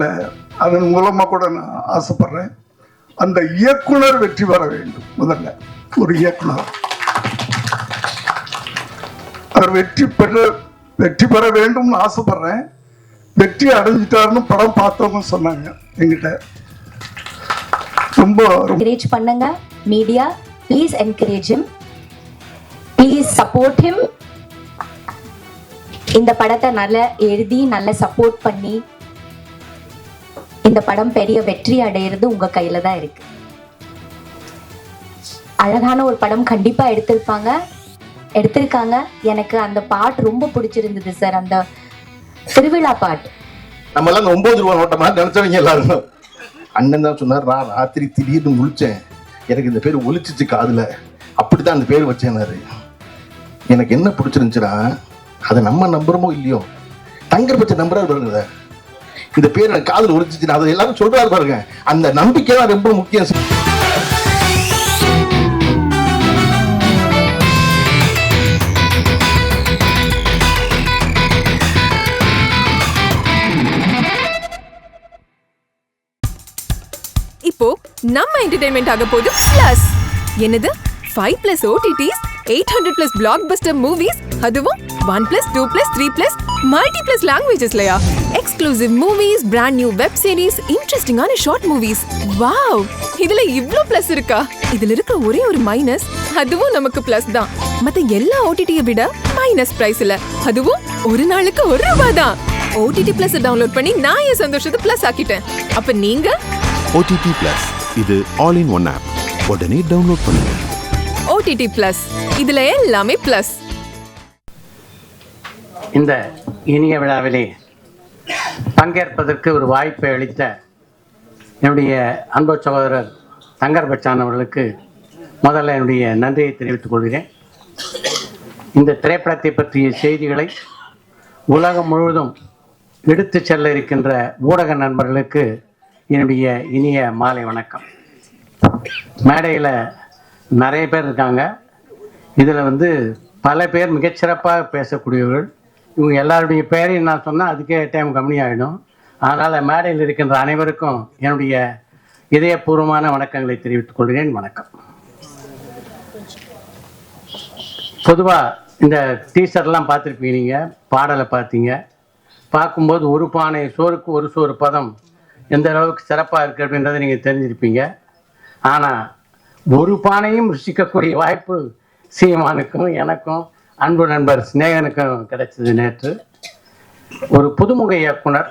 அதன் மூலமா கூட நான் ஆசைப்படுறேன். அந்த இயக்குனர் வெற்றி பெற வேண்டும். முதல்ல ஒரு இயக்குனர் அவர் வெற்றி பெற வேண்டும்னு ஆசைப்படுறேன். வெற்றி அடைஞ்சிட்டாருன்னு படம் பார்த்தவங்க சொன்னாங்க என்கிட்ட. ரொம்ப என்கரேஜ் பண்ணுங்க. Media please encourage him, please support him. இந்த படத்தை நல்லா எழுதி நல்ல சப்போர்ட் பண்ணி இந்த படம் பெரிய வெற்றி அடையிறது உங்க கையில தான் இருக்கு. அழகான ஒரு படம் கண்டிப்பா எடுத்திருக்காங்க. எனக்கு அந்த பாட்டு ரொம்ப பிடிச்சிருந்தது சார், அந்த திருவிழா பாட்டு. நம்ம எல்லாம் 9 ரூபா நோட்டமா நினைச்சவங்க எல்லாரும். அண்ணன் தான் சொன்னார், நான் ராத்திரி திடீர்னு முழிச்சேன், எனக்கு இந்த பேர் ஒலிச்சிச்சு காதுல, அப்படித்தான் அந்த பேர் வச்சேனாரு. எனக்கு என்ன பிடிச்சிருந்துச்சுன்னா, அதை நம்ம நம்புறோமோ இல்லையோ, தங்கர் பச்சை நம்புறாரு பாருங்க, இந்த பேர் எனக்கு காதுல ஒலிச்சிச்சு, அதை எல்லாரும் சொல்றாரு பாருங்க. அந்த நம்பிக்கை தான் ரொம்ப முக்கியம். இப்போ நம்ம என்டர்டெயின்மெண்ட் ஆக போகுது பிளஸ். என்னது 5+ OTTs, 800+ blockbuster movies, அதுவும் 1+, 2+, 3+, multi+ languagesலயா? Exclusive movies, brand new web series, இன்ட்ரெஸ்டிங்கான ஷார்ட் மூவிஸ். வாவ், இதுல இவ்ளோ பிளஸ் இருக்கா? இதுல இருக்க ஒரே ஒரு மைனஸ், அதுவும் நமக்கு பிளஸ் தான். மத்த எல்லா OTT-யை விட மைனஸ் பிரைஸ்ல, அதுவும் ஒரு நாளுக்கு ₹1 தான். OTT Plus டவுன்லோட் பண்ணி நான் என் சந்தோஷத்தை பிளஸ் ஆக்கிட்டேன். அப்ப நீங்க OTT Plus, இது ஆல் இன் ஒன் ஆப். உடனே டவுன்லோட் பண்ணுங்க. OTT Plus, இதுல எல்லாமே பிளஸ். இந்த இனிய விழாவிலே பங்கேற்பதற்கு ஒரு வாய்ப்பை அளித்த என்னுடைய அன்பு சகோதரர் தங்கர் பச்சான் அவர்களுக்கு முதல்ல என்னுடைய நன்றியை தெரிவித்துக் கொள்கிறேன். இந்த திரைப்படத்தை பற்றிய செய்திகளை உலகம் முழுவதும் எடுத்து செல்ல இருக்கின்ற ஊடக நண்பர்களுக்கு என்னுடைய இனிய மாலை வணக்கம். மேடையில் நிறைய பேர் இருக்காங்க. இதில் பல பேர் மிகச்சிறப்பாக பேசக்கூடியவர்கள். இவங்க எல்லாருடைய பேரையும் நான் சொன்னால் அதுக்கே டைம் கம்மியாகிடும். அதனால் மேடையில் இருக்கின்ற அனைவருக்கும் என்னுடைய இதயபூர்வமான வணக்கங்களை தெரிவித்துக் கொள்கிறேன். வணக்கம். பொதுவாக இந்த டீசர்லாம் பார்த்துருப்பீங்க, நீங்கள் பாடலை பார்த்தீங்க. பார்க்கும்போது ஒரு பானை சோறுக்கு ஒரு சோறு பதம் எந்த அளவுக்கு சிறப்பாக இருக்குது அப்படின்றத நீங்கள் தெரிஞ்சிருப்பீங்க. ஆனால் ஒரு பானையும் ருசிக்கக்கூடிய வாய்ப்பு சீமானுக்கும் எனக்கும் அன்பு நண்பர் சிநேகனுக்கும் கிடைச்சது நேற்று. ஒரு புதுமுக இயக்குனர்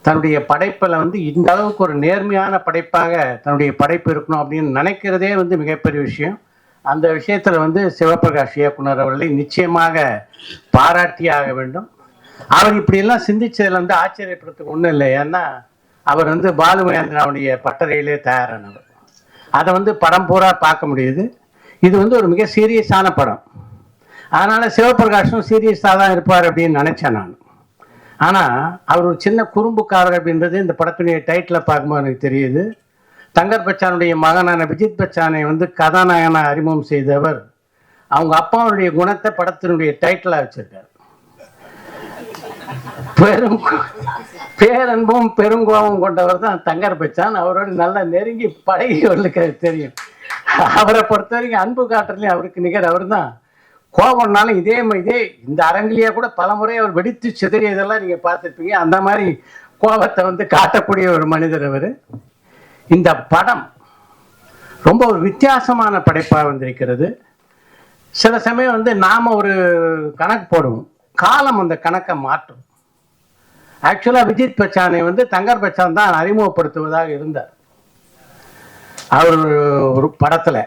தன்னுடைய படைப்பில் இந்த அளவுக்கு ஒரு நேர்மையான படைப்பாக தன்னுடைய படைப்பு இருக்கணும் அப்படின்னு நினைக்கிறதே மிகப்பெரிய விஷயம். அந்த விஷயத்தில் சிவபிரகாஷ் இயக்குனர் அவர்களை நிச்சயமாக பாராட்டியாக வேண்டும். அவர் இப்படியெல்லாம் சிந்திச்சதில் ஆச்சரியப்படுறதுக்கு ஒன்றும் இல்லை. ஏன்னா அவர் பாலு மகேந்திராவுடைய பட்டறையிலே தயாரானவர். அதை படம் பூரா பார்க்க முடியுது. இது ஒரு மிக சீரியஸான படம். அதனால் சிவபிரகாஷும் சீரியஸாக தான் இருப்பார் அப்படின்னு நினச்சேன் நான். ஆனால் அவர் ஒரு சின்ன குறும்புக்காரர் அப்படின்றது இந்த படத்துடைய டைட்டிலை பார்க்கும்போது எனக்கு தெரியுது. தங்கர் பச்சானுடைய மகனான விஜித் பச்சானை கதாநாயகனாக அறிமுகம் செய்தவர் அவங்க அப்பாவுடைய குணத்தை படத்தினுடைய டைட்டிலாக வச்சிருக்கார். பேரன்பும் பெருங்கோபம் கொண்டவர் தான் தங்கர் பச்சான். அவரோடு நல்லா நெருங்கி பழகியவர்களுக்கு அது தெரியும். அவரை பொறுத்த வரைக்கும் அன்பு காட்டுறதுலையும் அவருக்கு நிகர் அவர் தான். கோபம்னாலும் இதே இந்த அரங்கிலேயே கூட பல முறை அவர் வெடித்து சிதறியதெல்லாம் நீங்கள் பார்த்துருப்பீங்க. அந்த மாதிரி கோபத்தை காட்டக்கூடிய ஒரு மனிதர் அவர். இந்த படம் ரொம்ப ஒரு வித்தியாசமான படைப்பாக வந்திருக்கிறது. சில சமயம் நாம் ஒரு கணக்கு போடுவோம், காலம் அந்த கணக்கை மாற்றும். ஆக்சுவலாக விஜித் பச்சானை தங்கர் பச்சான் தான் அறிமுகப்படுத்துவதாக இருந்தார் அவர் ஒரு படத்தில்.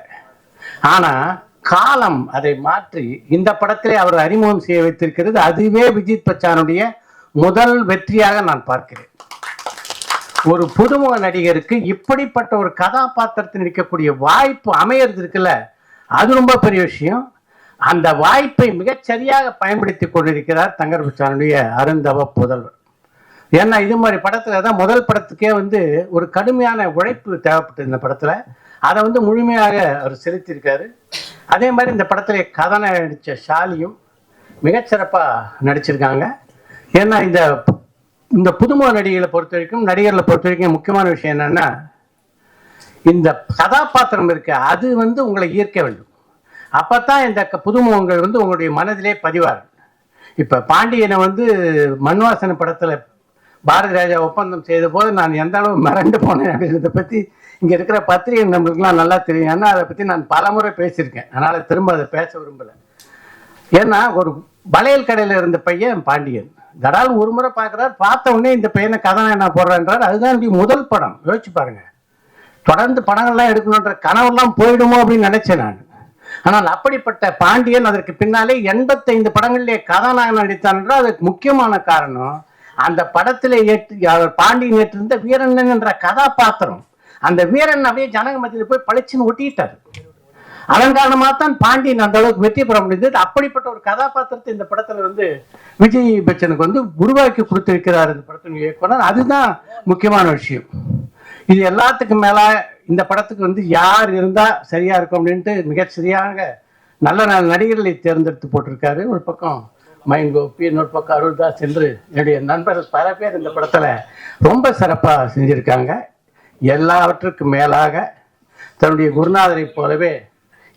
ஆனால் காலம் அதை மாற்றி இந்த படத்திலே அவர் அறிமுகம் செய்ய வைத்திருக்கிறது. அதுவே விஜித் பச்சானுடைய முதல் வெற்றியாக நான் பார்க்கிறேன். ஒரு புதுமுக நடிகருக்கு இப்படிப்பட்ட ஒரு கதாபாத்திரத்தில் இருக்கக்கூடிய வாய்ப்பு அமையறது இருக்குல்ல, அது ரொம்ப பெரிய விஷயம். அந்த வாய்ப்பை மிகச்சரியாக பயன்படுத்தி கொண்டிருக்கிறார் தங்கர் பச்சானுடைய அருந்தவ புதல்வர். ஏன்னா இது மாதிரி படத்தில் தான் முதல் படத்துக்கே ஒரு கடுமையான உழைப்பு தேவைப்பட்டது இந்த படத்தில். அதை முழுமையாக அவர் செலுத்தியிருக்காரு. அதே மாதிரி இந்த படத்தில் கதாநாயகன் நடித்த ஷாலியும் மிகச்சிறப்பாக நடிச்சிருக்காங்க. ஏன்னா இந்த இந்த புதுமுக நடிகளை பொறுத்த வரைக்கும், நடிகர்களை பொறுத்த வரைக்கும் முக்கியமான விஷயம் என்னன்னா, இந்த கதாபாத்திரம் இருக்கு அது வந்து உங்களை ஈர்க்க வேண்டும். அப்பதான் இந்த புதுமுகங்கள் வந்து உங்களுடைய மனதிலே பதிவார்கள். இப்ப பாண்டியனை வந்து மண்வாசனை படத்துல பாரதி ராஜா ஒப்பந்தம் செய்த போது நான் எந்த அளவு மிரண்டு போனேன் அப்படின்றத பத்தி இங்க இருக்கிற பத்திரிகை நம்மளுக்குலாம் நல்லா தெரியும். ஏன்னா அதை பத்தி நான் பலமுறை பேசியிருக்கேன். அதனால திரும்ப அதை பேச விரும்பல. ஏன்னா ஒரு வளையல் கடையில இருந்த பையன் பாண்டியன் தடால் ஒரு முறை பார்க்கிறார். பார்த்த உடனே இந்த பையனை கதாநாயகனா போடுறான்றார். அதுதான் இப்படி முதல் படம். யோசிச்சு பாருங்க. தொடர்ந்து படங்கள்லாம் எடுக்கணுன்ற கனவெல்லாம் போயிடுமோ அப்படின்னு நினைச்சேன் நான். ஆனால் அப்படிப்பட்ட பாண்டியன் அதற்கு பின்னாலே 85 படங்களிலே கதாநாயகன் நடித்தான் என்றால் அதுக்கு முக்கியமான காரணம் அந்த படத்திலே பாண்டியன் ஏற்றிருந்த வீரண்ணன் என்ற கதாபாத்திரம். அந்த வீரன் அப்படியே ஜனங்க மத்தியில் போய் பளிச்சுன்னு ஒட்டிட்டார். அதன் காரணமாக தான் பாண்டியன் அந்த அளவுக்கு வெற்றி பெற முடிந்தது. அப்படிப்பட்ட ஒரு கதாபாத்திரத்தை இந்த படத்துல வந்து விஜய் பச்சனுக்கு வந்து உருவாக்கி கொடுத்திருக்கிறார் இந்த படத்தின் இயக்குனர். அதுதான் முக்கியமான விஷயம். இது எல்லாத்துக்கும் மேல இந்த படத்துக்கு வந்து யார் இருந்தா சரியா இருக்கும் அப்படின்ட்டு மிக சரியாக நல்ல நல்ல நடிகர்களை தேர்ந்தெடுத்து போட்டிருக்காரு. ஒரு பக்கம் மயங்கோப்பி, இன்னொரு பக்கம் அருள்தாஸ் என்று என்னுடைய நண்பர்கள் பல பேர் இந்த படத்துல ரொம்ப சிறப்பா செஞ்சிருக்காங்க. எல்லாவற்றுக்கும் மேலாக தன்னுடைய குருநாதரை போலவே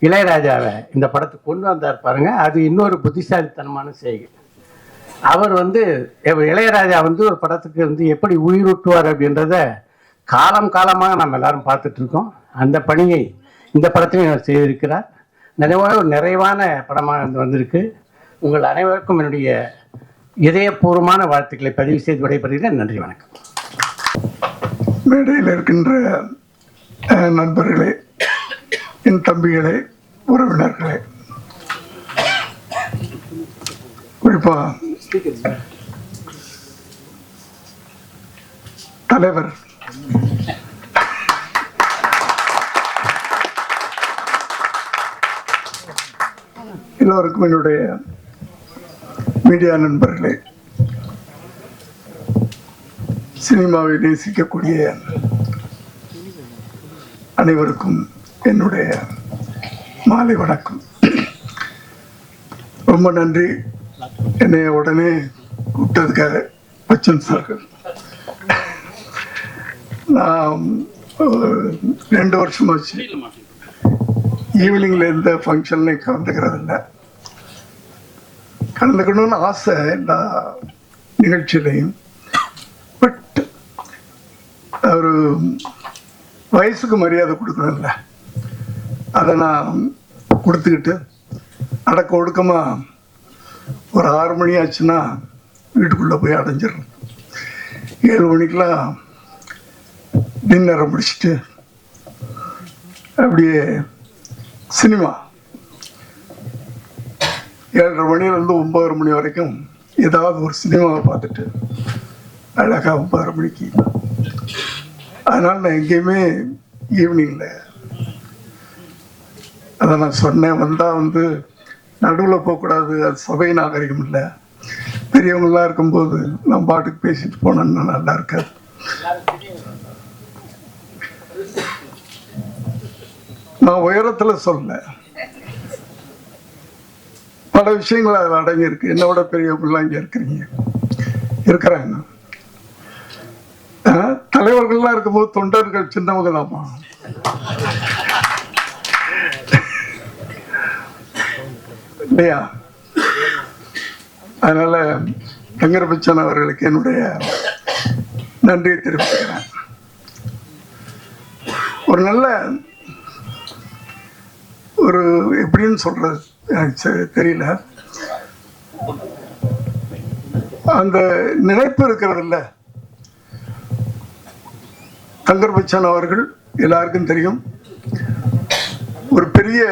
இளையராஜாவை இந்த படத்துக்கு கொண்டு வந்தார் பாருங்க. அது இன்னொரு புத்திசாலித்தனமான செய்கை. அவர் வந்து இளையராஜா வந்து ஒரு படத்துக்கு வந்து எப்படி உயிரூட்டுவார் அப்படின்றத காலம் காலமாக நம்ம எல்லாரும் பார்த்துட்டு இருக்கோம். அந்த பணியை இந்த படத்திலையும் அவர் செய்திருக்கிறார். நிறைவான ஒரு நிறைவான படமாக வந்திருக்கு. உங்கள் அனைவருக்கும் என்னுடைய இதயபூர்வமான வாழ்த்துக்களை பதிவு செய்து விடைபெறுகிறேன். நன்றி, வணக்கம். மேடையில் இருக்கின்ற நண்பர்களே, என் தம்பிகளே, உறவினர்களே, குறிப்பா தலைவர் எல்லோருக்கும் என்னுடைய மீடியா நண்பர்களே, சினிமாவை நேசிக்கக்கூடிய அனைவருக்கும் என்னுடைய மாலை வணக்கம். ரொம்ப நன்றி என்னை உடனே கூப்பிட்டதுக்காக பச்சன் சார்கள். நான் 2 வருஷமாச்சு ஈவினிங்ல எந்த ஃபங்க்ஷன்லையும் கலந்துக்கிறது இல்லை. கலந்துக்கணும்னு ஆசை எல்லா நிகழ்ச்சியிலையும். பட் ஒரு வயசுக்கு மரியாதை கொடுக்கணும்ல, அதை நான் கொடுத்துக்கிட்டு அடக்க ஒடுக்கமா ஒரு 6 மணி ஆச்சுன்னா வீட்டுக்குள்ளே போய் அடைஞ்சிடணும். 7 மணிக்கெலாம் டின்னரை முடிச்சுட்டு அப்படியே சினிமா 7:30 மணிலேருந்து 9 மணி வரைக்கும் ஏதாவது ஒரு சினிமாவை பார்த்துட்டு அழகாக 9 மணிக்கு. அதனால் நான் எங்கேயுமே ஈவினிங்கில் அதை நான் சொன்னேன். வந்தால் வந்து நடுவில் போகக்கூடாது, அது சபை நாகரிகம் இல்லை. பெரியவங்களாம் இருக்கும்போது நான் பாட்டுக்கு பேசிட்டு போனேன்னா நல்லா இருக்காது. நான் உயரத்தில் சொல்ல, பல விஷயங்கள் அதில் அடங்கியிருக்கு. என்னோட பெரியவங்களாம் இங்கே இருக்கிறாங்க. தலைவர்கள்லாம் இருக்கும்போது தொண்டர்கள் சின்னவங்க தாமா. இல்லையா? அதனால தங்கர் பச்சன் அவர்களுக்கு என்னுடைய நன்றியை தெரிவிக்கிறேன். ஒரு நல்ல ஒரு எப்படின்னு சொல்றது எனக்கு தெரியல, அந்த நினைப்பு இருக்கிறது இல்ல. தங்கர் பச்சன் அவர்கள் எல்லாருக்கும் தெரியும், ஒரு பெரிய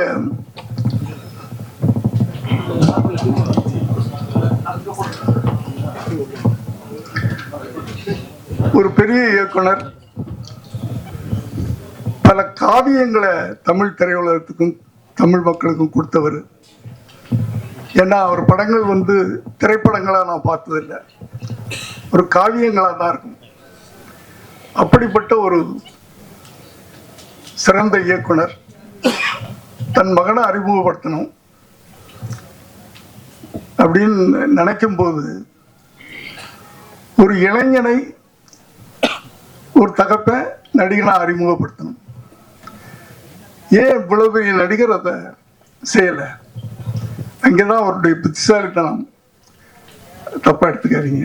இயக்குனர். பல காவியங்களை தமிழ் திரையுலகத்துக்கும் தமிழ் மக்களுக்கும் கொடுத்தவர். ஏன்னா அவர் படங்கள் வந்து திரைப்படங்களா நான் பார்த்ததில்லை, ஒரு காவியங்களா தான் இருக்கும். அப்படிப்பட்ட ஒரு சிறந்த இயக்குனர் தன் மகனை அறிமுகப்படுத்தணும் அப்படின்னு நினைக்கும் போது ஒரு இளைஞனை ஒரு தகப்பன் நடிகனை அறிமுகப்படுத்தணும். ஏன் இவ்வளவு பெரிய நடிகர் அதை செய்யலை? அங்கேதான் அவருடைய புத்திசாலித்தனம். தப்பா எடுத்துக்காதீங்க,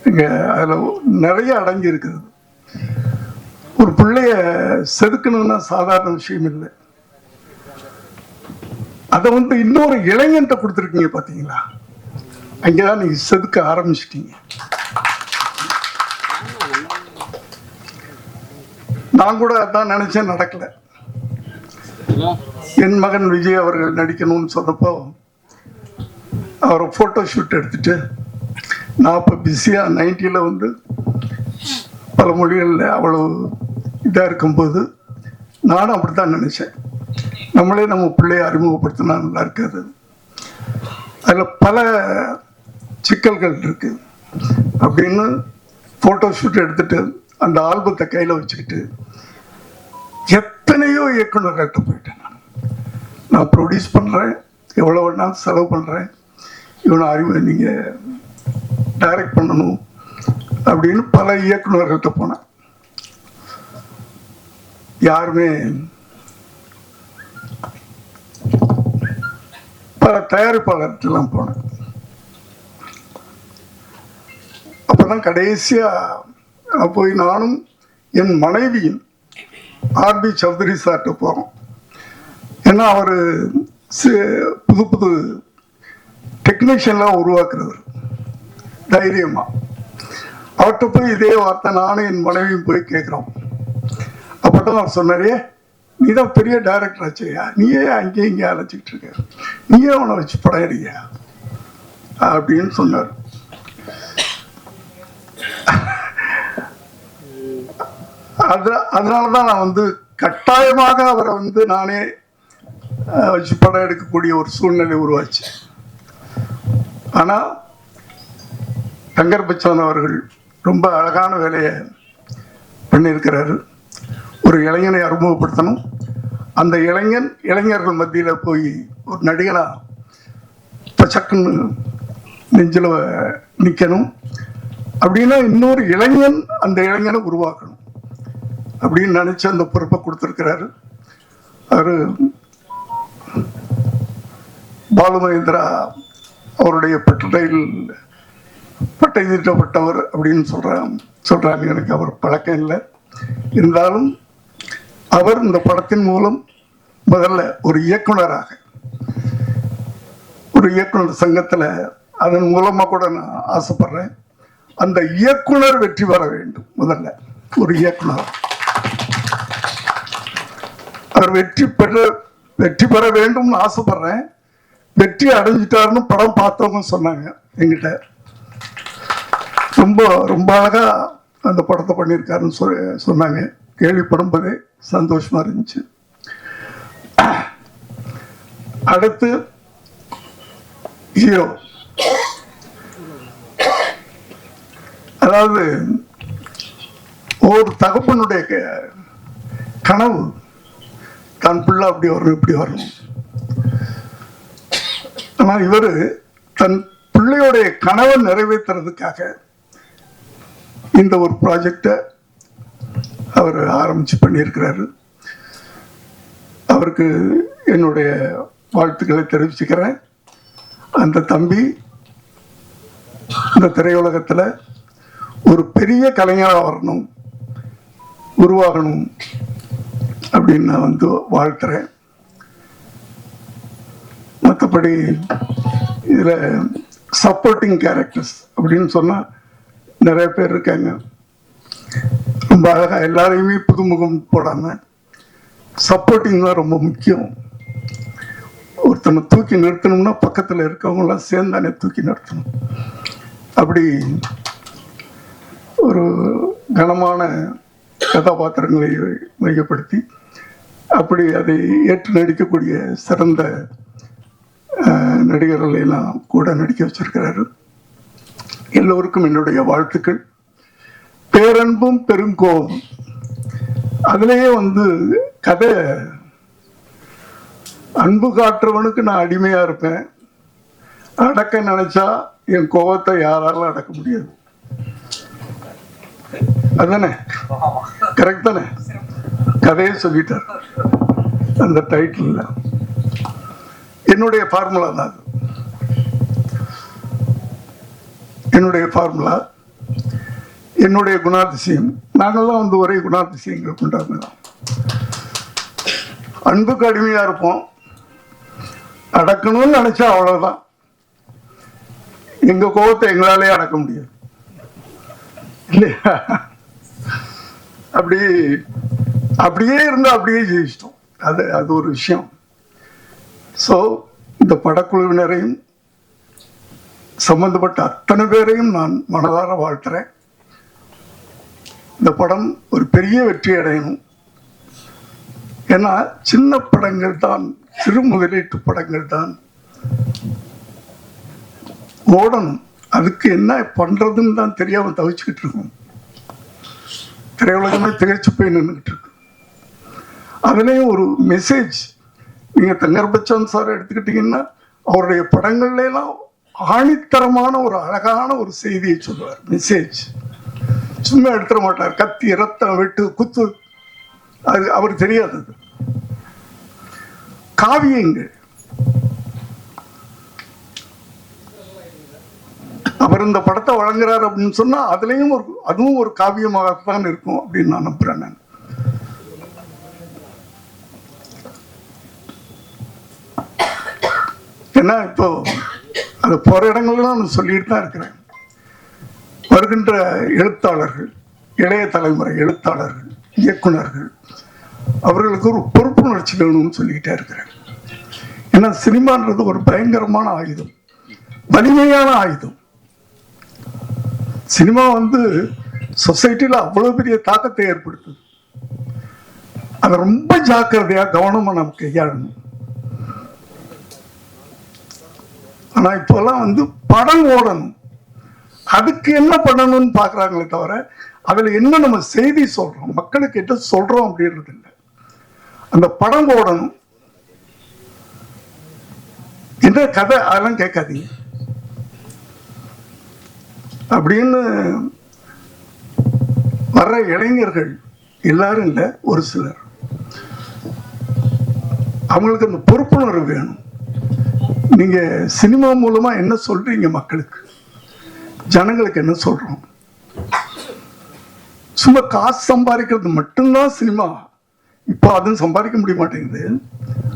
இங்க அதில் நிறைய அடங்கி இருக்குது. ஒரு பிள்ளைய செதுக்கணும்னா சாதாரண விஷயம் இல்லை. அதை இன்னொரு இளைஞன்ட்ட கொடுத்துருக்கீங்க பார்த்தீங்களா, அங்கேதான் நீங்க செதுக்க ஆரம்பிச்சிட்டீங்க. நான் கூட அதான் நினைச்சேன், நடக்கல. என் மகன் விஜய் அவர்கள் நடிக்கணும்னு சொன்னப்போ அவரை போட்டோ ஷூட் எடுத்துட்டு, நான் இப்போ பிஸியாக 90s பல மொழிகளில் அவ்வளோ இதாக இருக்கும்போது நானும் அப்படித்தான் நினச்சேன். நம்மளே நம்ம பிள்ளையை அறிமுகப்படுத்தினா நல்லா இருக்காது. அதில் பல சிக்கல்கள் இருக்கு அப்படின்னு ஃபோட்டோ ஷூட் எடுத்துட்டு அந்த ஆல்பத்தை கையில் வச்சுக்கிட்டு எத்தனையோ இயக்குநர்கள்ட்ட போயிட்டேன். நான் ப்ரொடியூஸ் பண்ணுறேன், எவ்வளோ வேணாலும் செலவு பண்ணுறேன், இவனை நீங்கள் டைரக்ட் பண்ணணும் அப்படின்னு பல இயக்குநர்கள்ட்ட போனேன். யாருமே, பல தயாரிப்பாளர்கிட்டலாம் போனேன். அப்போதான் கடைசியாக போய் நானும் என் மனைவியும் ஆர்பி சௌத்ரி சார்கிட்ட போகிறோம். ஏன்னா அவர் புது புது டெக்னீஷியன்லாம் உருவாக்குறவர் தைரியமா. அவர்கிட்ட போய் இதே வார்த்தை நானும் என் மனைவியும் போய் கேட்குறோம். அப்போதான் அவர் சொன்னாரே, நீ தான் பெரிய டைரக்டர் ஆச்சையா, நீயே அங்கேயும் இங்கே அழைச்சிக்கிட்டு இருக்க, நீயே அவனை வச்சு படம் எடுங்க அப்படின்னு சொன்னார். அதனாலதான் நான் கட்டாயமாக அவரை நானே வச்சு படம் எடுக்கக்கூடிய ஒரு சூழ்நிலை உருவாச்சு. ஆனா தங்கர் பச்சான் அவர்கள் ரொம்ப அழகான வேலையை பண்ணியிருக்கிறாரு. ஒரு இளைஞனை அறிமுகப்படுத்தணும், அந்த இளைஞர்கள் மத்தியில் போய் ஒரு நடிகனா பச்சக்குன்னு நெஞ்சில் நிற்கணும். அப்படின்னா இன்னொரு இளைஞன் அந்த இளைஞனை உருவாக்கணும் அப்படின்னு நினைச்சு அந்த பொறுப்பை கொடுத்துருக்கிறாரு. அவரு பாலுமகேந்திரா அவருடைய பெற்றடையில் பட்டை தீட்டப்பட்டவர் அப்படின்னு சொல்றாங்க. எனக்கு அவர் பழக்கம் இல்லை. இருந்தாலும் அவர் இந்த படத்தின் மூலம் முதல்ல ஒரு இயக்குனராக, ஒரு இயக்குனர் சங்கத்தில் அதன் மூலமா கூட நான் ஆசைப்படுறேன், அந்த இயக்குனர் வெற்றி பெற வேண்டும். முதல்ல ஒரு இயக்குனர் அவர் வெற்றி பெற வேண்டும்னு ஆசைப்படுறேன். வெற்றி அடைஞ்சிட்டாருன்னு படம் பார்த்தவங்க சொன்னாங்க என்கிட்ட. ரொம்ப ரொம்ப அழகா அந்த படத்தை பண்ணியிருக்காருன்னு சொன்னாங்க. கேள்விப்படும் போதே சந்தோஷமா இருந்துச்சு. அடுத்து ஹீரோ, அதாவது ஒரு தகப்பனுடைய கனவு, தான் பிள்ளை அப்படி வரணும் இப்படி வரணும். ஆனால் இவர் தன் பிள்ளையோடைய கனவை நிறைவேற்றுறதுக்காக இந்த ஒரு ப்ராஜெக்டை அவர் ஆரம்பிச்சு பண்ணியிருக்கிறாரு. அவருக்கு என்னுடைய வாழ்த்துக்களை தெரிவிச்சுக்கிறேன். அந்த தம்பி இந்த திரையுலகத்தில் ஒரு பெரிய கலைஞராக வரணும், உருவாகணும் அப்படின்னு நான் வாழ்த்துறேன். மற்றபடி இதில் சப்போர்ட்டிங் கேரக்டர்ஸ் அப்படின்னு சொன்னால் நிறைய பேர் இருக்காங்க. ரொம்ப அழகாக எல்லாரையுமே புதுமுகம் போடாமல் சப்போர்ட்டிங் தான் ரொம்ப முக்கியம். ஒருத்தனை தூக்கி நிறுத்தணும்னா பக்கத்தில் இருக்கவங்களாம் சேர்ந்தானே தூக்கி நிறுத்தணும். அப்படி ஒரு கனமான கதாபாத்திரங்களை மையப்படுத்தி அப்படி அதை ஏற்று நடிக்கக்கூடிய சிறந்த நடிகர்களை எல்லாம் கூட நடிக்க வச்சிருக்கிறாரு. எல்லோருக்கும் என்னுடைய வாழ்த்துக்கள். பேரன்பும் பெருங்கோபம், அதுலேயே கதை, அன்பு காட்டுறவனுக்கு நான் அடிமையா இருப்பேன், அடக்க நினைச்சா என் கோபத்தை யாராலும் அடக்க முடியாது. அதானே? கரெக்ட் தானே? கதையை சொல்லிட்டார் அந்த டைட்டில். என்னுடைய ஃபார்முலா தான் அது. என்னுடைய ஃபார்முலா, என்னுடைய குணாதிசயம். நாங்கள்லாம் வந்து ஒரே குணாதிசயங்கள் கொண்டாடுங்க தான். அன்புக்கு அடிமையா இருப்போம், அடக்கணும்னு நினைச்சா அவ்வளவுதான். எங்க கோபத்தை எங்களாலே அடக்க முடியாது இல்லையா? அப்படியே இருந்தா அப்படியே ஜெயிச்சிட்டோம். அது ஒரு விஷயம். ஸோ இந்த படக்குழுவினரையும் சம்பந்தப்பட்ட அத்தனை பேரையும் நான் மனதார வாழ்த்துறேன். இந்த படம் ஒரு பெரிய வெற்றி அடையணும். ஏன்னா சின்ன படங்கள் தான், சிறு முதலீட்டு படங்கள் தான் ஓடணும். அதுக்கு என்ன பண்றதுன்னு தான் தெரியாம தவிச்சுக்கிட்டு இருக்கோம். திரையுலகமே திகழ்ச்சி போய் நின்றுகிட்டு இருக்கு. அதுலேயும் ஒரு மெசேஜ், நீங்க தங்கர் பச்சான் சார் எடுத்துக்கிட்டீங்கன்னா அவருடைய படங்கள்ல எல்லாம் ஆணித்தரமான ஒரு அழகான ஒரு செய்தியை சொல்லுவார். மெசேஜ் சும்மா எடுத்துட மாட்டார். கத்தி, ரத்தம், வெட்டு, குத்து, அது அவருக்கு தெரியாதது. காவியங்கள், அவர் இந்த படத்தை வழங்குறாரு அப்படின்னு சொன்னா அதுலயும் அதுவும் ஒரு காவியமாகத்தான் இருக்கும் அப்படின்னு நான் நம்புறேன். நான் ஏன்னா இப்போ அது போற இடங்கள்லாம் நான் சொல்லிட்டு தான் இருக்கிறேன். வருகின்ற எழுத்தாளர்கள், இளைய தலைமுறை எழுத்தாளர்கள், இயக்குனர்கள், அவர்களுக்கு ஒரு பொறுப்புணர்ச்சி வேணும்னு சொல்லிக்கிட்டே இருக்கிறேன். ஏன்னா சினிமான்றது ஒரு பயங்கரமான ஆயுதம், வலிமையான ஆயுதம். சினிமா வந்து சொசைட்டில அவ்வளவு பெரிய தாக்கத்தை ஏற்படுத்துது. அதை ரொம்ப ஜாக்கிரதையா கவனமா நம்ம கையாளணும். ஆனா இப்பெல்லாம் வந்து படம் ஓடணும், அதுக்கு என்ன பண்ணணும்னு பாக்குறாங்களே தவிர அதுல என்ன நம்ம செய்தி சொல்றோம், மக்களுக்கு என்ன சொல்றோம் அப்படின்றது இல்லை. அந்த படம் ஓடணும், என்ன கதை அதெல்லாம் கேட்காதீங்க அப்படின்னு வர்ற இளைஞர்கள் எல்லாரும் இல்லை, ஒரு சிலர், அவங்களுக்கு அந்த பொறுப்புணர்வு வேணும். நீங்க சினிமா மூலமா என்ன சொல்றீங்க மக்களுக்கு, ஜனங்களுக்கு என்ன சொல்றோம்? சும்மா காசு சம்பாதிக்கிறது மட்டும்தான் சினிமா. இப்போ அதுவும் சம்பாதிக்க முடிய மாட்டேங்குது,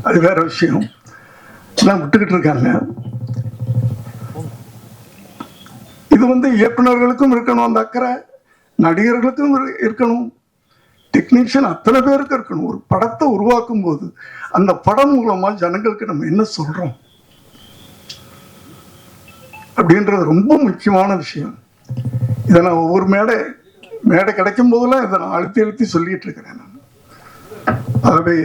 அது வேற விஷயம். எல்லாம் விட்டுக்கிட்டு இருக்காங்க. இது வந்து இயக்குநர்களுக்கும் இருக்கணும் அந்த அக்கறை, நடிகர்களுக்கும் இருக்கணும், டெக்னீஷியன் அத்தனை பேருக்கு இருக்கணும். ஒரு படத்தை உருவாக்கும் போது அந்த படம் மூலமா ஜனங்களுக்கு நம்ம என்ன சொல்றோம் அப்படின்றது ரொம்ப முக்கியமான விஷயம். இதை நான் ஒவ்வொரு மேடை கிடைக்கும் போதெல்லாம் இதை நான் அழுத்தி சொல்லிட்டு இருக்கிறேன். ஆகவே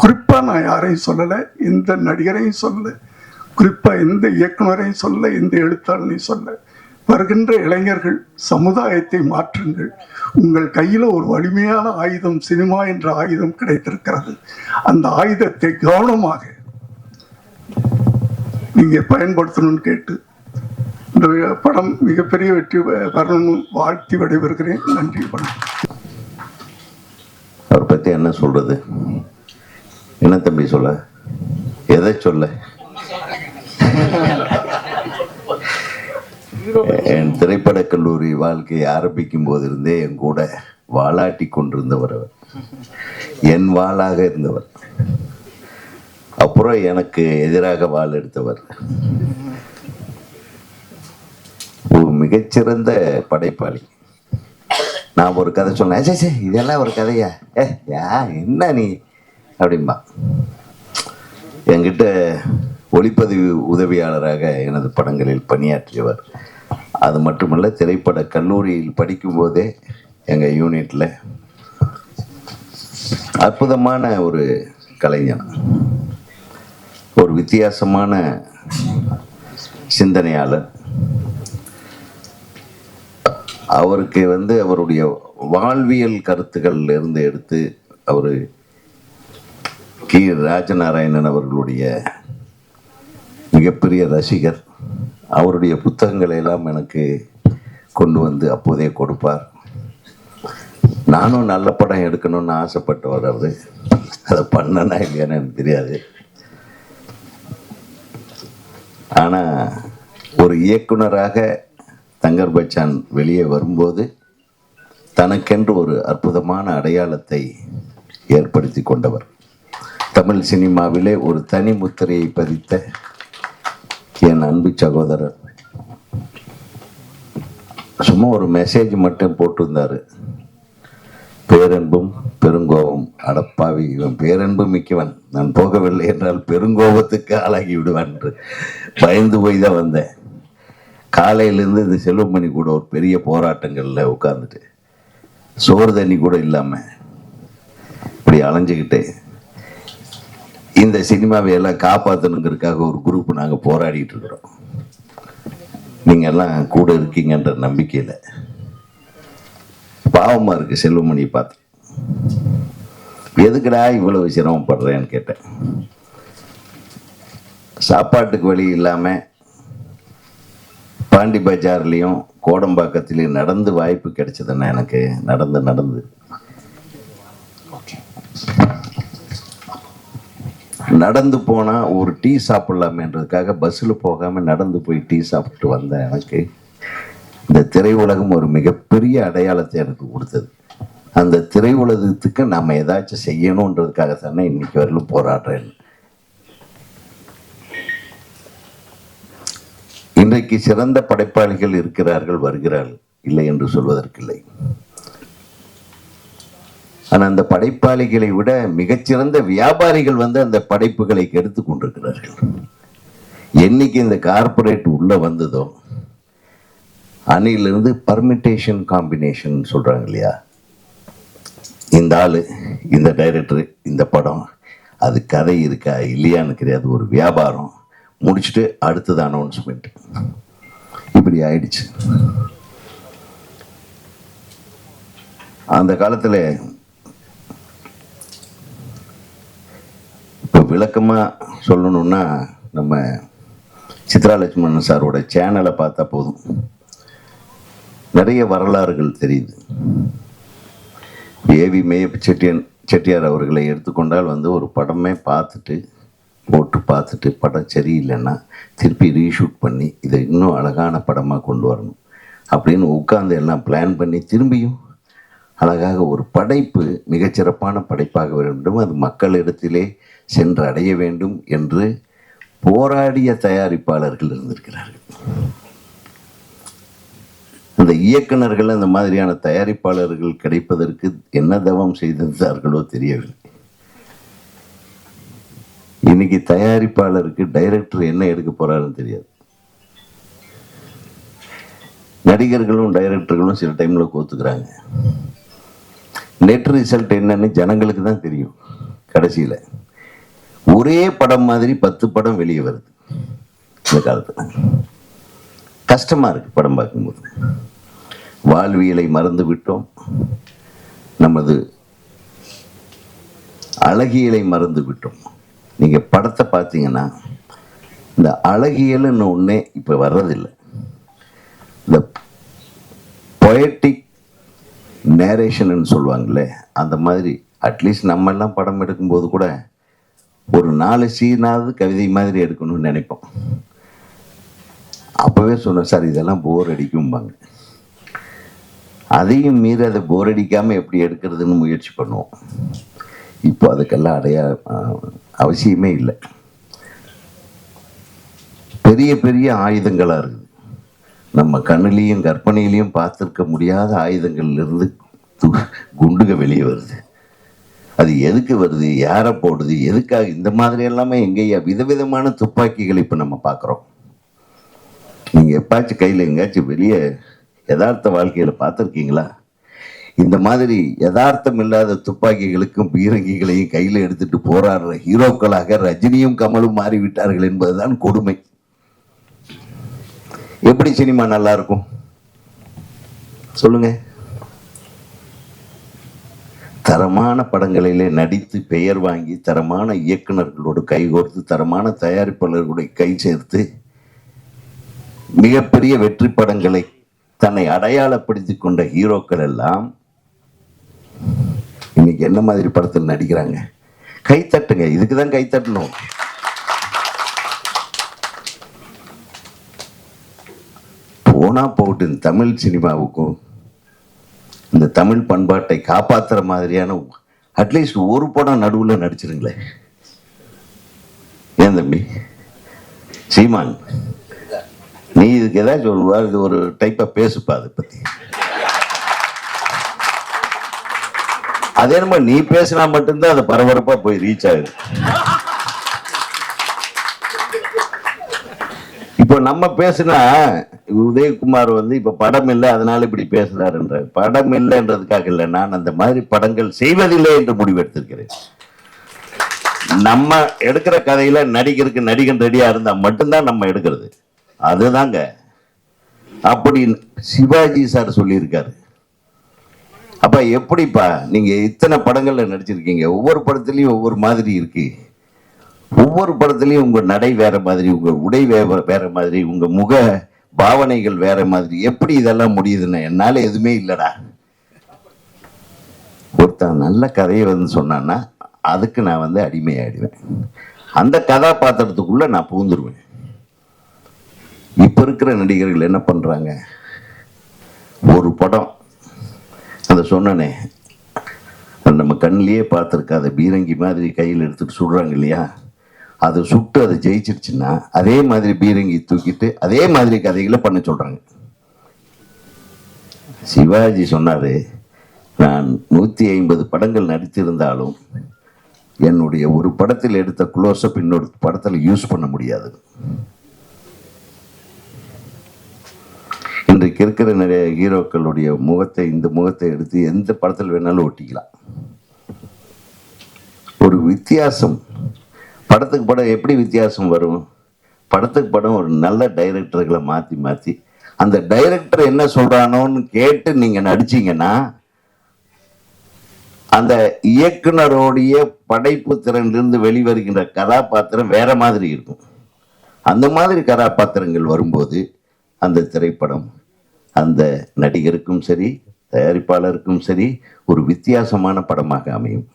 குறிப்பா நான் யாரையும் சொல்லலை, எந்த நடிகரையும் சொல்லலை, குறிப்பா எந்த இயக்குனரையும் சொல்ல, எந்த எழுத்தாளரையும் சொல்ல. வருகின்ற இளைஞர்கள், சமுதாயத்தை மாற்றுங்கள். உங்கள் கையில ஒரு வலிமையான ஆயுதம், சினிமா என்ற ஆயுதம் கிடைத்திருக்கிறது. அந்த ஆயுதத்தை கவனமாக நீங்க பயன்படுத்தணும்னு கேட்டு இந்த படம் மிகப்பெரிய வெற்றி வரணும்னு வாழ்த்தி விடைபெறுகிறேன். நன்றி, வணக்கம். அவரை பத்தி என்ன சொல்றது, என்ன தம்பி சொல்ல, எதை சொல்ல? என் திரைப்பட கல்லூரி வாழ்க்கையை ஆரம்பிக்கும் போதிருந்தே என் கூட வாளாட்டி கொண்டிருந்தவர் அவர், என் வாளாக இருந்தவர். அப்புறம் எனக்கு எதிராக வாள் எடுத்தவர். ஒரு மிகச்சிறந்த படைப்பாளி. நான் ஒரு கதை சொன்னேன், சே இதெல்லாம் ஒரு கதையா, என்ன நீ அப்படின்பா. என்கிட்ட ஒளிப்பதிவு உதவியாளராக எனது படங்களில் பணியாற்றியவர். அது மட்டுமல்ல, திரைப்பட கல்லூரியில் படிக்கும்போதே எங்கள் யூனிட்டில் அற்புதமான ஒரு கலைஞன், ஒரு வித்தியாசமான சிந்தனையாளர். அவருக்கு அவருடைய வாழ்வியல் கருத்துக்கள் இருந்து எடுத்து அவர் கி. ராஜநாராயணன் அவர்களுடைய மிகப்பெரிய ரசிகர். அவருடைய புத்தகங்களை எல்லாம் எனக்கு கொண்டு வந்து அப்போதே கொடுப்பார். நானும் நல்ல படம் எடுக்கணும்னு ஆசைப்பட்டவர் அவரு. அதை பண்ணனா இல்லையான்னு எனக்கு தெரியாது. ஆனால் ஒரு இயக்குனராக தங்கர் பச்சான் வெளியே வரும்போது தனக்கென்று ஒரு அற்புதமான அடையாளத்தை ஏற்படுத்தி கொண்டவர். தமிழ் சினிமாவிலே ஒரு தனி முத்திரையை பதித்த என் அன்பு சகோதரர். சும்மா ஒரு மெசேஜ் மட்டும் போட்டிருந்தாரு, பேரன்பும் பெருங்கோபம். அடப்பாவி, இவன் பேரன்பு மிக்கவன், நான் போகவில்லை என்றால் பெருங்கோபத்துக்கு ஆளாகி விடுவான் என்று பயந்து போய் தான் வந்தேன். காலையிலேருந்து இந்த செல்வமணி கூட ஒரு பெரிய போராட்டங்களில் உட்கார்ந்துட்டு சோறு தண்ணி கூட இல்லாமல் இப்படி அலைஞ்சிக்கிட்டு இந்த சினிமாவை எல்லாம் காப்பாற்றணுங்கிறதுக்காக ஒரு குரூப் நாங்கள் போராடிட்டு இருக்கிறோம். நீங்கள் எல்லாம் கூட இருக்கீங்கன்ற நம்பிக்கையில் பாவமாக இருக்கு. செல்வமணியை பார்த்து எதுக்குடா இவ்வளவு சிரமப்படுறேன்னு கேட்டேன். சாப்பாட்டுக்கு வழி இல்லாமல் பாண்டி பஜார்லேயும் கோடம்பாக்கத்திலையும் நடந்து வாய்ப்பு கிடைச்சதுன்னா எனக்கு நடந்து நடந்து போனால் ஒரு டீ சாப்பிட்லாமேன்றதுக்காக பஸ்ஸில் போகாமல் நடந்து போய் டீ சாப்பிட்டு வந்தேன். எனக்கு இந்த திரையுலகம் ஒரு மிகப்பெரிய அடையாளத்தை எனக்கு கொடுத்தது. அந்த திரையுலகத்துக்கு நாம் ஏதாச்சும் செய்யணுன்றதுக்காக தானே இன்னைக்கு வரையிலும் போராடுறேன். இன்றைக்கு சிறந்த படைப்பாளிகள் இருக்கிறார்கள், வருகிறார்கள், இல்லை என்று சொல்வதற்கில்லை. ஆனால் அந்த படைப்பாளிகளை விட மிகச்சிறந்த வியாபாரிகள் வந்து அந்த படைப்புகளை கெடுத்து கொண்டிருக்கிறார்கள். என்னைக்கு இந்த கார்பரேட் உள்ள வந்ததோ அன்னையிலிருந்து பர்மிட்டேஷன் காம்பினேஷன் சொல்றாங்க இல்லையா, இந்த ஆளு, இந்த டைரக்டர், இந்த படம், அது கதை இருக்கா இல்லையான்னு தெரியாது, ஒரு வியாபாரம் முடிச்சுட்டு அடுத்தது அனௌன்ஸ்மெண்ட், இப்படி ஆயிடுச்சு. அந்த காலத்தில் இப்போ விளக்கமாக சொல்லணும்னா நம்ம சித்ரா லட்சுமணன் சாரோட சேனலை பார்த்தா போதும், நிறைய வரலாறுகள் தெரியுது. ஏவி மேயப் செட்டியார் அவர்களை எடுத்துக்கொண்டால் வந்து ஒரு படமே பார்த்துட்டு படம் சரியில்லைன்னா திருப்பி ரீஷூட் பண்ணி இதை இன்னும் அழகான படமாக கொண்டு வரணும் அப்படின்னு உட்கார்ந்து எல்லாம் பிளான் பண்ணி திரும்பியும் அழகாக ஒரு படைப்பு மிகச்சிறப்பான படைப்பாக வேண்டும், அது மக்களிடத்திலே சென்று அடைய வேண்டும் என்று போராடிய தயாரிப்பாளர்கள் இருந்திருக்கிறார்கள். அந்த இயக்குனர்கள் அந்த மாதிரியான தயாரிப்பாளர்கள் கிடைப்பதற்கு என்ன தவம் செய்திருந்தார்களோ தெரியவில்லை. இன்னைக்கு தயாரிப்பாளருக்கு டைரக்டர் என்ன எடுக்க போறாருன்னு தெரியாது. நடிகர்களும் டைரக்டர்களும் சில டைம்ல கோத்துக்கிறாங்க. நெட் ரிசல்ட் என்னன்னு ஜனங்களுக்கு தான் தெரியும். கடைசியில ஒரே படம் மாதிரி 10 படம் வெளியே வருது. இந்த காலத்துல கஷ்டமா இருக்கு படம் பார்க்கும்போது. வாழ்வியலை மறந்து விட்டோம், நமது அழகியலை மறந்து விட்டோம். நீங்க படத்தை பார்த்தீங்கன்னா இந்த அழகியல்னு ஒண்ணே இப்ப வர்றதில்லை. இந்த பொயட்டிக் நேரேஷன் சொல்லுவாங்களே, அந்த மாதிரி அட்லீஸ்ட் நம்ம எல்லாம் படம் எடுக்கும்போது கூட ஒரு 4 சீனாவது கவிதை மாதிரி எடுக்கணும்னு நினைப்போம். அப்பவே சொன்னேன், சார் இதெல்லாம் போர் அடிக்கும்பாங்க. அதையும் மீறி அதை போர் அடிக்காம எப்படி எடுக்கிறதுன்னு முயற்சி பண்ணுவோம். இப்போ அதுக்கெல்லாம் அவசியமே இல்லை. பெரிய பெரிய ஆயுதங்களா இருக்குது. நம்ம கண்ணிலையும் கற்பனையிலையும் பார்த்துருக்க முடியாத ஆயுதங்கள்ல குண்டுக வெளியே வருது. அது எதுக்கு வருது, யாரை போடுது, எதுக்காக, இந்த மாதிரி எல்லாமே எங்கேயா விதவிதமான துப்பாக்கிகள் இப்போ நம்ம பார்க்குறோம். நீங்கள் எப்பாச்சும் கையில் எங்கேயாச்சும் வெளியே யதார்த்த வாழ்க்கையில் பார்த்துருக்கீங்களா? இந்த மாதிரி யதார்த்தம் இல்லாத துப்பாக்கிகளுக்கும் பீரங்கிகளையும் கையில் எடுத்துட்டு போராடுற ஹீரோக்களாக ரஜினியும் கமலும் மாறிவிட்டார்கள் என்பதுதான் கொடுமை. எப்படி சினிமா நல்லா இருக்கும் சொல்லுங்க? தரமான படங்களிலே நடித்து பெயர் வாங்கி தரமான இயக்குனர்களோடு கைகோர்த்து தரமான தயாரிப்பாளர்களுடைய கை சேர்த்து மிகப்பெரிய வெற்றி படங்களை தன்னை அடையாளப்படுத்தி கொண்ட ஹீரோக்கள் எல்லாம் இன்னைக்கு என்ன மாதிரி படத்தில் நடிக்கிறாங்க. கைத்தட்டுங்க, இதுக்கு தான் கைத்தட்டணும். போனா போட்டு இந்த தமிழ் சினிமாவுக்கும் இந்த தமிழ் பண்பாட்டை காப்பாற்றுற மாதிரியான அட்லீஸ்ட் ஒரு படம் நடுவில் நடிச்சிருங்களேன். ஏன் தம்பி சீமான், நீ இதுக்கு ஏதாவது சொல்லுவா, இது ஒரு டைப்பா பேசுப்பா அதை பத்தி. அதே நம்ம நீ பேசினா மட்டும்தான் அது பரபரப்பா போய் ரீச் ஆகுது. இப்போ நம்ம பேசினா உதயகுமார் வந்து இப்ப படம் இல்லை அதனால இப்படி பேசுறாருன்ற, படம் இல்லைன்றதுக்காக இல்லை, நான் அந்த மாதிரி படங்கள் செய்வதில்லை என்று முடிவெடுத்திருக்கிறேன். நம்ம எடுக்கிற கதையில நடிகருக்கு நடிகன் ரெடியா இருந்தா மட்டும்தான் நம்ம எடுக்கிறது. அதுதாங்க அப்படி சிவாஜி சார் சொல்லியிருக்காரு. அப்ப எப்படிப்பா நீங்க இத்தனை படங்கள்ல நடிச்சிருக்கீங்க, ஒவ்வொரு படத்துலயும் ஒவ்வொரு மாதிரி இருக்கு, ஒவ்வொரு படத்துலயும் உங்க நடை வேற மாதிரி, உங்க உடை வேற மாதிரி, உங்க முக பாவனைகள் வேற மாதிரி, எப்படி இதெல்லாம் முடியுதுன்னு என்னால எதுவுமே இல்லடா. ஒருத்தன் நல்ல கதையை வந்து சொன்னான்னா அதுக்கு நான் வந்து அடிமையாயிடுவேன், அந்த கதாபாத்திரத்துக்குள்ள நான் பூந்துருவேன். இப்ப இருக்கிற நடிகர்கள் என்ன பண்றாங்க, ஒரு படம் அந்த சொன்னனே நம்ம கண்ணிலேயே பார்த்துருக்காத பீரங்கி மாதிரி கையில் எடுத்துட்டு சுடுறாங்க இல்லையா, அதை சுட்டு அதை ஜெயிச்சிருச்சுன்னா அதே மாதிரி பீரங்கி தூக்கிட்டு அதே மாதிரி கதைகளை பண்ண சொல்றாங்க. சிவாஜி சொன்னாரு, நான் 150 படங்கள் நடித்திருந்தாலும் என்னுடைய ஒரு படத்தில் எடுத்த க்ளோஸ்அப் இன்னொரு படத்தில் யூஸ் பண்ண முடியாது. இன்றைக்கு இருக்கிற நிறைய ஹீரோக்களுடைய முகத்தை, இந்த முகத்தை எடுத்து எந்த படத்தில் வேணாலும் ஒட்டிக்கலாம். ஒரு வித்தியாசம், படத்துக்கு படம் எப்படி வித்தியாசம் வரும், படத்துக்கு படம் ஒரு நல்ல டைரக்டர்களை மாற்றி மாற்றி அந்த டைரக்டர் என்ன சொல்றானோன்னு கேட்டு நீங்க நடிச்சீங்கன்னா அந்த இயக்குனருடைய படைப்பு திறனிலிருந்து வெளிவருகின்ற கதாபாத்திரம் வேற மாதிரி இருக்கும். அந்த மாதிரி கதாபாத்திரங்கள் வரும்போது அந்த திரைப்படம் அந்த நடிகருக்கும் சரி தயாரிப்பாளருக்கும் சரி ஒரு வித்தியாசமான படமாக அமையும்.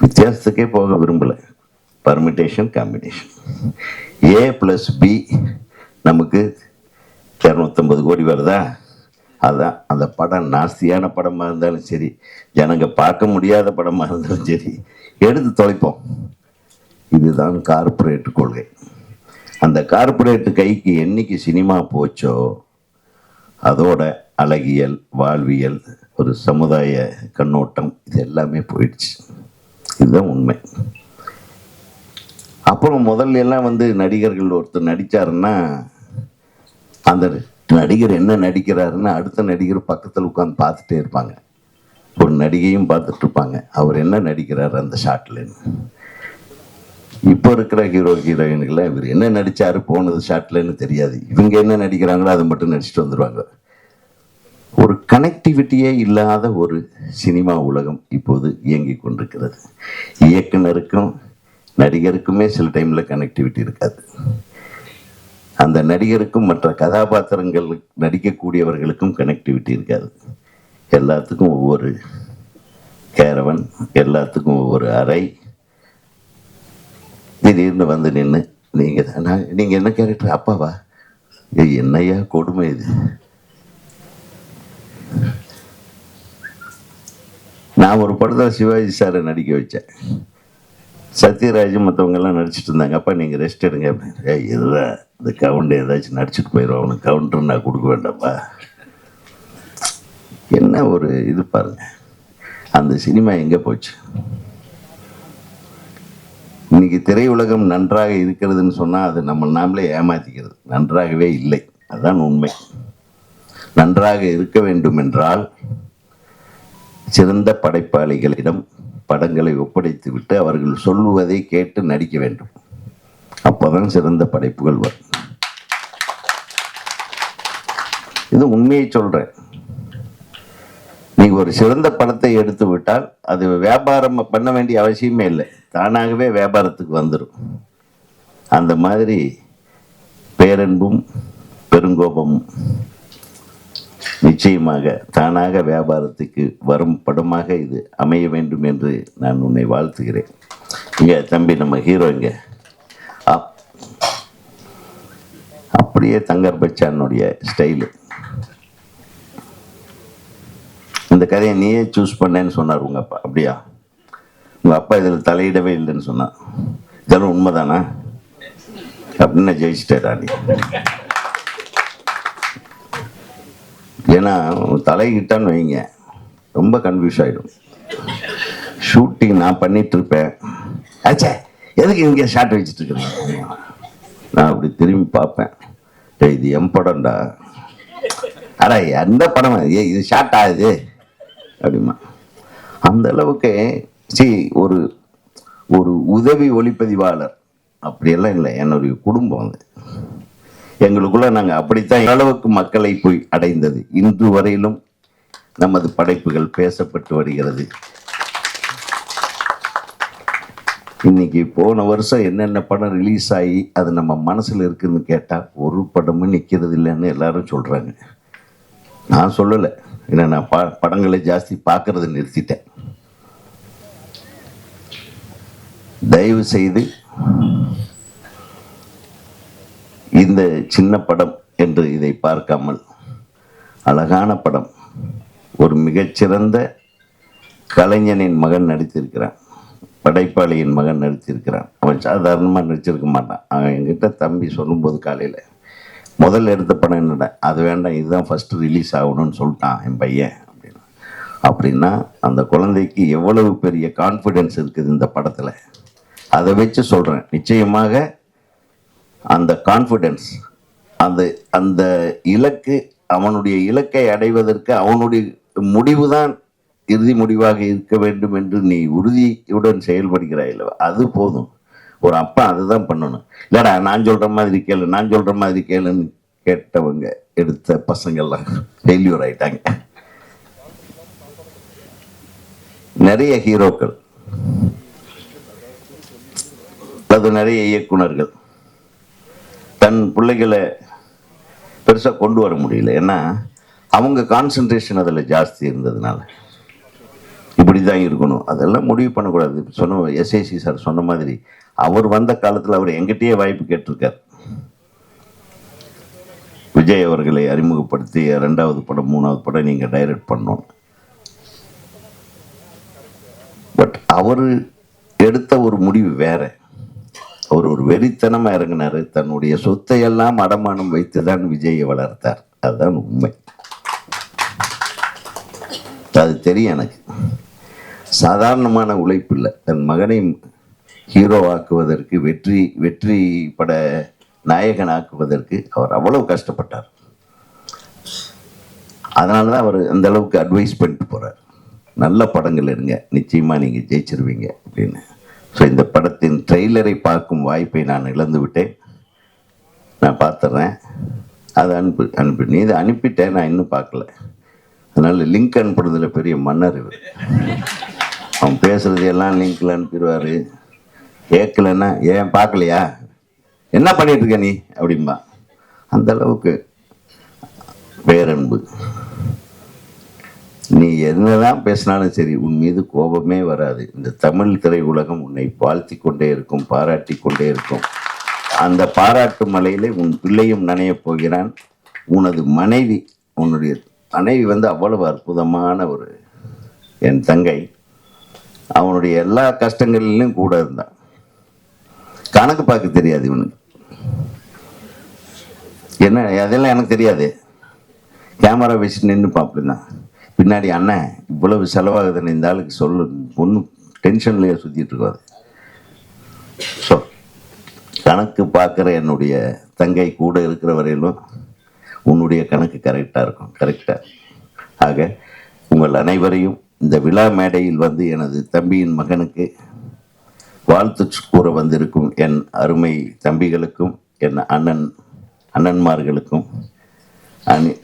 வித்தியாசத்துக்கே போக விரும்பல, பர்மிட்டேஷன் காம்பினேஷன். A+B நமக்கு 250 கோடி வருதா, அதான் அந்த படம் நாஸ்தியான படமாக இருந்தாலும் சரி, ஜனங்க பார்க்க முடியாத படமாக இருந்தாலும் சரி, எடுத்து தொலைப்போம். இதுதான் கார்ப்பரேட் கொள்கை. அந்த கார்ப்பரேட் கைக்கு என்னைக்கு சினிமா போச்சோ அதோட அழகியல், வாழ்வியல், ஒரு சமுதாய கண்ணோட்டம் இது எல்லாமே போயிடுச்சு. இதுதான் உண்மை. அப்புறம் முதல்ல எல்லாம் வந்து நடிகர்கள் ஒருத்தர் நடிச்சாருன்னா அந்த நடிகர் என்ன நடிக்கிறாருன்னு அடுத்த நடிகர் பக்கத்தில் உட்காந்து பார்த்துட்டே இருப்பாங்க. ஒரு நடிகையும் பார்த்துட்டு இருப்பாங்க, அவர் என்ன நடிக்கிறாரு அந்த ஷாட்லன்னு. இப்போ இருக்கிற ஹீரோ ஹீரோயின்களை இவர் என்ன நடிச்சாரு போனது ஷாட்லன்னு தெரியாது, இவங்க என்ன நடிக்கிறாங்களோ அதை மட்டும் நடிச்சுட்டு வந்துடுவாங்க. ஒரு கனெக்டிவிட்டியே இல்லாத ஒரு சினிமா உலகம் இப்போது இயங்கி கொண்டிருக்கிறது. இயக்குனருக்கும் நடிகருக்குமே சில டைம்ல கனெக்டிவிட்டி இருக்காது. அந்த நடிகருக்கும் மற்ற கதாபாத்திரங்கள் நடிக்கக்கூடியவர்களுக்கும் கனெக்டிவிட்டி இருக்காது. எல்லாத்துக்கும் ஒவ்வொரு கேரவன், எல்லாத்துக்கும் ஒவ்வொரு அறை. திடீர்னு வந்து நின்று நீங்க என்ன கேரக்டர், அப்பாவா, என்னையா கொடுமை இது. நான் ஒரு படத்தில் சிவாஜி சாரை நடிக்க வச்சேன். சத்யராஜ் மற்றவங்க எல்லாம் நடிச்சிட்டு இருந்தாங்க. அப்பா நீங்க ரெஸ்ட் எடுங்க. இதுதான் இந்த கவுண்டர் ஏதாச்சும் நடிச்சுட்டு போயிடும், அவனுக்கு கவுண்டர் நான் கொடுக்க வேண்டாம்ப்பா. என்ன ஒரு இது பாருங்க, அந்த சினிமா எங்க போச்சு. இன்னைக்கு திரையுலகம் நன்றாக இருக்கிறதுன்னு சொன்னா அது நம்ம நாமளே ஏமாத்திக்கிறது. நன்றாகவே இல்லை, அதுதான் உண்மை. நன்றாக இருக்க வேண்டும் என்றால் சிறந்த படைப்பாளிகளிடம் படங்களை ஒப்படைத்து விட்டு அவர்கள் சொல்லுவதை கேட்டு நடிக்க வேண்டும். அப்பதான் சிறந்த படைப்புகள் வரும். இது உண்மையை சொல்றேன். நீங்க ஒரு சிறந்த படத்தை எடுத்து விட்டால் அது வியாபாரம் பண்ண வேண்டிய அவசியமே இல்லை, தானாகவே வியாபாரத்துக்கு வந்துடும். அந்த மாதிரி பேரன்பும் பெருங்கோபமும் நிச்சயமாக தானாக வியாபாரத்துக்கு வரும் படமாக இது அமைய வேண்டும் என்று நான் உன்னை வாழ்த்துகிறேன். இங்கே தம்பி நம்ம ஹீரோ இங்கே அப்படியே தங்கர் பச்சானுடைய ஸ்டைலு. இந்த கதையை நீயே சூஸ் பண்ணேன்னு சொன்னார் உங்கள் அப்பா. அப்படியா? உங்கள் அப்பா இதில் தலையிடவே இல்லைன்னு சொன்னான். இதெல்லாம் உண்மைதானா அப்படின்னு ஜெயிச்சிட்டேடா நீ. ஏன்னா தலையிட்டான்னு வைங்க ரொம்ப கன்ஃபியூஸ் ஆகிடும். ஷூட்டிங் நான் பண்ணிட்டு இருப்பேன். ஆச்சே எதுக்கு இங்கே ஷார்ட் வச்சுட்டு இருக்கிறீங்க? நான் அப்படி திரும்பி பார்ப்பேன். இது என் படம்டா. அடா எந்த படம் இது ஷார்ட் ஆகுது அப்படிமா. அந்த அளவுக்கு ஒரு ஒரு உதவி ஒளிப்பதிவாளர் அப்படியெல்லாம் இல்லை. என்னுடைய குடும்பம் வந்து எங்களுக்குள்ள நாங்கள் அப்படித்தான் அளவுக்கு மக்களை போய் அடைந்தது. இன்று வரையிலும் நமது படைப்புகள் பேசப்பட்டு வருகிறது. இன்னைக்கு போன வருஷம் என்னென்ன படம் ரிலீஸ் ஆகி அது நம்ம மனசில் இருக்குதுன்னு கேட்டால் ஒரு படமும் நிற்கிறது இல்லைன்னு எல்லாரும் சொல்கிறாங்க. நான் சொல்லலை, ஏன்னா நான் படங்களை ஜாஸ்தி பார்க்கறது நிறுத்திட்டேன். தயவு செய்து இந்த சின்ன படம் என்று இதை பார்க்காமல் அழகான படம், ஒரு மிகச்சிறந்த கலைஞனின் மகன் நடித்திருக்கிறான், படைப்பாளியின் மகன் நடித்திருக்கிறான். அவன் சாதாரணமாக நடிச்சிருக்க மாட்டான். அவன் என்கிட்ட தம்பி சொல்லும்போது காலையில் முதல்ல எடுத்த படம் என்னடா, அது வேண்டாம் இதுதான் ஃபஸ்ட்டு ரிலீஸ் ஆகணும்னு சொல்லிட்டான் என் பையன் அப்படின்னு. அப்படின்னா அந்த குழந்தைக்கு எவ்வளவு பெரிய கான்ஃபிடென்ஸ் இருக்குது இந்த படத்தில், அதை வச்சு சொல்கிறேன். நிச்சயமாக அந்த கான்ஃபிடென்ஸ், அந்த அந்த இலக்கு, அவனுடைய இலக்கை அடைவதற்கு அவனுடைய முடிவு தான் இறுதி முடிவாக இருக்க வேண்டும் என்று நீ உறுதியுடன் செயல்படுகிறாய் இல்லவா, அது போதும். ஒரு அப்பா அதுதான் பண்ணணும். இல்லைடா நான் சொல்கிற மாதிரி கேளு, நான் சொல்கிற மாதிரி கேளுன்னு கேட்டவங்க எடுத்த பசங்கள்லாம் ஃபெயில்யூர் ஆயிட்டாங்க. நிறைய ஹீரோக்கள், அது நிறைய இயக்குனர்கள் தன் பிள்ளைகளை பெருசாக கொண்டு வர முடியல. ஏன்னா அவங்க கான்சன்ட்ரேஷன் அதில் ஜாஸ்தி இருந்ததுனால இப்படி தான் இருக்கணும், அதெல்லாம் முடிவு பண்ணக்கூடாது. சொன்ன எஸ்ஏசி சார் சொன்ன மாதிரி அவர் வந்த காலத்தில் அவர் எங்கிட்டயே வாய்ப்பு கேட்டிருக்கார். விஜய் அவர்களை அறிமுகப்படுத்தி 2வது படம் 3வது படம் நீங்கள் டைரக்ட் பண்ணணும். பட் அவர் எடுத்த ஒரு முடிவு வேற. அவர் ஒரு வெறித்தனமாக இறங்கினார். தன்னுடைய சொத்தையெல்லாம் அடமானம் வைத்து தான் விஜயை வளர்த்தார். அதுதான் உண்மை. அது தெரியும் எனக்கு. சாதாரணமான உழைப்பு இல்லை. தன் மகனை ஹீரோ ஆக்குவதற்கு, வெற்றி பட நாயகன் ஆக்குவதற்கு அவர் அவ்வளவு கஷ்டப்பட்டார். அதனால தான் அவர் அந்த அளவுக்கு அட்வைஸ் பண்ணிட்டு போகிறார். நல்ல படங்கள் எடுங்க, நிச்சயமாக நீங்கள் ஜெயிச்சிருவீங்க அப்படின்னு. ஸோ இந்த படத்தின் ட்ரெய்லரை பார்க்கும் வாய்ப்பை நான் இழந்து விட்டேன். நான் பார்த்துட்றேன். அதை அனுப்பி நீ இதை அனுப்பிட்டேன், நான் இன்னும் பார்க்கல. அதனால் லிங்க் அனுப்புறதுல பெரிய மன்னர் இவர். அவன் பேசுறது எல்லாம் லிங்க்ல அனுப்பிடுவார். கேட்கலன்னா ஏன் பார்க்கலையா, என்ன பண்ணிட்டு இருக்க நீ அப்படின்பா. அந்த அளவுக்கு பேரன்பு. நீ என்னதான் பேசினாலும் சரி, உன் மீது கோபமே வராது. இந்த தமிழ் திரை உலகம் உன்னை வாழ்த்தி கொண்டே இருக்கும், பாராட்டி கொண்டே இருக்கும். அந்த பாராட்டு மலையிலே உன் பிள்ளையும் நனையப் போகிறான். உனது மனைவி, உன்னுடைய மனைவி அவ்வளவு அற்புதமான ஒரு என் தங்கை. அவனுடைய எல்லா கஷ்டங்களிலும் கூட இருந்தான். கணக்கு பார்க்க தெரியாது இவனுக்கு. என்ன அதெல்லாம் எனக்கு தெரியாது. கேமரா வச்சு நின்று பார்ப்பேன். பின்னாடி அண்ணன் இவ்வளவு செலவாகுதுன்னு இந்த ஆளுக்கு சொல்லு, ஒன்றும் டென்ஷன்லேயே சுற்றிட்டு இருக்காது. ஸோ கணக்கு பார்க்குற என்னுடைய தங்கை கூட இருக்கிற வரையிலும் உன்னுடைய கணக்கு கரெக்டாக இருக்கும். கரெக்டாக. ஆக உங்கள் அனைவரையும் இந்த விழா மேடையில் எனது தம்பியின் மகனுக்கு வாழ்த்து கூற வந்திருக்கும் என் அருமை தம்பிகளுக்கும், என் அண்ணன்மார்களுக்கும்,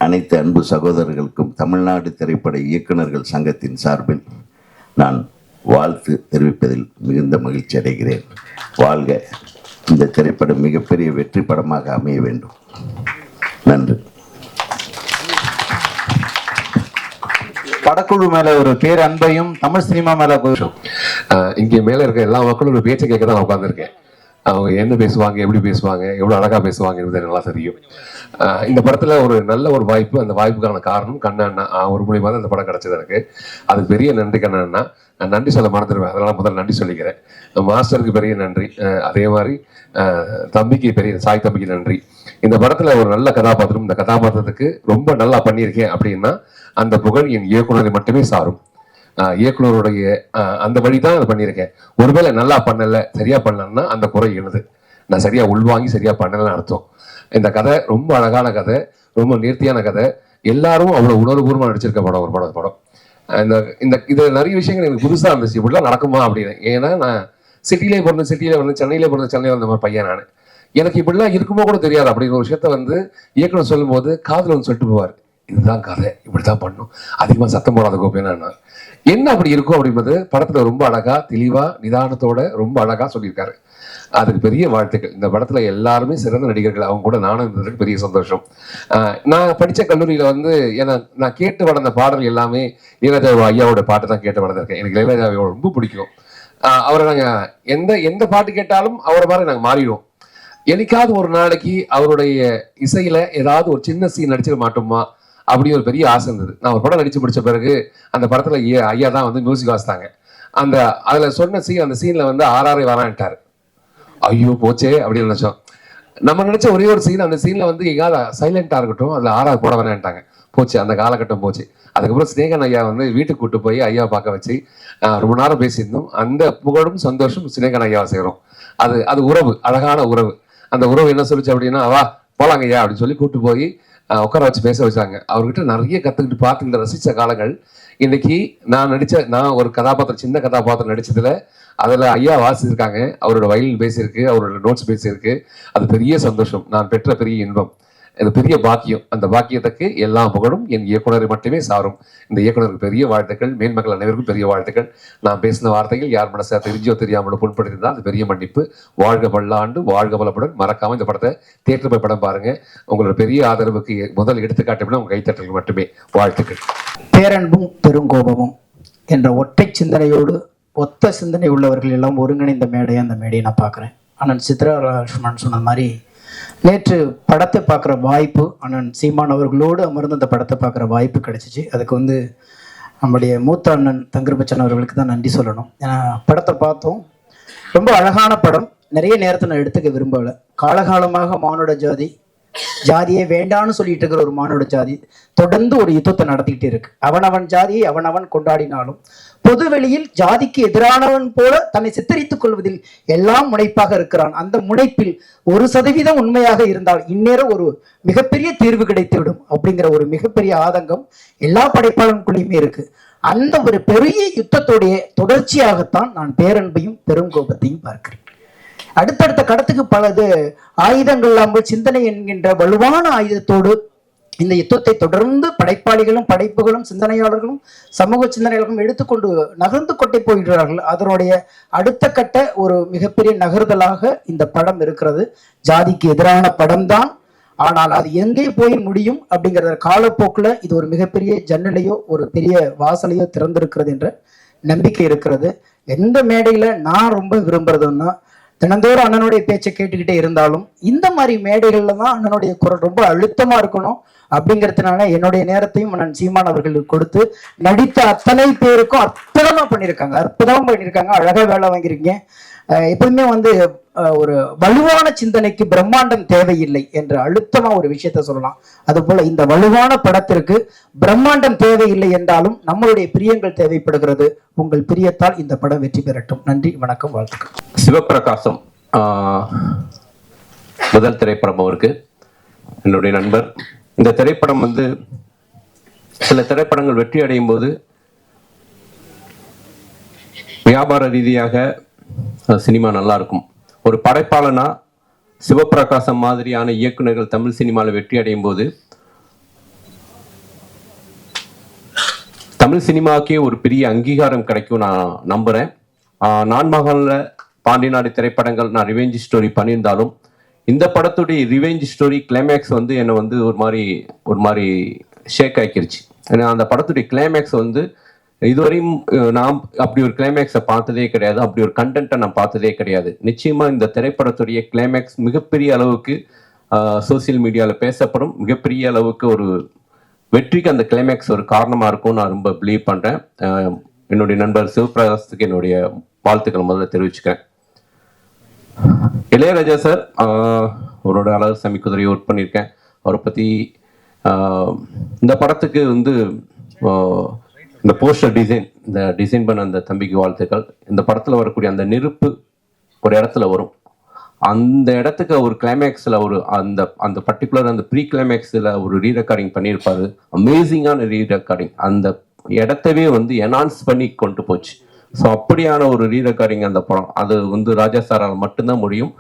அனைத்து அன்பு சகோதரர்களுக்கும் தமிழ்நாடு திரைப்பட இயக்குநர்கள் சங்கத்தின் சார்பில் நான் வாழ்த்து தெரிவிப்பதில் மிகுந்த மகிழ்ச்சி அடைகிறேன். வாழ்க. இந்த திரைப்படம் மிகப்பெரிய வெற்றி படமாக அமைய வேண்டும். நன்றி. படக்குழு மேல ஒரு பேர் அன்பையும் தமிழ் சினிமா மேல இங்கே மேல இருக்க எல்லா மக்களும் ஒரு பேச்சை கேட்க தான் உட்காந்துருக்கேன். அவங்க என்ன பேசுவாங்க, எப்படி பேசுவாங்க, எவ்வளவு அழகா பேசுவாங்க என்பது நல்லா தெரியும். இந்த படத்துல ஒரு நல்ல ஒரு வாய்ப்பு, அந்த வாய்ப்புக்கான காரணம் கண்ணண்ணா ஒரு மூலியமா தான் இந்த படம் கிடைச்சது எனக்கு. அதுக்கு பெரிய நன்றி கண்ணண்ணா. நான் நன்றி சொல்ல மறந்துடுவேன், அதனால முதல்ல நன்றி சொல்லிக்கிறேன். மாஸ்டருக்கு பெரிய நன்றி, அதே மாதிரி தம்பிக்கு சாய் தம்பிக்கு நன்றி. இந்த படத்துல ஒரு நல்ல கதாபாத்திரம், இந்த கதாபாத்திரத்துக்கு ரொம்ப நல்லா பண்ணியிருக்கேன் அப்படின்னா அந்த புகழ் என் இயக்குனரை மட்டுமே சாரும். இயக்குனருடைய அந்த வழி தான் அதை பண்ணியிருக்கேன். ஒருவேளை நல்லா பண்ணல, சரியா பண்ணலன்னா அந்த குறை எழுது, நான் சரியா உள்வாங்கி சரியா பண்ணலன்னு அர்த்தம். இந்த கதை ரொம்ப அழகான கதை, ரொம்ப நேர்த்தியான கதை, எல்லாரும் அவ்வளவு உணர்வுபூர்வமாக நடிச்சிருக்க படம் ஒரு படம். இது நிறைய விஷயங்கள் எனக்கு புதுசாக இருந்துச்சு, இப்படிலாம் நடக்குமா அப்படின்னு. ஏன்னா நான் சிட்டிலே பிறந்த சென்னையிலே பிறந்த சென்னையில் வந்த மாதிரி பையன் நான். எனக்கு இப்படிலாம் இருக்குமோ கூட தெரியாது அப்படிங்கிற ஒரு விஷயத்த இயக்குனர் சொல்லும் போது காதில் சொல்லிட்டு போவார், இதுதான் கதை, இப்படித்தான் பண்ணும், அதிகமாக சத்தம் போடாத கோப்பேன்னா என்ன அப்படி இருக்கும் அப்படின்றது படத்துல ரொம்ப அழகா தெளிவா நிதானத்தோட ரொம்ப அழகா சொல்லியிருக்காரு. அதுக்கு பெரிய வாழ்த்துக்கள். இந்த படத்துல எல்லாருமே சிறந்த நடிகர்கள், அவங்க கூட நானும் இருந்ததுக்கு பெரிய சந்தோஷம். நான் படிச்ச கல்லூரியில ஏன்னா நான் கேட்டு வளர்ந்த பாடல் எல்லாமே இளையராஜா ஐயாவோட பாட்டு தான் கேட்டு வளர்ந்துருக்கேன். எனக்கு இளையராஜாவை ரொம்ப பிடிக்கும். அவரை நாங்க எந்த பாட்டு கேட்டாலும் அவரை மாதிரி நாங்க மாறிடுவோம். என்னைக்காவது ஒரு நாளைக்கு அவருடைய இசையில ஏதாவது ஒரு சின்ன சீன் நடிச்சிட மாட்டோமா அப்படி ஒரு பெரிய ஆசை இருந்தது. நான் ஒரு படம் நடிச்சு முடிச்ச பிறகு அந்த படத்துல ஐயா தான் மியூசிக் வாசித்தாங்க. அதுல சொன்ன அந்த சீன்ல ஆர்ஆரை வரான்ட்டாரு. ஐயோ போச்சே அப்படின்னு நினைச்சோம். நம்ம நினைச்ச ஒரே ஒரு சீன், அந்த சீன்ல எங்காவது சைலண்டா இருக்கட்டும், அதுல ஆர்ஆர் போட வேணான்ட்டாங்க. போச்சு, அந்த காலகட்டம் போச்சு. அதுக்கப்புறம் சினேகன் ஐயா வீட்டுக்கு கூட்டு போய் ஐயா பார்க்க வச்சு ரொம்ப நேரம் பேசியிருந்தோம். அந்த புகழும் சந்தோஷம் சினேகன் ஐயாவை செய்கிறோம். அது உறவு, அழகான உறவு. அந்த உறவு என்ன சொல்லிச்சு அப்படின்னா, வா போலாங்க ஐயா அப்படின்னு சொல்லி கூட்டு போய் உட்கார வச்சு பேச வச்சாங்க. அவர்கிட்ட நிறைய கத்துக்கிட்டு பார்த்துக்கிட்டு ரசிச்ச காலங்கள். இன்னைக்கு நான் ஒரு கதாபாத்திரம், சின்ன கதாபாத்திரம் நடிச்சதுல அதுல ஐயா வாசிச்சிருக்காங்க, அவரோட வயலின் பேசியிருக்கு, அவரோட நோட்ஸ் பேசியிருக்கு. அது பெரிய சந்தோஷம், நான் பெற்ற பெரிய இன்பம், இது பெரிய பாக்கியம். அந்த பாக்கியத்துக்கு எல்லா புகழும் என் இயக்குனரை மட்டுமே சாரும். இந்த இயக்குனருக்கு பெரிய வாழ்த்துக்கள், மேன்மக்கள் அனைவருக்கும் பெரிய வாழ்த்துக்கள். நான் பேசின வார்த்தைகள் யார் மனசை தெரிஞ்சோ தெரியாமலோ புண்படுத்திருந்தால் அது பெரிய மன்னிப்பு. வாழ்க பல்லாண்டு, வாழ்க பலப்புடன். மறக்காம இந்த படத்தை தியேட்டர் போய் படம் பாருங்க. உங்களோட பெரிய ஆதரவுக்கு முதல் எடுத்துக்காட்டு உங்க கைத்தட்டல் மட்டுமே. வாழ்த்துக்கள். பேரன்பும் பெருங்கோபமும் என்ற ஒற்றை சிந்தனையோடு ஒத்த சிந்தனை உள்ளவர்கள் எல்லாம் ஒருங்கிணைந்த மேடையை அந்த மேடையை நான் பார்க்குறேன். அண்ணன் சித்ரா லட்சுமணன் சொன்ன மாதிரி நேற்று படத்தை பார்க்குற வாய்ப்பு அண்ணன் சீமான் அவர்களோடு அமர்ந்து அந்த படத்தை பார்க்குற வாய்ப்பு கிடைச்சிச்சு. அதுக்கு நம்முடைய மூத்த அண்ணன் தங்கர் பச்சன் அவர்களுக்கு தான் நன்றி சொல்லணும். ஏன்னா படத்தை பார்த்தோம், ரொம்ப அழகான படம். நிறைய நேரத்தை நான் எடுத்துக்க விரும்பலை. காலகாலமாக மானுட ஜாதியே வேண்டான்னு சொல்லிட்டு இருக்கிற ஒரு மானுட ஜாதி தொடர்ந்து ஒரு யுத்தத்தை நடத்திக்கிட்டே இருக்கு. அவனவன் ஜாதியை அவனவன் கொண்டாடினாலும் பொதுவெளியில் ஜாதிக்கு எதிரானவன் போல தன்னை சித்தரித்துக் கொள்வதில் எல்லாம் முனைப்பாக இருக்கிறான். அந்த முனைப்பில் 1% உண்மையாக இருந்தால் இந்நேரம் ஒரு மிகப்பெரிய தீர்வு கிடைத்துவிடும் அப்படிங்கிற ஒரு மிகப்பெரிய ஆதங்கம் எல்லா படைப்பாளர்களுக்குள்ளேயுமே இருக்கு. அந்த ஒரு பெரிய யுத்தத்துடைய தொடர்ச்சியாகத்தான் நான் பேரன்பையும் பெரும் கோபத்தையும் பார்க்கிறேன். அடுத்தடுத்த கடத்துக்கு பலது ஆயுதங்கள் இல்லாமல் சிந்தனை என்கின்ற வலுவான ஆயுதத்தோடு இந்த யுத்தத்தை தொடர்ந்து படைப்பாளிகளும் படைப்புகளும் சிந்தனையாளர்களும் சமூக சிந்தனையாளர்களும் எடுத்துக்கொண்டு நகர்ந்து கொண்டே போகிறார்கள். அதனுடைய அடுத்த கட்ட ஒரு மிகப்பெரிய நகர்தலாக இந்த படம் இருக்கிறது. ஜாதிக்கு எதிரான படம் தான், ஆனால் அது எங்கே போய் முடியும் அப்படிங்கிற காலப்போக்கில் இது ஒரு மிகப்பெரிய ஜன்னலையோ ஒரு பெரிய வாசலையோ திறந்திருக்கிறது என்ற நம்பிக்கை இருக்கிறது. எந்த மேடையில நான் ரொம்ப விரும்புறதுன்னா, தினந்தோறும் அண்ணனுடைய பேச்சை கேட்டுக்கிட்டே இருந்தாலும் இந்த மாதிரி மேடைகள்ல தான் அண்ணனுடைய குரல் ரொம்ப அழுத்தமா இருக்கணும் அப்படிங்கிறதுனால என்னுடைய நேரத்தையும் அண்ணன் சீமான் அவர்களுக்கு கொடுத்து நடித்த அத்தனை பேருக்கும் அற்புதமா பண்ணியிருக்காங்க. அழகா வேலை வாங்கியிருக்கீங்க. எப்பவுமே ஒரு வலுவான சிந்தனைக்கு பிரம்மாண்டம் தேவையில்லை என்ற அழுத்தமா ஒரு விஷயத்த சொல்லலாம். அது போல இந்த வலுவான படத்திற்கு பிரம்மாண்டம் தேவையில்லை என்றாலும் நம்மளுடைய பிரியங்கள் தேவைப்படுகிறது. உங்கள் பிரியத்தால் இந்த படம் வெற்றி பெறட்டும். நன்றி, வணக்கம், வாழ்த்துக்கள். சிவப்பிரகாசம் முதல் திரைப்படம் அவருக்கு, என்னுடைய நண்பர். இந்த திரைப்படம் சில திரைப்படங்கள் வெற்றி அடையும் போது வியாபார ரீதியாக சினிமா நல்லா இருக்கும். ஒரு படைப்பாளனா சிவப்பிரகாசம் மாதிரியான இயக்குநர்கள் தமிழ் சினிமாவில் வெற்றி அடையும் போது தமிழ் சினிமாவுக்கே ஒரு பெரிய அங்கீகாரம் கிடைக்கும் நான் நம்புறேன். நான் மகானில் பாண்டியநாடு திரைப்படங்கள் நான் ரிவெஞ்ச் ஸ்டோரி பண்ணியிருந்தாலும் இந்த படத்துடைய ரிவெஞ்ச் ஸ்டோரி கிளைமேக்ஸ் என்னை ஒரு மாதிரி ஷேக் ஆக்கிருச்சு. ஏன்னா அந்த படத்துடைய கிளைமேக்ஸ் வந்து இதுவரையும் நான் அப்படி ஒரு கிளைமேக்ஸை பார்த்ததே கிடையாது, அப்படி ஒரு கண்டென்ட்டை நான் பார்த்ததே கிடையாது. நிச்சயமாக இந்த திரைப்படத்துடைய கிளைமேக்ஸ் மிகப்பெரிய அளவுக்கு சோசியல் மீடியாவில் பேசப்படும், மிகப்பெரிய அளவுக்கு ஒரு வெற்றிக்கு அந்த கிளைமேக்ஸ் ஒரு காரணமாக இருக்கும் நான் ரொம்ப பிலீவ் பண்ணுறேன். என்னுடைய நண்பர் சிவபிரகாசத்துக்கு என்னுடைய வாழ்த்துக்கள் முதல்ல தெரிவிச்சுக்கிறேன். இளையராஜா சார் அவரோட அழகு சாமி குதிரையை ஒர்க் பண்ணியிருக்கேன். அவரை பற்றி இந்த படத்துக்கு வந்து இந்த போஸ்டர் இந்த டிசைன் பண்ண அந்த தம்பிக்கு வாழ்த்துக்கள். இந்த படத்தில் வரக்கூடிய அந்த நெருப்பு ஒரு இடத்துல வரும், அந்த இடத்துக்கு ஒரு கிளைமேக்ஸில் ஒரு அந்த பர்டிகுலர் அந்த ப்ரீ கிளைமேக்ஸில் ஒரு ரீரெக்கார்டிங் பண்ணியிருப்பாரு. அமேசிங்கான ரீரெக்கார்டிங், அந்த இடத்தவே வந்து என்ஹான்ஸ் பண்ணி கொண்டு போச்சு. ஸோ அப்படியான ஒரு ரீரெக்கார்டிங் அந்த படம், அது வந்து ராஜா சாரால் மட்டும்தான் முடியும்.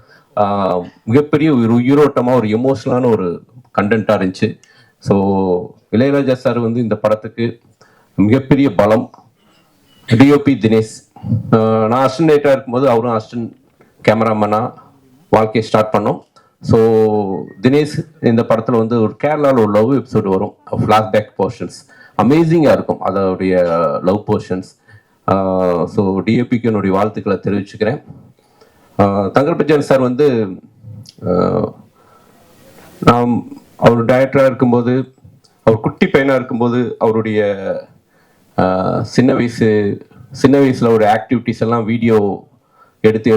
மிகப்பெரிய ஒரு உயிரோட்டமாக ஒரு எமோஷனலான ஒரு கண்டென்ட்டாக இருந்துச்சு. ஸோ இளையராஜா சார் வந்து இந்த படத்துக்கு மிகப்பெரிய பலம். டிஓபி தினேஷ், நான் அசிஸ்டன்ட் ரைட்டராக இருக்கும்போது அவரும் அசிஸ்டன்ட் கேமராமேனாக வாழ்க்கையை ஸ்டார்ட் பண்ணோம். ஸோ தினேஷ் இந்த படத்தில் வந்து ஒரு கேரளாவில் ஒரு லவ் எபிசோடு வரும், ஃப்ளாஷ்பேக் போர்ஷன்ஸ் அமேசிங்காக இருக்கும் அதோடைய லவ் போர்ஷன்ஸ். ஸோ டிஓபிக்கு என்னுடைய வாழ்த்துக்களை தெரிவிச்சுக்கிறேன். தங்கர்பச்சன் சார் வந்து நான் அவர் டைரக்டராக இருக்கும்போது, அவர் குட்டி பையனாக இருக்கும்போது அவருடைய சின்ன வயசில் ஒரு ஆக்டிவிட்டிஸ் எல்லாம் வீடியோ எடுத்து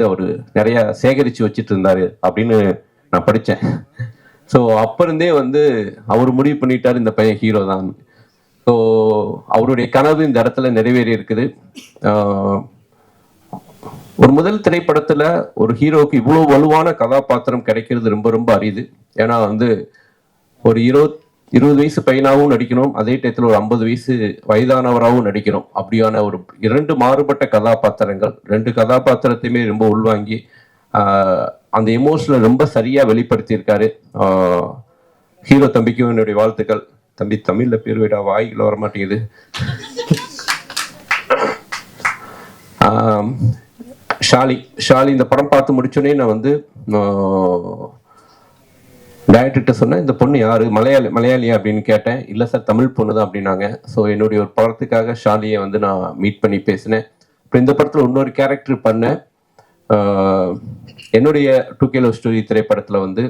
அவர் நிறைய சேகரித்து வச்சுட்டு இருந்தார் அப்படின்னு நான் படித்தேன். ஸோ அப்போ இருந்தே வந்து அவர் முடிவு பண்ணிட்டார் இந்த பையன் ஹீரோ தான். ஸோ அவருடைய கனவு இந்த இடத்துல நிறைவேறி இருக்குது. ஒரு முதல் திரைப்படத்துல ஒரு ஹீரோவுக்கு இவ்வளோ வலுவான கதாபாத்திரம் கிடைக்கிறது ரொம்ப ரொம்ப அரிது. ஏன்னா வந்து ஒரு 20 வயசு பையனாகவும் நடிக்கணும், அதே டயத்தில் ஒரு 50 வயசு வயதானவராகவும் நடிக்கணும். அப்படியான ஒரு 2 மாறுபட்ட கதாபாத்திரங்கள், 2 கதாபாத்திரத்தையுமே ரொம்ப உள்வாங்கி அந்த எமோஷனை ரொம்ப சரியா வெளிப்படுத்தியிருக்காரு. ஹீரோ தம்பிக்கும் என்னுடைய வாழ்த்துக்கள். தம்பி தமிழ்ல பேர் விடா வாய்க்குள்ள வர மாட்டேங்குது. ஷாலி இந்த படம் பார்த்து முடிச்சோடனே நான் வந்து டைரக்டர்கிட்ட சொன்னேன், இந்த பொண்ணு யாரு, மலையாளியா அப்படின்னு கேட்டேன். இல்லை சார் தமிழ் பொண்ணு தான் அப்படின்னாங்க. ஸோ என்னுடைய ஒரு படத்துக்காக ஷாலியை வந்து நான் மீட் பண்ணி பேசினேன். இப்போ இந்த படத்தில் இன்னொரு கேரக்டர் பண்ணேன். என்னுடைய 2K Love Story திரைப்படத்தில் வந்து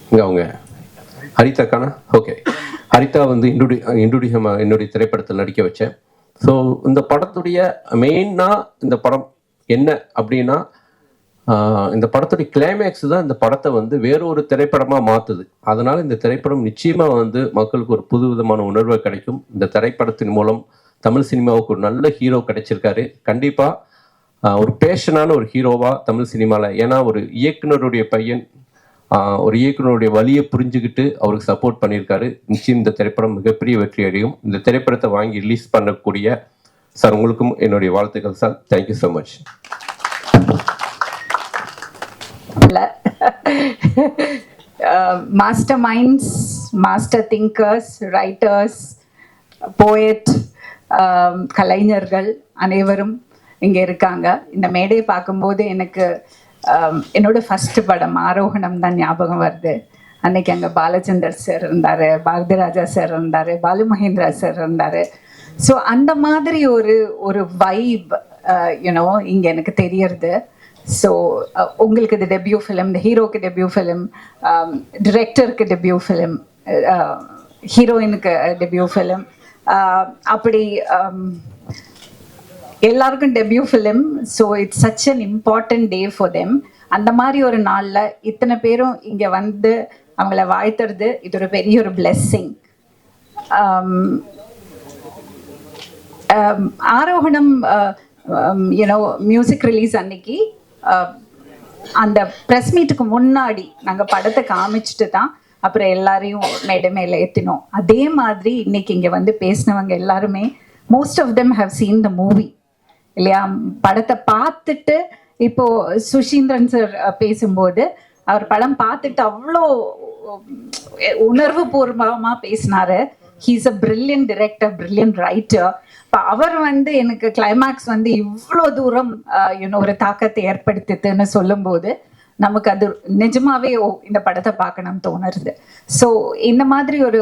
இங்கே அவங்க ஹரிதாக்கானா ஓகே ஹரிதா வந்து என்னுடைய திரைப்படத்தில் நடிக்க வச்சேன். ஸோ இந்த படத்துடைய மெயினாக இந்த படம் என்ன அப்படின்னா, இந்த படத்துடைய கிளைமேக்ஸ் தான் இந்த படத்தை வந்து வேறொரு திரைப்படமாக மாற்றுது. அதனால் இந்த திரைப்படம் நிச்சயமாக வந்து மக்களுக்கு ஒரு புது விதமான உணர்வை கிடைக்கும். இந்த திரைப்படத்தின் மூலம் தமிழ் சினிமாவுக்கு ஒரு நல்ல ஹீரோ கிடைச்சிருக்காரு. கண்டிப்பாக ஒரு பேஷனான ஒரு ஹீரோவாக தமிழ் சினிமாவில், ஏன்னா ஒரு இயக்குனருடைய பையன் ஒரு இயக்குனருடைய வழியை புரிஞ்சுக்கிட்டு அவருக்கு சப்போர்ட் பண்ணியிருக்காரு. நிச்சயம் இந்த திரைப்படம் மிகப்பெரிய வெற்றி அடையும். இந்த திரைப்படத்தை வாங்கி ரிலீஸ் பண்ணக்கூடிய சார் உங்களுக்கும் என்னுடைய வாழ்த்துக்கள் sir. Thank you so much. Master minds, master thinkers, writers, poet, கலைஞர்கள் அனைவரும் இங்கே இருக்காங்க. இந்த மேடையை பார்க்கும்போது எனக்கு என்னோட ஃபர்ஸ்ட் படம் ஆரோகணம் தான் ஞாபகம் வருது. அன்னைக்கு அங்கே பாலச்சந்தர் சார் இருந்தார், பாரதிராஜா சார் இருந்தார், பாலு மகேந்திரா சார் இருந்தார். ஸோ அந்த மாதிரி ஒரு வைப் யூனோ இங்கே எனக்கு தெரியறது. ஸோ உங்களுக்கு இது டெபியூ ஃபிலிம், இந்த ஹீரோக்கு டெபியூ ஃபிலிம், டிரெக்டருக்கு டெபியூ ஃபிலிம், ஹீரோயினுக்கு டெபியூ ஃபிலிம், அப்படி எல்லாருக்கும் debut film. So it's such an important day for them. அந்த மாதிரி ஒரு நாளில் இத்தனை பேரும் இங்கே வந்து அவங்கள வாழ்த்துறது இது ஒரு பெரிய ஒரு blessing. Aarohanam you know music release அன்னைக்கு அந்த ப்ரெஸ் மீட்டுக்கு முன்னாடி நாங்கள் படத்தை காமிச்சிட்டு தான் அப்புறம் எல்லாரையும் மேடை மேலே ஏற்றினோம். அதே மாதிரி இன்னைக்கு இங்கே வந்து பேசினவங்க எல்லாருமே most of them have seen the movie இல்லையா. படத்தை பார்த்துட்டு இப்போ சுஷீந்திரன் சார் பேசும்போது அவர் படம் பார்த்துட்டு அவ்வளோ உணர்வு பூர்வமாக பேசினாரு. He's a brilliant director, brilliant writer. இப்போ அவர் வந்து எனக்கு கிளைமேக்ஸ் வந்து இவ்வளோ தூரம் யூனோ ஒரு தாக்கத்தை ஏற்படுத்திட்டுன்னு சொல்லும்போது நமக்கு அது நிஜமாவே இந்த படத்தை பார்க்கணும்னு தோணுறது. ஸோ இந்த மாதிரி ஒரு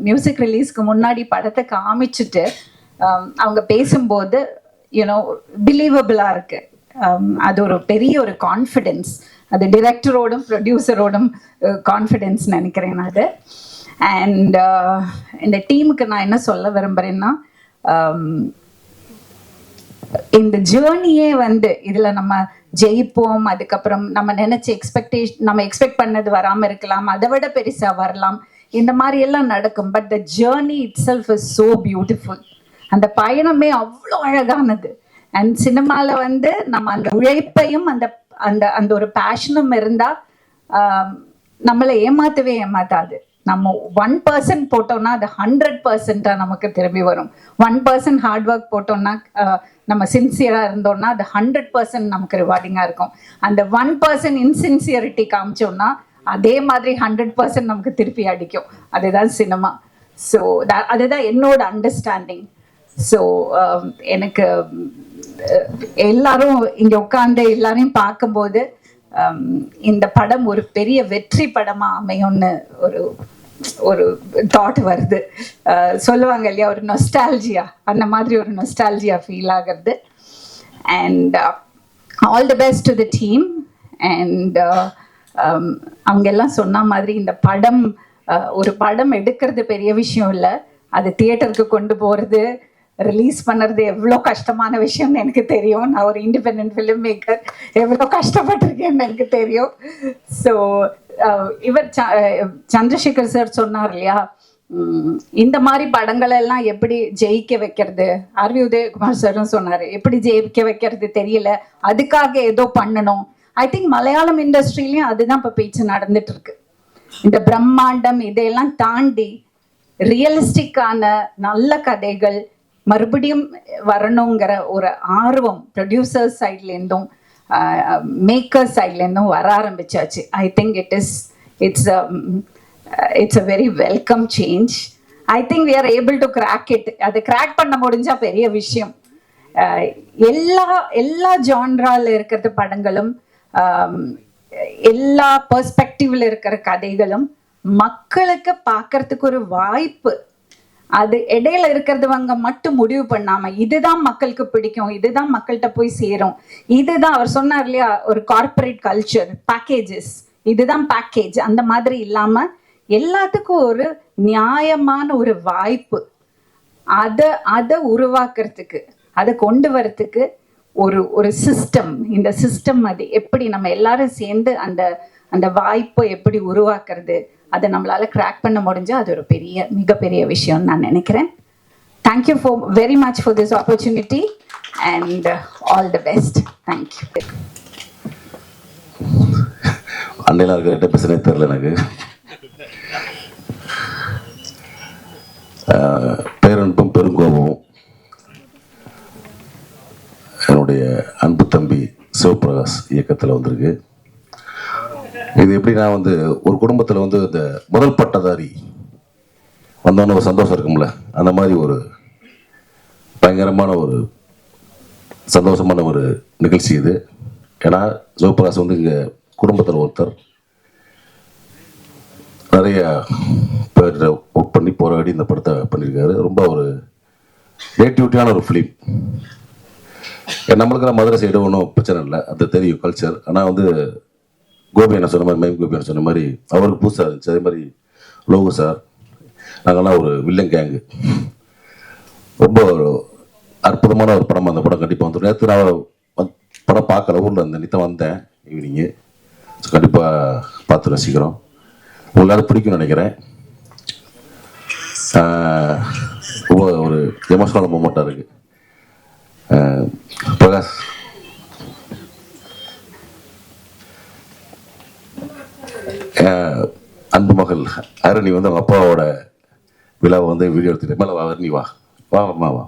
மியூசிக் ரிலீஸ்க்கு முன்னாடி படத்தை காமிச்சிட்டு அவங்க பேசும்போது யூனோ பிலீவபிளாக இருக்கு. அது ஒரு பெரிய ஒரு கான்ஃபிடென்ஸ், அது டிரெக்டரோடும் ப்ரொடியூசரோடும் கான்ஃபிடென்ஸ் நினைக்கிறேன் நான் அது. அண்ட் இந்த டீமுக்கு நான் என்ன சொல்ல விரும்புகிறேன்னா, இந்த ஜேர்னியே வந்து இதில் நம்ம ஜெயிப்போம், அதுக்கப்புறம் நம்ம நினச்ச நம்ம எக்ஸ்பெக்ட் பண்ணது வராமல் இருக்கலாம், அதை விட பெருசாக வரலாம், இந்த மாதிரி எல்லாம் நடக்கும். But the journey it self is so beautiful. அந்த பயணமே அவ்வளோ அழகானது. அண்ட் சினிமாவில் வந்து நம்ம அந்த உழைப்பையும் அந்த அந்த அந்த ஒரு பேஷனும் இருந்தால் நம்மளை ஏமாத்தாது. நம்ம 1% போட்டோம்னா அது 100% நமக்கு திரும்பி வரும். 1% ஹார்ட் ஒர்க் போட்டோம்னா, நம்ம சின்சியராக இருந்தோம்னா அது 100% நமக்கு ரிவார்டிங்காக இருக்கும். அந்த 1% இன்சின்சியரிட்டி காமிச்சோம்னா அதே மாதிரி 100% நமக்கு திருப்பி அடிக்கும். அதுதான் சினிமா. ஸோ அதுதான் என்னோட அண்டர்ஸ்டாண்டிங். ஸோ எனக்கு எல்லாரும் இங்கே உட்காந்து எல்லாரையும் பார்க்கும்போது இந்த படம் ஒரு பெரிய வெற்றி படமாக அமையும்னு ஒரு தாட் வருது. சொல்லுவாங்க இல்லையா, ஒரு நொஸ்டால்ஜியா, அந்த மாதிரி ஒரு நொஸ்டால்ஜியா ஃபீல் ஆகிறது. And all the best to the team. And அவங்க எல்லாம் சொன்ன மாதிரி இந்த படம் ஒரு படம் எடுக்கிறது பெரிய விஷயம் இல்லை, அது தியேட்டருக்கு கொண்டு போகிறது, ரிலீஸ் பண்ணுறது எவ்வளோ கஷ்டமான விஷயம்னு எனக்கு தெரியும். நான் ஒரு இண்டிபெண்ட் ஃபிலிம் மேக்கர், எவ்வளோ கஷ்டப்பட்டிருக்கேன்னு எனக்கு தெரியும். ஸோ இவர் சந்திரசேகர் சார் சொன்னார் இல்லையா, இந்த மாதிரி படங்கள் எல்லாம் எப்படி ஜெயிக்க வைக்கிறது. ஆர்வி உதயகுமார் சாரும் சொன்னார், எப்படி ஜெயிக்க வைக்கிறது தெரியல, அதுக்காக ஏதோ பண்ணணும். ஐ திங்க் மலையாளம் இண்டஸ்ட்ரியிலையும் அதுதான் இப்போ பேச்சு நடந்துட்டு இருக்கு. இந்த பிரம்மாண்டம் இதையெல்லாம் தாண்டி ரியலிஸ்டிக்கான நல்ல கதைகள் மறுபடியும் வரணுங்கிற ஒரு ஆர்வம் ப்ரொடியூசர்ஸ் சைட்லேருந்தும் மேக்கர்ஸ் சைட்லேருந்தும் வர ஆரம்பிச்சாச்சு. I think it's a very welcome change. I think we are able to crack it. அது கிராக் பண்ண முடிஞ்சா பெரிய விஷயம். எல்லா ஜான்ரால இருக்கிற படங்களும், எல்லா பெர்ஸ்பெக்டிவ்ல இருக்கிற கதைகளும் மக்களுக்கு பார்க்கறதுக்கு ஒரு வாய்ப்பு. அது இடையில இருக்கிறதுவங்க மட்டும் முடிவு பண்ணாம இதுதான் மக்களுக்கு பிடிக்கும், இதுதான் மக்கள்கிட்ட போய் சேரும், இதுதான் அவர் சொன்னார் இல்லையா, ஒரு கார்பரேட் கல்ச்சர், பேக்கேஜஸ், இதுதான் பேக்கேஜ், அந்த மாதிரி இல்லாம எல்லாத்துக்கும் ஒரு நியாயமான ஒரு வாய்ப்பு, அதை உருவாக்குறதுக்கு, அதை கொண்டு வரத்துக்கு ஒரு சிஸ்டம். இந்த சிஸ்டம் அது எப்படி நம்ம எல்லாரும் சேர்ந்து அந்த வாய்ப்பை எப்படி உருவாக்குறது, அதை நம்மளால கிராக் பண்ண முடிஞ்சா அது ஒரு மிகப்பெரிய விஷயம்னு நான் நினைக்கிறேன். Thank you very much for this opportunity and all the best. Thank you. அண்டையில இருக்க பேசுறதே தெரியல எனக்கு. பேரன்பும் பெருங்கோபமும் என்னுடைய அன்பு தம்பி சிவபிரகாஷ் இயக்கத்தில் வந்திருக்கு. இது எப்படின்னா ஒரு குடும்பத்தில் இந்த முதல் பட்டதாரி வந்தோன்னு ஒரு சந்தோஷம் இருக்கும்ல, அந்த மாதிரி ஒரு பயங்கரமான ஒரு சந்தோஷமான ஒரு நிகழ்ச்சி இது. ஏன்னா சிவபிரகாஷ் இங்கே குடும்பத்தில் ஒருத்தர், நிறைய பேர் ஒர்க் பண்ணி போராடி இந்த படத்தை பண்ணியிருக்காரு. ரொம்ப ஒரு நேட்டிவிட்டியான ஒரு ஃபிலிம். நம்மளுக்கு மதுரை சைடு ஒன்றும் பிரச்சனை இல்லை, அது தெரியும் கல்ச்சர். ஆனால் கோபி என்ன சொன்ன மாதிரி, மைம் கோபி என்ன சொன்ன மாதிரி அவருக்கு புதுசாக இருந்துச்சு. அதே மாதிரி லோகு சார், நாங்கள்லாம் ஒரு வில்லன் கேங்கு. ரொம்ப ஒரு அற்புதமான ஒரு படம். அந்த படம் கண்டிப்பாக வந்துடும். நேற்று நான் படம் பார்க்கல, ஊரில் அந்த நித்தம் வந்தேன் ஈவினிங்கு. ஸோ கண்டிப்பாக பார்த்து ரசிக்கிறோம். உங்களுக்கு பிடிக்கும்னு நினைக்கிறேன். ரொம்ப ஒரு எமோஷனல் மூமெண்ட்டாக இருக்குது. பிரகாஷ், அன்பு மகள் அரணி அவங்க அப்பாவோட விழாவை வீடியோ எடுத்துட்டு மேலே வா அரணி, வா வாமா வா.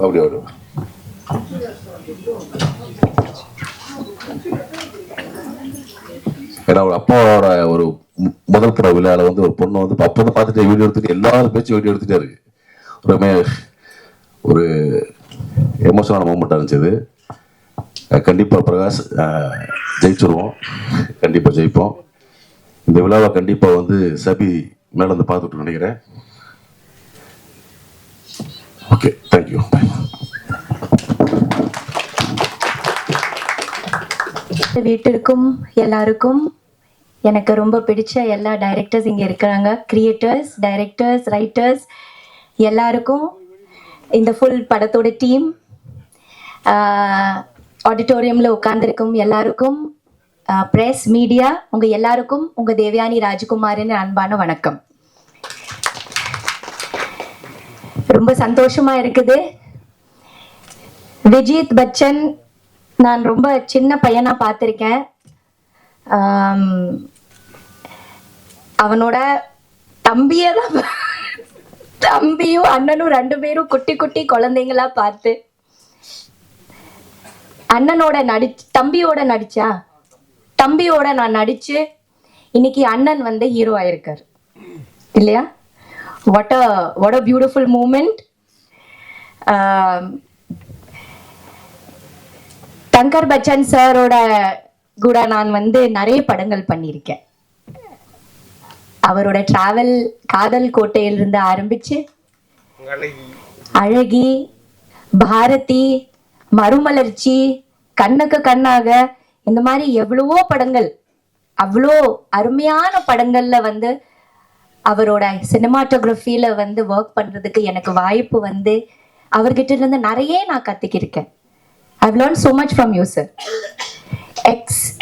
அப்படி வரும். ஏன்னா ஒரு அப்பாவோட ஒரு முதல் பட விழாவில் வந்து ஒரு பொண்ணு வந்து அப்போ வந்து பார்த்துட்டு வீடியோ எடுத்துட்டு எல்லாரும் பேச்சு வீடியோ எடுத்துகிட்டே இருக்கு. ஒரு எமோஷனான மூமெண்ட்டாக இருந்துச்சு. கண்டிப்பாக பிரகாஷ் ஜெயிச்சிருவோம், கண்டிப்பாக ஜெயிப்போம். இந்த விழாவை கண்டிப்பாக வந்து சபி மேலே வந்து பார்த்துட்டு நினைக்கிறேன். Okay, thank you. வீட்டிற்கும் எல்லாருக்கும் எனக்கு ரொம்ப பிடிச்ச எல்லா டைரக்டர்ஸ் இங்கே இருக்கிறாங்க, கிரியேட்டர்ஸ், டைரக்டர்ஸ், ரைட்டர்ஸ் எல்லாருக்கும், இந்த ஃபுல் படத்தோட டீம், ஆடிட்டோரியமில் உட்கார்ந்துருக்கும் எல்லாருக்கும், ப்ரெஸ், மீடியா, உங்கள் எல்லாருக்கும் உங்கள் தேவயானி ராஜகுமாரின் அன்பான வணக்கம். ரொம்ப சந்தோஷமா இருக்குது. விஜித் பச்சன் நான் ரொம்ப சின்ன பையனா பார்த்துருக்கேன். அவனோட தம்பியும் அண்ணனும் 2 பேரும் குட்டி குட்டி குழந்தைங்களா பார்த்து தம்பியோட நான் நடிச்சு இன்னைக்கு அண்ணன் வந்து ஹீரோ ஆயிருக்காரு இல்லையா? what a beautiful moment. Thangar Bachchan சாரோட கூட நான் வந்து நிறைய படங்கள் பண்ணியிருக்கேன். அவரோட டிராவல் காதல் கோட்டையிலிருந்து ஆரம்பிச்சு அழகி, பாரதி, மறுமலர்ச்சி, கண்ணுக்கு கண்ணாக, இந்த மாதிரி எவ்வளவோ படங்கள், அவ்வளோ அருமையான படங்கள்ல வந்து அவரோட சினிமாட்டோகிராஃபியில வந்து ஒர்க் பண்றதுக்கு எனக்கு வாய்ப்பு வந்து அவர்கிட்ட இருந்து நிறைய நான் கத்துக்கிருக்கேன். I've learned so much from you, sir.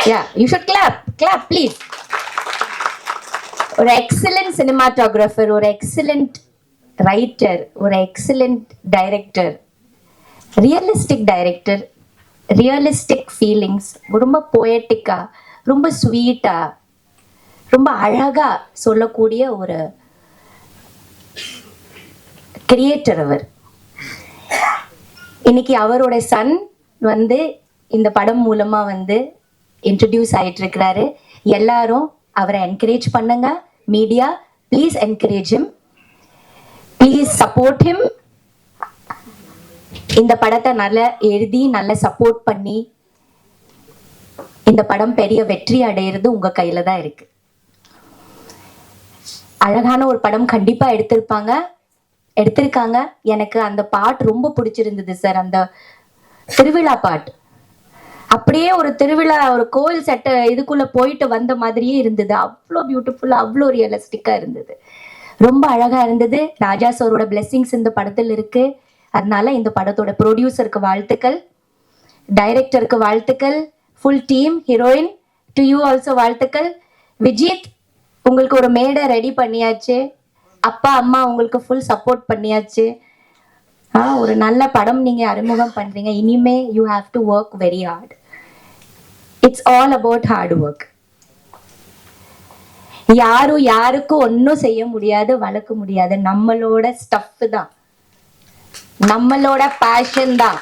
Yeah, you should clap please. ஒரு எக்ஸலண்ட் சினிமாட்டோகிராஃபர், ஒரு எக்ஸலண்ட் ரைட்டர், ஒரு எக்ஸலண்ட் டைரக்டர், ரியலிஸ்டிக் ஃபீலிங்ஸ், ரொம்ப போயட்டிக்கா, ரொம்ப ஸ்வீட்டா, ரொம்ப அழகா சொல்லக்கூடிய ஒரு கிரியேட்டர் அவர். இன்னைக்கு அவரோட சன் வந்து இந்த படம் மூலமா வந்து இன்ட்ரடியூஸ் ஆயிட்டு இருக்கிறாரு. எல்லாரும் அவரை என்கரேஜ் பண்ணுங்க. Media, please encourage him, please support him. இந்த படத்தை நல்லா எழுதி நல்லா சப்போர்ட் பண்ணி இந்த படம் பெரிய வெற்றி அடையிறது உங்க கையில தான் இருக்கு. அழகான ஒரு படம் கண்டிப்பா எடுத்திருக்காங்க. எனக்கு அந்த பாட்டு ரொம்ப பிடிச்சிருந்தது சார். அந்த திருவிழா பாட்டு அப்படியே ஒரு திருவிழா, ஒரு கோயில் செட்ட இதுக்குள்ள போயிட்டு வந்த மாதிரியே இருந்தது. அவ்வளோ பியூட்டிஃபுல்லா, அவ்வளோ ரியலிஸ்டிக்கா இருந்தது, ரொம்ப அழகா இருந்தது. ராஜா சாரோட பிளெஸிங்ஸ் இந்த படத்தில் இருக்கு. அதனால இந்த படத்தோட ப்ரொடியூசருக்கு வாழ்த்துக்கள், டைரக்டருக்கு வாழ்த்துக்கள், full team, heroine, to you also வாழ்த்துக்கள். விஜித், உங்களுக்கு ஒரு மேடை ரெடி பண்ணியாச்சு. அப்பா அம்மா உங்களுக்கு ஃபுல் சப்போர்ட் பண்ணியாச்சு. ஒரு நல்ல படம் நீங்க அறிமுகம் பண்றீங்க. இனிமே you have to work very hard. It's all about hard work. யாருக்கும் ஒன்னும் செய்ய முடியாது, வளர்க்க முடியாது. நம்மளோட ஸ்டஃப் தான், நம்மளோட பேஷன் தான்.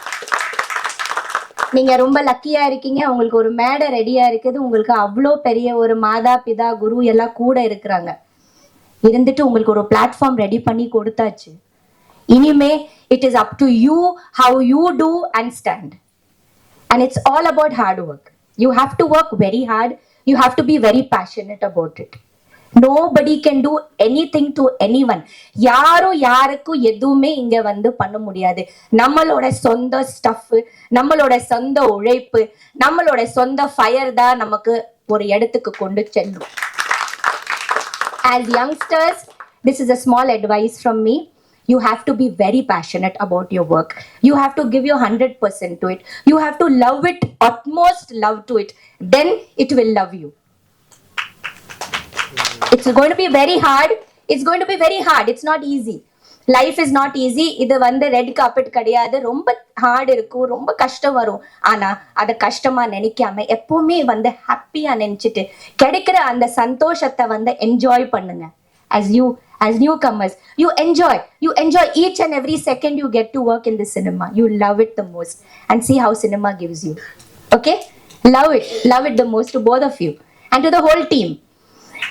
நீங்க ரொம்ப லக்கியா இருக்கீங்க. உங்களுக்கு ஒரு மேடை ரெடியா இருக்குது. உங்களுக்கு அவ்வளோ பெரிய ஒரு மாதா பிதா குரு எல்லாம் கூட இருக்கிறாங்க. இருந்துட்டு உங்களுக்கு ஒரு பிளாட்ஃபார்ம் ரெடி பண்ணி கொடுத்தாச்சு. இனிமே it is up to you how you do and stand, and it's all about hard work. You have to work very hard. You have to be very passionate about it. Nobody can do anything to anyone. யாருக்கும் எதுவுமே இங்க வந்து பண்ண முடியாது. நம்மளோட சொந்த stuff, நம்மளோட சொந்த உழைப்பு, நம்மளோட சொந்த ஃபயர் தான் நமக்கு ஒரு இடத்துக்கு கொண்டு செல்லும். As youngsters, this is a small advice from me. You have to be very passionate about your work. You have to give your 100% to it. You have to love it, utmost love to it. Then it will love you. It's going to be very hard. It's going to be very hard. It's not easy. Life is not easy. இது வந்து red carpet கிடையாது. ரொம்ப heart இருக்கும், ரொம்ப கஷ்டம் வரும். ஆனா அதை கஷ்டமா நினைக்காம எப்பவுமே வந்து ஹாப்பியா நினைச்சிட்டு கிடைக்கிற அந்த சந்தோஷத்தை வந்து என்ஜாய் பண்ணுங்க. As newcomers, you enjoy each and every second you get to work in the cinema. You love it the most, and see how cinema gives you. Okay, love it the most, to both of you. and to the whole team.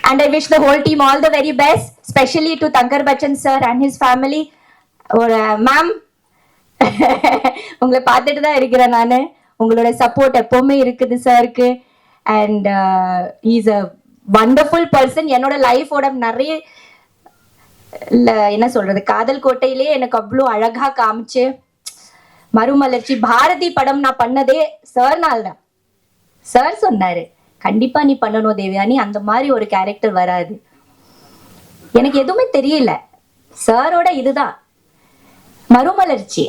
And I wish the whole team all the very best, especially to Tankar Bachchan sir and his family. Or ma'am, உங்களை பார்த்துட்டு தான் இருக்கிறேன் நான். உங்களோட support எப்பவுமே இருக்குது சாருக்கு. And is a wonderful person. என்னோட லைஃபோட நிறைய என்ன சொல்றது, காதல் கோட்டையிலே எனக்கு அவ்வளோ அழகா காமிச்சு, மறுமலர்ச்சி, பாரதி படம் நான் பண்ணதே சார்னால் தான். சார் சொன்னாரு, கண்டிப்பா நீ பண்ணணும் தேவயானி, அந்த மாதிரி ஒரு கேரக்டர் வராது. எனக்கு எதுவுமே தெரியல, சாரோட இதுதான் மறுமலர்ச்சி.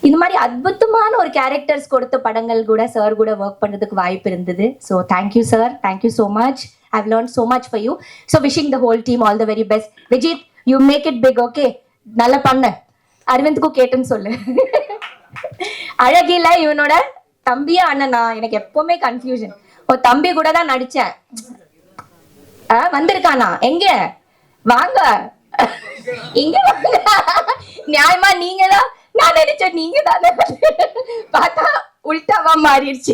இந்த மாதிரி அற்புதமான ஒரு கேரக்டர்ஸ் கொடுத்த படங்கள் கூட சார் கூட ஒர்க் பண்ணுறதுக்கு வாய்ப்பு இருந்தது. So thank you sir, thank you so much. I've learn so much for you. So wishing the whole team all the very best. Vijith, you make it big. Okay, நல்லா பண்ண. அரவிந்த்க்கும் கேட்டுன்னு சொல்லு. அழகில இவனோட தம்பியா அண்ணனா, எனக்கு எப்பவுமே கன்ஃபியூஷன். ஓ, தம்பி கூட தான் நடிச்சேன். வந்திருக்கானா? எங்க வாங்க, இங்க வாங்க. நியாயமா நீங்க தான், நான் நினைச்சேன் நீங்க தானே. பார்த்தா உல்டாவா மாறிடுச்சு.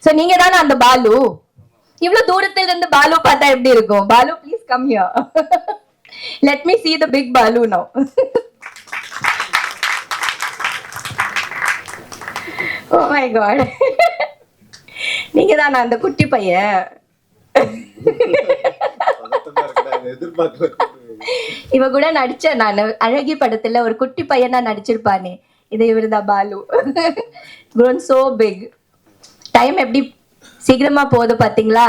சோ நீங்க தானே அந்த பாலு? இவ்வளவு தூரத்துல இருந்து பாலு பார்த்தா எப்படி இருக்கும்? Balu, please come here. Let me see the big Balu now. Oh my god. நீங்க தானே அந்த குட்டி பையன்? இவ கூட நடிச்சேன் நான் அழகி படத்துல, ஒரு குட்டி பையனா நடிச்சிருப்பானே, இது இவருதான் Balu. grown so big. Time எப்படி சீக்கிரமா போகுது பாத்தீங்களா?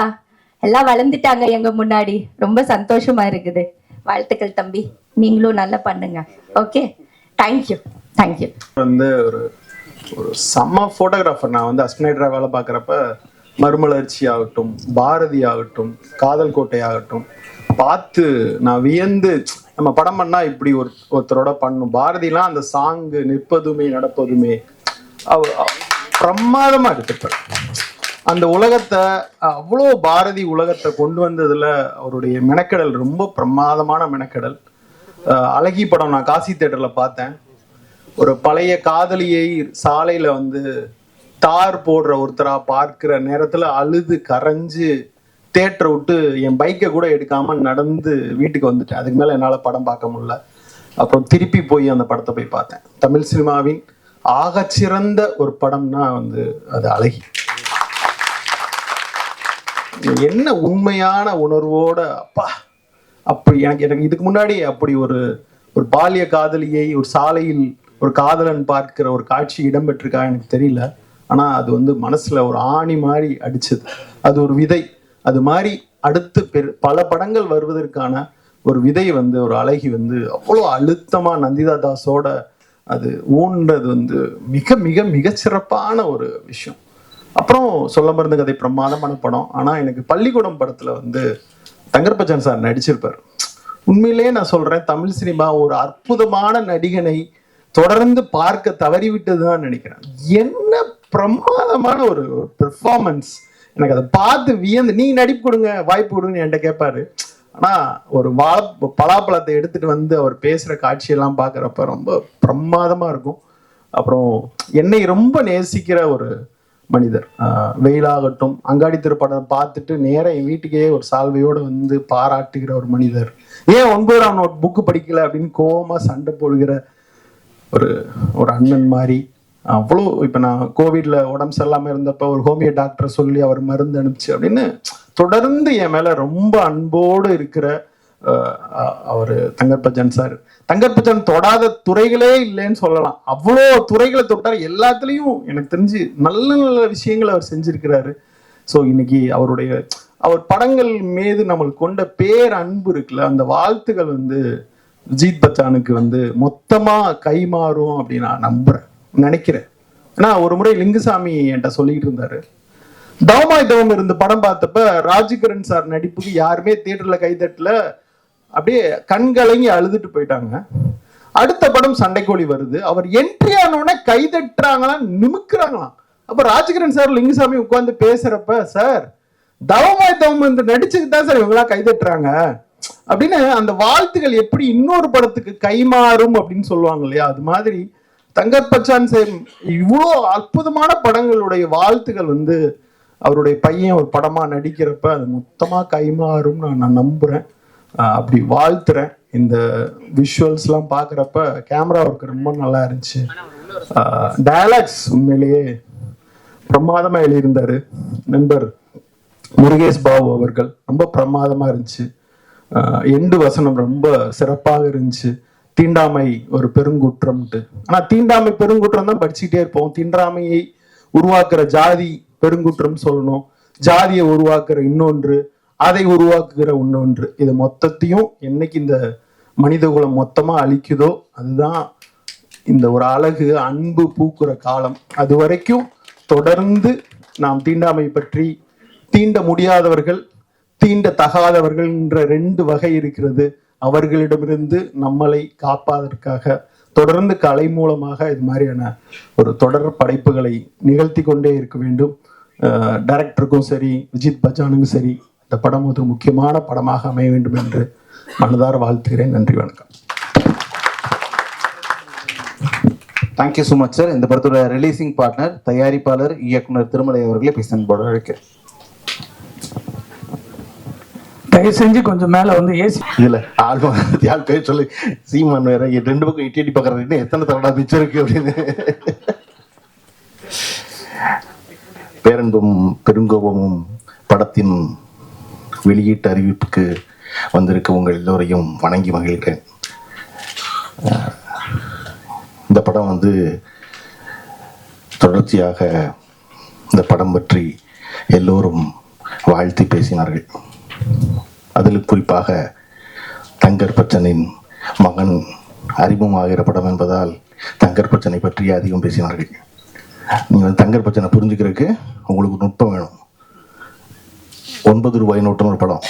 எல்லாம் வளர்ந்துட்டாங்க எங்க முன்னாடி. ரொம்ப சந்தோஷமா இருக்குது. வாழ்த்துக்கள் தம்பி, நீங்களும் நல்லா பண்ணுங்க. Okay, thank you thank you. வந்து ஒரு செம்ம ஃபோட்டோகிராஃபர். நான் வந்து அஸ்மினேட்டராக வேலை பார்க்குறப்ப மறுமலர்ச்சி ஆகட்டும், பாரதி ஆகட்டும், காதல் கோட்டை ஆகட்டும் பார்த்து நான் வியந்து, நம்ம படம் பண்ணா இப்படி ஒருத்தரோட பண்ணும். பாரதிலாம் அந்த சாங்கு நிற்பதுமே நடப்பதுமே பிரமாதமா எடுத்துப்பார். அந்த உலகத்தை அவ்வளோ பாரதி உலகத்தை கொண்டு வந்ததுல அவருடைய மெனக்கெடல் ரொம்ப பிரமாதமான மெனக்கெடல். அழகி படம் நான் காசி தியேட்டர்ல பார்த்தேன். ஒரு பழைய காதலியை சாலையில வந்து தார் போடுற ஒருத்தரா பார்க்கிற நேரத்துல அழுது கரைஞ்சு தேட்டரை விட்டு என் பைக்கை கூட எடுக்காம நடந்து வீட்டுக்கு வந்துட்டேன். அதுக்கு மேல என்னால படம் பார்க்க முடியல. அப்புறம் திருப்பி போய் அந்த படத்தை போய் பார்த்தேன். தமிழ் சினிமாவின் ஆகச்சிறந்த ஒரு படம்னா வந்து அது அழகி. என்ன உண்மையான உணர்வோட அப்பா, அப்படி எனக்கு இதுக்கு முன்னாடி அப்படி ஒரு பாலிய காதலியை ஒரு சாலையில் ஒரு காதலன் பார்க்கிற ஒரு காட்சி இடம்பெற்றிருக்கா எனக்கு தெரியல. ஆனா அது வந்து மனசுல ஒரு ஆணி மாதிரி அடிச்சது. அது ஒரு விதை. அது மாதிரி அடுத்து பல படங்கள் வருவதற்கான ஒரு விதை வந்து ஒரு அழகி வந்து அவ்வளோ அழுத்தமா நந்திதா தாஸோட அது ஊன்றது வந்து மிக மிக மிகச்சிறப்பான ஒரு விஷயம். அப்புறம் சொல்ல மருந்து கதை பிரமாதமான படம். ஆனா எனக்கு பள்ளிக்கூடம் படத்துல வந்து தங்கர் பச்சான் சார் நடிச்சிருப்பார். உண்மையிலேயே நான் சொல்றேன், தமிழ் சினிமா ஒரு அற்புதமான நடிகனை தொடர்ந்து பார்க்க தவறிவிட்டதுதான் நினைக்கிறேன். என்ன பிரமாதமான ஒரு பெர்ஃபார்மன்ஸ். எனக்கு அதை பார்த்து வியந்து, நீங்க நடிப்பு கொடுங்க, வாய்ப்பு கொடுங்கன்னு என்கிட்ட கேட்பாரு. ஆனா ஒரு பலாப்பழத்தை எடுத்துட்டு வந்து அவர் பேசுற காட்சியெல்லாம் பார்க்குறப்ப ரொம்ப பிரமாதமா இருக்கும். அப்புறம் என்னை ரொம்ப நேசிக்கிற ஒரு மனிதர். வெயிலாகட்டும், அங்காடி திருப்படம் பார்த்துட்டு நேரம் என் வீட்டுக்கே ஒரு சால்வையோடு வந்து பாராட்டுகிற ஒரு மனிதர். ஏன் 9ஆம் நோட் புக்கு படிக்கல அப்படின்னு கோவமா சண்டை போடுகிற ஒரு அண்ணன் மாதிரி. அவ்வளோ இப்போ நான் கோவிட்ல உடம்பு சரியில்லாமல் இருந்தப்போ ஒரு ஹோமியோ டாக்டரை சொல்லி அவர் மருந்து அனுப்பிச்சு அப்படின்னு தொடர்ந்து என் மேல ரொம்ப அன்போடு இருக்கிற அவர் தங்கர் பச்சான் சார். தங்கர் பச்சான் தொடாத துறைகளே இல்லைன்னு சொல்லலாம். அவ்வளோ துறைகளை தொட்டார். எல்லாத்துலேயும் எனக்கு தெரிஞ்சு நல்ல நல்ல விஷயங்களை அவர் செஞ்சிருக்கிறாரு. ஸோ இன்னைக்கு அவர் படங்கள் மீது நம்மளுக்கு கொண்ட பேர் அன்பு இருக்குல்ல, அந்த வாழ்த்துக்கள் வந்து விஜித் பச்சானுக்கு வந்து மொத்தமா கைமாறும் அப்படின்னு நான் நினைக்கிறேன். ஏன்னா ஒரு முறை லிங்குசாமி என்கிட்ட சொல்லிக்கிட்டு இருந்தாரு, தவமாய் தவம் இருந்து படம் பார்த்தப்ப ராஜ்கிரண் சார் நடிப்புக்கு யாருமே தியேட்டர்ல கைதட்டல, அப்படியே கண்கலங்கி அழுதுட்டு போயிட்டாங்க. அடுத்த படம் சண்டைக்கோழி வருது, அவர் என்ட்ரி ஆனோடனே கைதட்டுறாங்களாம், நிமிக்குறாங்களாம். அப்ப ராஜ்கிரண் சார் லிங்குசாமி உட்கார்ந்து பேசுறப்ப, சார் தவமாய் தவம் இருந்து நடிச்சுக்கு தான் சார் இவங்களா கைதட்டுறாங்க அப்படின்னு அந்த வாழ்த்துகள் எப்படி இன்னொரு படத்துக்கு கைமாறும் அப்படின்னு சொல்லுவாங்க இல்லையா, அது மாதிரி தங்கர் பச்சான் இவ்வளோ அற்புதமான படங்களுடைய வாழ்த்துகள் வந்து அவருடைய பையன் ஒரு படமா நடிக்கிறப்ப அது மொத்தமா கைமாறும் நான் நம்புறேன். அப்படி வாழ்த்துறேன். இந்த விஷுவல்ஸ்லாம் பார்க்குறப்ப கேமரா ஒர்க் ரொம்ப நல்லா இருந்துச்சு. டயலாக்ஸ் உண்மையிலேயே பிரமாதமாக எழுதியிருந்தாரு நண்பர் முருகேஷ் பாபு அவர்கள். ரொம்ப பிரமாதமா இருந்துச்சு. எண்டு வசனம் ரொம்ப சிறப்பாக இருந்துச்சு. தீண்டாமை ஒரு பெருங்குற்றம்ட்டு. ஆனால் தீண்டாமை பெருங்குற்றம் தான் படிச்சுக்கிட்டே இருப்போம். தீண்டாமையை உருவாக்குற ஜாதி பெருங்குற்றம் சொல்லணும், ஜாதியை உருவாக்குற இன்னொன்று, அதை உருவாக்குகிற இன்னொன்று. இது மொத்தத்தையும் என்னைக்கு இந்த மனிதகுலம் மொத்தமா அழிக்குதோ அதுதான் இந்த ஒரு அழகு அன்பு பூக்குற காலம். அது வரைக்கும் தொடர்ந்து நாம் தீண்டாமை பற்றி, தீண்ட முடியாதவர்கள், தீண்ட தகாதவர்கள் என்ற 2 வகை இருக்கிறது. அவர்களிடமிருந்து நம்மளை காப்பதற்காக தொடர்ந்து கலை மூலமாக இது மாதிரியான ஒரு தொடர் படைப்புகளை நிகழ்த்தி கொண்டே இருக்க வேண்டும். டைரக்டருக்கும் சரி, விஜித் பச்சானுக்கும் சரி, இந்த படம் ஒரு முக்கியமான படமாக அமைய வேண்டும் என்று மனதார வாழ்த்துகிறேன். நன்றி, வணக்கம். Thank you so much sir. இந்த படத்தோட ரிலீசிங் பார்ட்னர், தயாரிப்பாளர், இயக்குனர் திருமலை அவர்களே பேச அழைக்கிறேன். தயவு செஞ்சு கொஞ்சம் மேல வந்து ஏசி. இதுல யார் பேர் சொல்லி சீமான் வேற 2 பக்கம் எட்டி பார்க்கறது எத்தனை தடவை பிச்சை இருக்கு அப்படின்னு. பேரன்பும் பெருங்கோபமும் படத்தின் வெளியீட்டு அறிவிப்புக்கு வந்திருக்க உங்கள் எல்லோரையும் வணங்கி மகிழ்கிறேன். இந்த படம் வந்து தொடர்ச்சியாக இந்த படம் பற்றி எல்லோரும் வாழ்த்தி பேசினார்கள். அதில் குறிப்பாக தங்கர் பச்சனின் மகன் அறிமுகமாகிற படம் என்பதால் தங்கர் பச்சனை பற்றி அதிகம் பேசினார்கள். நீங்கள் தங்கர் பச்சனை புரிஞ்சுக்கிறதுக்கு உங்களுக்கு நுட்பம் வேணும். 9 ரூபாய் நோட்டுன்னு ஒரு படம்.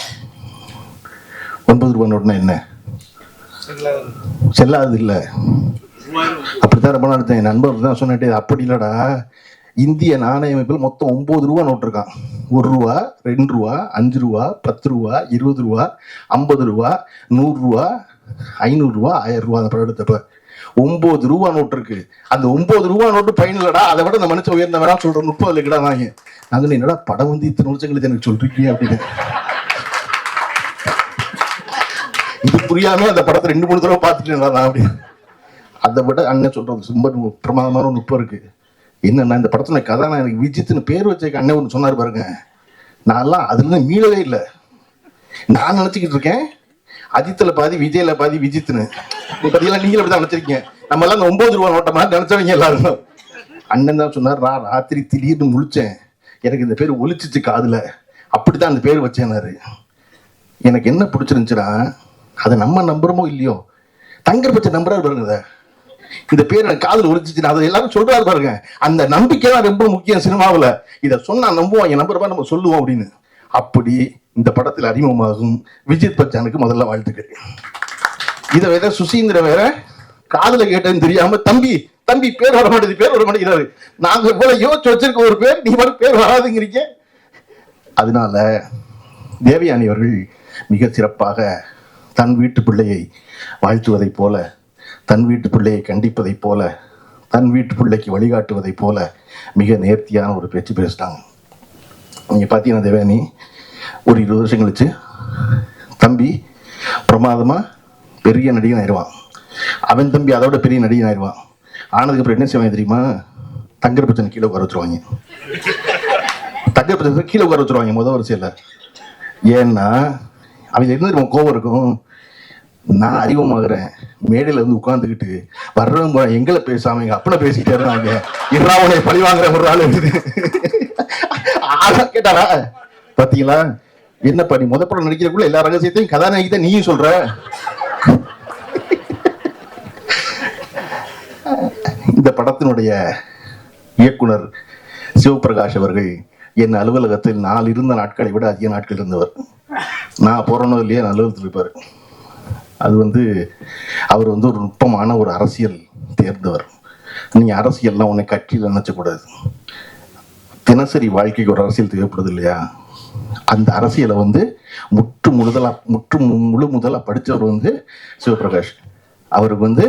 9 ரூபாய் நோட்டுனா என்ன? செல்லாது இல்லை. அப்படித்தான் ரொம்ப நாள் என் நண்பர் தான் சொன்னேன். அப்படி இல்லடா, இந்திய நாணய அமைப்பில் மொத்தம் 9 ரூபா நோட்டு இருக்கான். 1 ரூபா, 2 ரூபா, 5 ரூபா, 10 ரூபா, 20 ரூபா, 50 ரூபா, 100 ரூபா, 500 ரூபா, 1000 ரூபா. அந்த படம் எடுத்தப்ப 9 ரூபா நோட்டு இருக்கு. அந்த 9 ரூபா நோட்டு பயனில்லடா, அதை விட அந்த மனுஷன் உயர்ந்தவரா சொல்ற 30 இல்லைக்கடா வாங்க. நாங்கள் என்னடா படம் வந்து இத்தனை வருஷங்களுக்கு எனக்கு சொல்றீங்க அப்படின்னு. இது புரியாம அந்த படத்தை 2-3 தடவை பார்த்துட்டு அப்படின்னு. அதை விட அண்ணன் சொல்றது ரொம்ப பிரமாதமான ஒரு நுட்பம் இருக்கு. என்னன்னா, இந்த படத்துல கதாநாயகனுக்கு விஜித்னு பேர் வச்ச அண்ணன் ஒன்று சொன்னார் பாருங்க. நான்லாம் அதுல இருந்து மீளவே இல்லை. நான் நினைச்சுக்கிட்டு இருக்கேன் அஜித்ல பாதி, விஜய்ல பாதி விஜித்னு. பார்த்தீங்களா, நீங்களும் அப்படிதான் நினைச்சிருக்கீங்க. நம்ம எல்லாம் இந்த 9 ரூபா நோட்ட மாதிரி நினைச்சவங்க எல்லாரும். அண்ணன் தான் சொன்னார், நான் ராத்திரி திடீர்னு முழிச்சேன், எனக்கு இந்த பேர் ஒலிச்சிச்சு காதுல, அப்படித்தான் அந்த பேர் வச்சேனாரு. எனக்கு என்ன பிடிச்சிருந்துச்சுன்னா, அதை நம்ம நம்புறோமோ இல்லையோ, தங்கர் பச்சை நம்புறாரு பாருங்க. இந்த பேர் எனக்கு காதல் ஒழிச்சிச்சு, அதை எல்லாரும் சொல்றாரு பாருங்க. அந்த நம்பிக்கை தான் ரொம்ப முக்கியம் சினிமாவில். இதை சொன்னா நம்புவாங்க, நம்புறப்ப நம்ம சொல்லுவோம் அப்படின்னு. அப்படி இந்த படத்தில் அறிமுகமாகும் விஜித் பச்சானுக்கு முதல்ல வாழ்த்துக்கள். இதை வேற சுசீந்திர வேற காதல கேட்டேன்னு தெரியாம தம்பி தம்பி பேர் வர மாட்டேங்கிறாரு. நாங்க இவ்வளவு யோசிச்சு வச்சிருக்க ஒரு பேர், நீ மட்டும் பேர் வராதுங்கிறீங்க. அதனால தேவயானி அவர்கள் மிக சிறப்பாக தன் வீட்டு பிள்ளையை வாழ்த்துவதைப் போல, தன் வீட்டு பிள்ளையை கண்டிப்பதைப் போல, தன் வீட்டு பிள்ளைக்கு வழிகாட்டுவதைப் போல மிக நேர்த்தியான ஒரு பேச்சு பேசிட்டாங்க. நீங்கள் பார்த்தீங்கன்னா தேவயானி ஒரு 20 வருஷம் கழிச்சு தம்பி பிரமாதமாக பெரிய நடிகன் ஆயிடுவான். அவன் தம்பி அதோட பெரிய நடிகன் ஆயிடுவான். ஆனதுக்கப்புறம் என்ன செய்வாங்க தெரியுமா? தங்கர் பச்சனை கீழே உட்கார வச்சுருவாங்க. தங்கர் பச்சனை கீழே உட்கார வச்சுருவாங்க முதல் வரிசையில். ஏன்னா அவங்க என்ன கோபம் இருக்கும், நான் அறிமுகமாகறேன், மேடையில் வந்து உட்காந்துக்கிட்டு வர்றவங்க எங்களை பேசாம எங்க அப்பனை பேசிக்கிட்டே இருந்தாங்க, இராவனை பழி வாங்குற ஒரு ஆள் இருக்குது. கேட்டாரா பாத்தீங்களா, என்னப்பா நீ முத படம் நடிக்கிறக்குள்ள எல்லா ரகசியத்தையும் கதாநாயகி தான் நீயும் சொல்ற. இந்த படத்தினுடைய இயக்குனர் சிவபிரகாஷ் அவர்கள் என் அலுவலகத்தில் நான் இருந்த நாட்களை விட அதிக நாட்கள் இருந்தவர். நான் போறனோ இல்லையா அலுவலகத்தில் இருப்பார். அது வந்து அவர் வந்து ஒரு நுட்பமான ஒரு அரசியல் தேர்ந்தவர். நீங்கள் அரசியல்லாம் உன்னை கட்சியில் நினைச்சக்கூடாது. தினசரி வாழ்க்கைக்கு ஒரு அரசியல் தேவைப்படுது இல்லையா? அந்த அரசியலை வந்து முழு முதலாக படித்தவர் வந்து சிவபிரகாஷ். அவருக்கு வந்து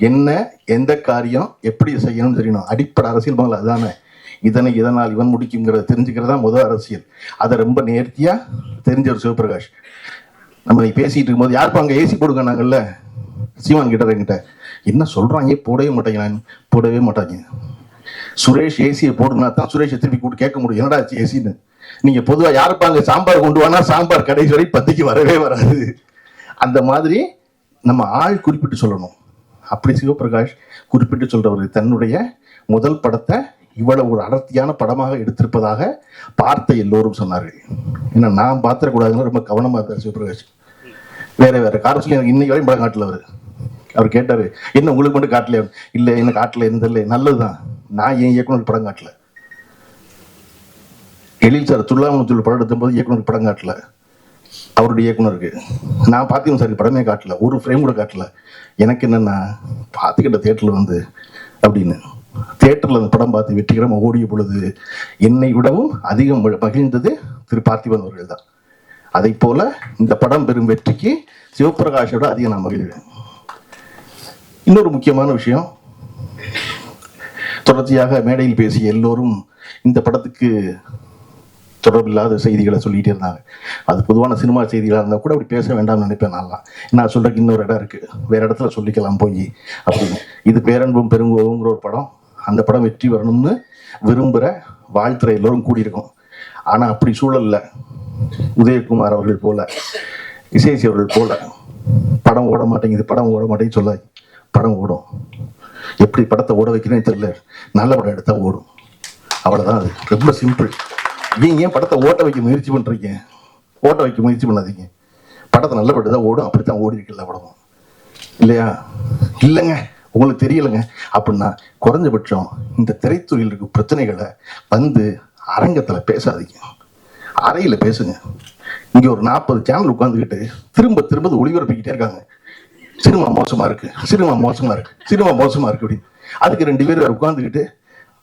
என்ன எந்த காரியம் எப்படி செய்யணும்னு தெரியணும். அடிப்படை அரசியல் முதல்ல அதுதானே. இதனை இதனால் இவன் முடிக்குங்கிறத தெரிஞ்சுக்கிறதா முதல் அரசியல். அதை ரொம்ப நேர்த்தியா தெரிஞ்சவர் சிவபிரகாஷ். நம்ம நீ பேசிட்டு இருக்கும்போது யாருப்பா அங்கே ஏசி போடுங்க நாங்கள்ல, சீமான் கிட்ட என்கிட்ட என்ன சொல்றாங்க, போடவே மாட்டாங்க. நான் போடவே மாட்டாங்க. சுரேஷ் ஏசியை போடுனா தான் சுரேஷை திருப்பி கூட்டு கேட்க முடியும், என்னடா ஏசின்னு. நீங்க பொதுவாக யாருப்பா அங்கே சாம்பார் கொண்டு வானா சாம்பார் கடைசி வரை பத்திக்கு வரவே வராது. அந்த மாதிரி நம்ம ஆள் குறிப்பிட்டு சொல்லணும். அப்படி சிவபிரகாஷ் குறிப்பிட்டு சொல்றவர் தன்னுடைய முதல் படத்தை இவ்வளவு ஒரு அடர்த்தியான படமாக எடுத்திருப்பதாக பார்த்த எல்லோரும் சொன்னார்கள். ஏன்னா நான் பார்த்துடக்கூடாதுன்னு ரொம்ப கவனமாக இருந்தார் சிவபிரகாஷ். வேற வேற காரணம் சொல்லி எனக்கு இன்னைக்கு வரையும் படம் காட்டல. அவர் கேட்டார், என்ன உங்களுக்கு மட்டும் காட்டல? இல்லை என்ன காட்டல, இருந்தில்லை, நல்லதுதான். நான் என் இயக்குனருக்கு படம் காட்டல. எழில் சார் துல்லாமுத்தூர் படம் எடுத்தும்போது இயக்குனருக்கு படம் காட்டல, அவருடைய இயக்குனருக்கு. நான் பார்த்தியும் சார் படமே காட்டல, ஒரு ஃப்ரேம் கூட காட்டல. எனக்கு என்னன்னா பார்த்துக்கிட்ட தேட்டரில் வந்து அப்படின்னு தியேட்டரில் அந்த படம் பார்த்து வெற்றிகரமாக ஓடிய பொழுது என்னை விடவும் அதிகம் மகிழ்ந்தது திரு பார்த்திபன் அவர்கள் தான். அதை போல இந்த படம் பெறும் வெற்றிக்கு சிவபிரகாஷோட அதிகம் நான் மகிழ்வேன். இன்னொரு முக்கியமான விஷயம், தொடர்ச்சியாக மேடையில் பேசிய எல்லோரும் இந்த படத்துக்கு தொடர்பில்லாத செய்திகளை சொல்லிகிட்டே இருந்தாங்க. அது பொதுவான சினிமா செய்திகளாக இருந்தால் கூட அப்படி பேச வேண்டாம்னு நினைப்பேன். நான் சொல்கிறதுக்கு இன்னொரு இடம் இருக்குது, வேறு இடத்துல சொல்லிக்கலாம் போய் அப்படின்னு. இது பேரன்பும் பெருங்கோவுங்கிற ஒரு படம். அந்த படம் வெற்றி வரணும்னு விரும்புகிற வாழ்த்துறை எல்லோரும் கூடியிருக்கோம். ஆனால் அப்படி சூழலில் உதயகுமார் அவர்கள் போல, இசைசி அவர்கள் போல படம் ஓட மாட்டேங்குது சொல்லாது. படம் ஓடும். எப்படி படத்தை ஓட வைக்கிறேன்னு தெரியல, நல்ல படம் எடுத்தால் ஓடும், அவ்வளோதான். அது ரொம்ப சிம்பிள். நீங்கள் ஏன் படத்தை ஓட்ட வைக்க முயற்சி பண்ணுறீங்க? ஓட்ட வைக்க முயற்சி பண்ணாதீங்க. படத்தை நல்ல படம் தான் ஓடும். அப்படித்தான் ஓடி இருக்குல்ல படம், இல்லையா? இல்லைங்க உங்களுக்கு தெரியலைங்க அப்படின்னா குறைஞ்சபட்சம் இந்த திரைத்துறையில் இருக்க பிரச்சனைகளை வந்து அரங்கத்தில் பேசாதீங்க, அறையில் பேசுங்க. இங்கே ஒரு 40 சேனல் உட்காந்துக்கிட்டு திரும்ப திரும்ப ஒளிபரப்பிக்கிட்டே இருக்காங்க. சினிமா மோசமாக இருக்குது, சினிமா மோசமாக இருக்குது, சினிமா மோசமாக இருக்குது அப்படின்னு. அதுக்கு 2 பேர் உட்காந்துக்கிட்டு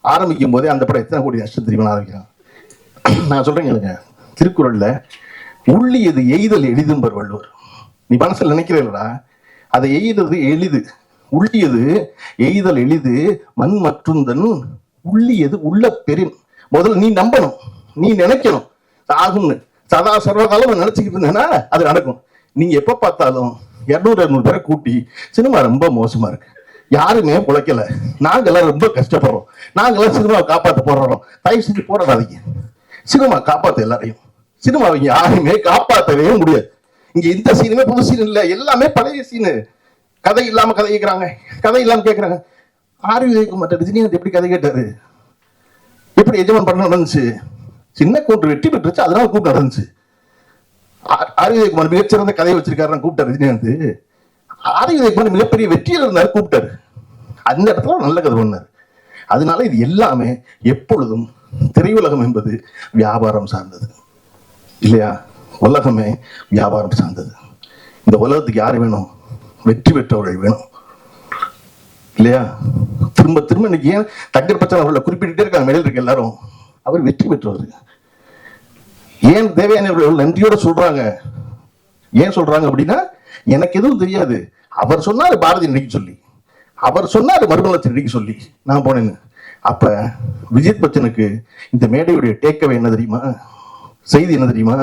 ஆரம்பிக்கும் போதே அந்த படம் எத்தனை கோடி நஷ்டம் தெரியுமா ஆரம்பிக்கிறான். நான் சொல்கிறேன் இல்லைங்க, திருக்குறளில் உள்ளியது எய்தல் எளிதும்பர் வள்ளுவர். நீ மனசில் நினைக்கிறீங்களா, அதை எய்தது எளிது, உள்ளியது எய்தல் எளிது, மண் மற்றுந்தன் உள்ளியது உள்ள பெரின். முதல்ல நீ நம்பணும், நீ நினைக்கணும் ஆகும்னு. சதா சர்வகாலம் நினைச்சுக்கிட்டு இருந்தேன்னா அது நடக்கும். நீங்க எப்ப பார்த்தாலும் 200-200 பேரை கூட்டி சினிமா ரொம்ப மோசமா இருக்கு, யாருமே பிழைக்கல, நாங்கெல்லாம் ரொம்ப கஷ்டப்படுறோம், நாங்கெல்லாம் சினிமாவை காப்பாற்ற போடுறோம், தயவு செஞ்சு போராடாதீங்க. சினிமா காப்பாற்ற எல்லாரையும், சினிமாவை யாருமே காப்பாற்றவே முடியாது. இங்க இந்த சீனுமே புது சீன் இல்லை, எல்லாமே பழைய சீனு. கதை இல்லாம கதை கேட்கிறாங்க, கதை இல்லாம கேட்கிறாங்க. ஆர்விக்கு மற்ற ரஜினிகாந்த் எப்படி கதை கேட்டாரு, எப்படி எஜமான் படம் நடந்துச்சு, சின்ன கூட்டு வெற்றி பெற்றுச்சு, அதனால கூட்டம் நடந்துச்சு. ஆர்விக்குமார் மிகச்சிறந்த கதையை வச்சிருக்காரு கூப்பிட்டாரு ரஜினிகாந்த். ஆர்விக்குமார் மிகப்பெரிய வெற்றியில் இருந்தாரு, கூப்பிட்டாரு. அந்த இடத்துல நல்ல கதை பண்ணாரு. அதனால இது எல்லாமே எப்பொழுதும் திரையுலகம் என்பது வியாபாரம் சார்ந்தது இல்லையா? உலகமே வியாபாரம் சார்ந்தது. இந்த உலகத்துக்கு யாரு வேணும்? வெற்றி பெற்றவர்கள் வேணும் இல்லையா? திரும்ப திரும்ப இன்னைக்கு ஏன் தங்கர் பச்சன் அவர்களை குறிப்பிட்டுட்டே இருக்காங்க மேடையில் இருக்க எல்லாரும்? அவர் வெற்றி பெற்றவர். ஏன் தேவையான நன்றியோட சொல்றாங்க? ஏன் சொல்றாங்க அப்படின்னா, எனக்கு எதுவும் தெரியாது, அவர் சொன்னாரு பாரதி நடிக்க சொல்லி, அவர் சொன்னாரு மறுமலர்ச்சி நடிக்க சொல்லி நான் போனேன்னு. அப்ப விஜய் பச்சனுக்கு இந்த மேடையுடைய டேக்கவே என்ன தெரியுமா, செய்தி என்ன தெரியுமா?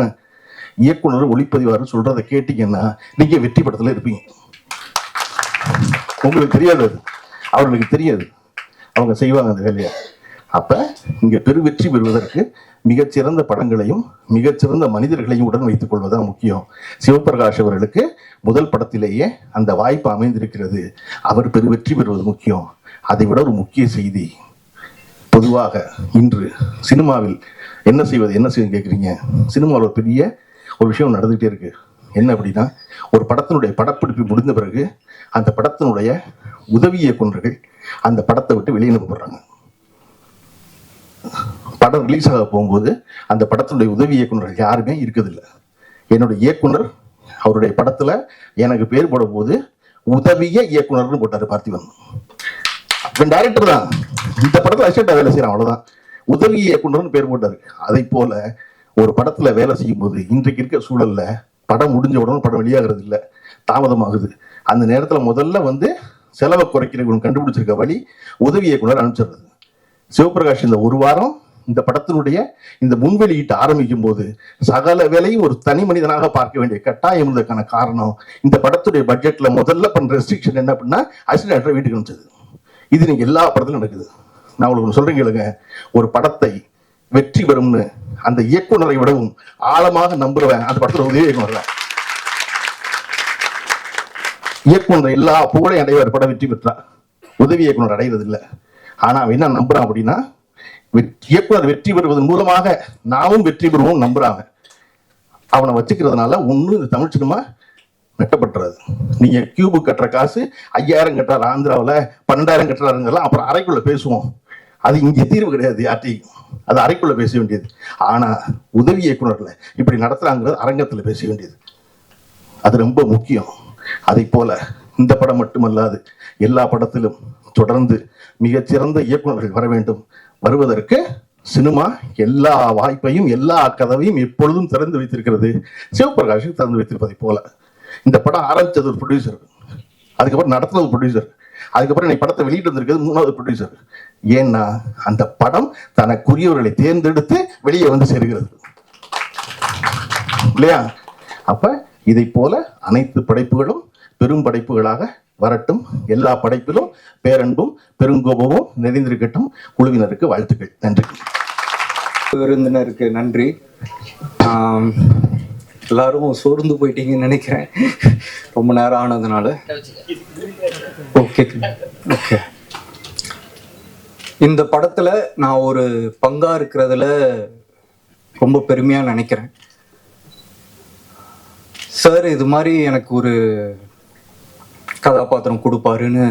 இயக்குனர் ஒளிப்பதிவாளர் சொல்றதை கேட்டீங்கன்னா நீங்க வெற்றி படத்துல இருப்பீங்க. உங்களுக்கு தெரியாது, அது அவர்களுக்கு தெரியாது, அவங்க செய்வாங்க அந்த வேலையை. அப்ப இங்க பெருவெற்றி பெறுவதற்கு மிகச்சிறந்த படங்களையும் மிகச்சிறந்த மனிதர்களையும் உடன் வைத்துக் கொள்வதுதான் முக்கியம். சிவபிரகாஷ் அவர்களுக்கு முதல் படத்திலேயே அந்த வாய்ப்பு அமைந்திருக்கிறது. அவர் பெருவெற்றி பெறுவது முக்கியம். அதை விட ஒரு முக்கிய செய்தி, பொதுவாக இன்று சினிமாவில் என்ன செய்வது கேட்குறீங்க. சினிமாவில் ஒரு பெரிய ஒரு விஷயம் நடந்துகிட்டே இருக்கு. என்ன அப்படின்னா, ஒரு படத்தினுடைய படப்பிடிப்பு முடிந்த பிறகு அந்த படத்தினுடைய உதவி இயக்குனர்கள் அந்த படத்தை விட்டு வெளியே அனுப்பப்படுறாங்க. படம் ரிலீஸ் ஆக போகும்போது அந்த படத்தினுடைய உதவி இயக்குனர்கள் யாருமே இருக்கிறதில்லை. என்னுடைய இயக்குனர் அவருடைய படத்துல எனக்கு பேர் போடும் போது உதவிய இயக்குனர்னு போட்டாரு பார்த்திபன். டைரக்டர் தான் இந்த படத்துல அசிஸ்டண்டா வேலை செய்யறான், அவ்வளவுதான். உதவி இயக்குனர்னு பேர் போட்டாரு. அதை போல ஒரு படத்துல வேலை செய்யும் போது இன்றைக்கு இருக்க சூழல்ல படம் முடிஞ்ச உடனே படம் வெளியாகிறது இல்லை, தாமதமாகுது. அந்த நேரத்துல முதல்ல செலவை குறைக்கிறவங்க கண்டுபிடிச்சிருக்க வழி உதவி இயக்குனர் அனுப்பிச்சிடுறது. சிவபிரகாஷ் இந்த ஒரு வாரம் இந்த படத்தினுடைய இந்த முன்வெளியிட்டு ஆரம்பிக்கும் போது சகல வேலையும் ஒரு தனி மனிதனாக பார்க்க வேண்டிய கட்டாயம் இருந்ததுக்கான காரணம் இந்த படத்துடைய பட்ஜெட்ல முதல்ல பண்ற ரெஸ்ட்ரிக்ஷன் என்ன அப்படின்னா அசிஸ்டன்ட் டைரக்டர் வீட்டுக்கு அனுப்பிச்சது. இது நீங்க எல்லா படத்திலும் நடக்குது. நான் உங்களுக்கு சொல்றேன் கேளுங்க, ஒரு படத்தை வெற்றி பெறும்னு அந்த இயக்குனரை விடவும் ஆழமாக நம்புறவன் அந்த படத்துல உதவி இயக்குனர் தான். இயக்குனர் எல்லா புகழையும் அடைவார், படம் வெற்றி பெற்றா. உதவி இயக்குனர் அடைவது இல்லை. ஆனா அவன் என்ன நம்புறான் அப்படின்னா, இயக்குனர் வெற்றி பெறுவதன் மூலமாக நாமும் வெற்றி பெறுவோம் நம்புறாங்க. அவனை வச்சுக்கிறதுனால ஒன்றும் இந்த தமிழ் சினிமா வெட்டப்பட்டுறது. நீங்க கியூபு கட்டுற காசு 5000 கட்டுறாரு ஆந்திராவில், 12000 கட்டுறாருங்கெல்லாம் அப்புறம் அறைக்குள்ள பேசுவோம். அது இங்கே தீர்வு கிடையாது யார்ட்டையும், அது அறைக்குள்ள பேச வேண்டியது. ஆனா உதவி இயக்குனர்ல இப்படி நடத்துறாங்கிறது அரங்கத்தில் பேச வேண்டியது. அது ரொம்ப முக்கியம். அதை போல இந்த படம் மட்டுமல்லாது எல்லா படத்திலும் தொடர்ந்து மிகச்சிறந்த இயக்குனர்கள் வர வேண்டும். வருவதற்கு சினிமா எல்லா வாய்ப்பையும் எல்லா கதவையும் எப்பொழுதும் திறந்து வைத்திருக்கிறது. சிவபிரகாஷுக்கு திறந்து வைத்திருப்பதை போல இந்த படம் ஆரம்பிச்சது ஒரு ப்ரொடியூசர், அதுக்கப்புறம் நடத்துனது ப்ரொடியூசர், அதுக்கப்புறம் நீ படத்தை வெளியிட்டு வந்திருக்கிறது 3வது ப்ரொடியூசர். ஏன்னா அந்த படம் தனக்குரியவர்களை தேர்ந்தெடுத்து வெளியே வந்து சேர்கிறது இல்லையா? அப்ப இதை போல அனைத்து படைப்புகளும் பெரும் படைப்புகளாக வரட்டும். எல்லா படைப்பிலும் பேரன்பும் பெருங்கோபமும் நிறைந்திருக்கட்டும். குழுவினருக்கு வாழ்த்துக்கள். நன்றி. விருந்தினருக்கு நன்றி. எல்லாரும் சோர்ந்து போயிட்டீங்கன்னு நினைக்கிறேன், ரொம்ப நேரம் ஆனதுனால. Okay okay. இந்த படத்துல நான் ஒரு பங்கா இருக்கிறதுல ரொம்ப பெருமையா நினைக்கிறேன். சார் இது மாதிரி எனக்கு ஒரு கதாபாத்திரம் கொடுப்பாருன்னு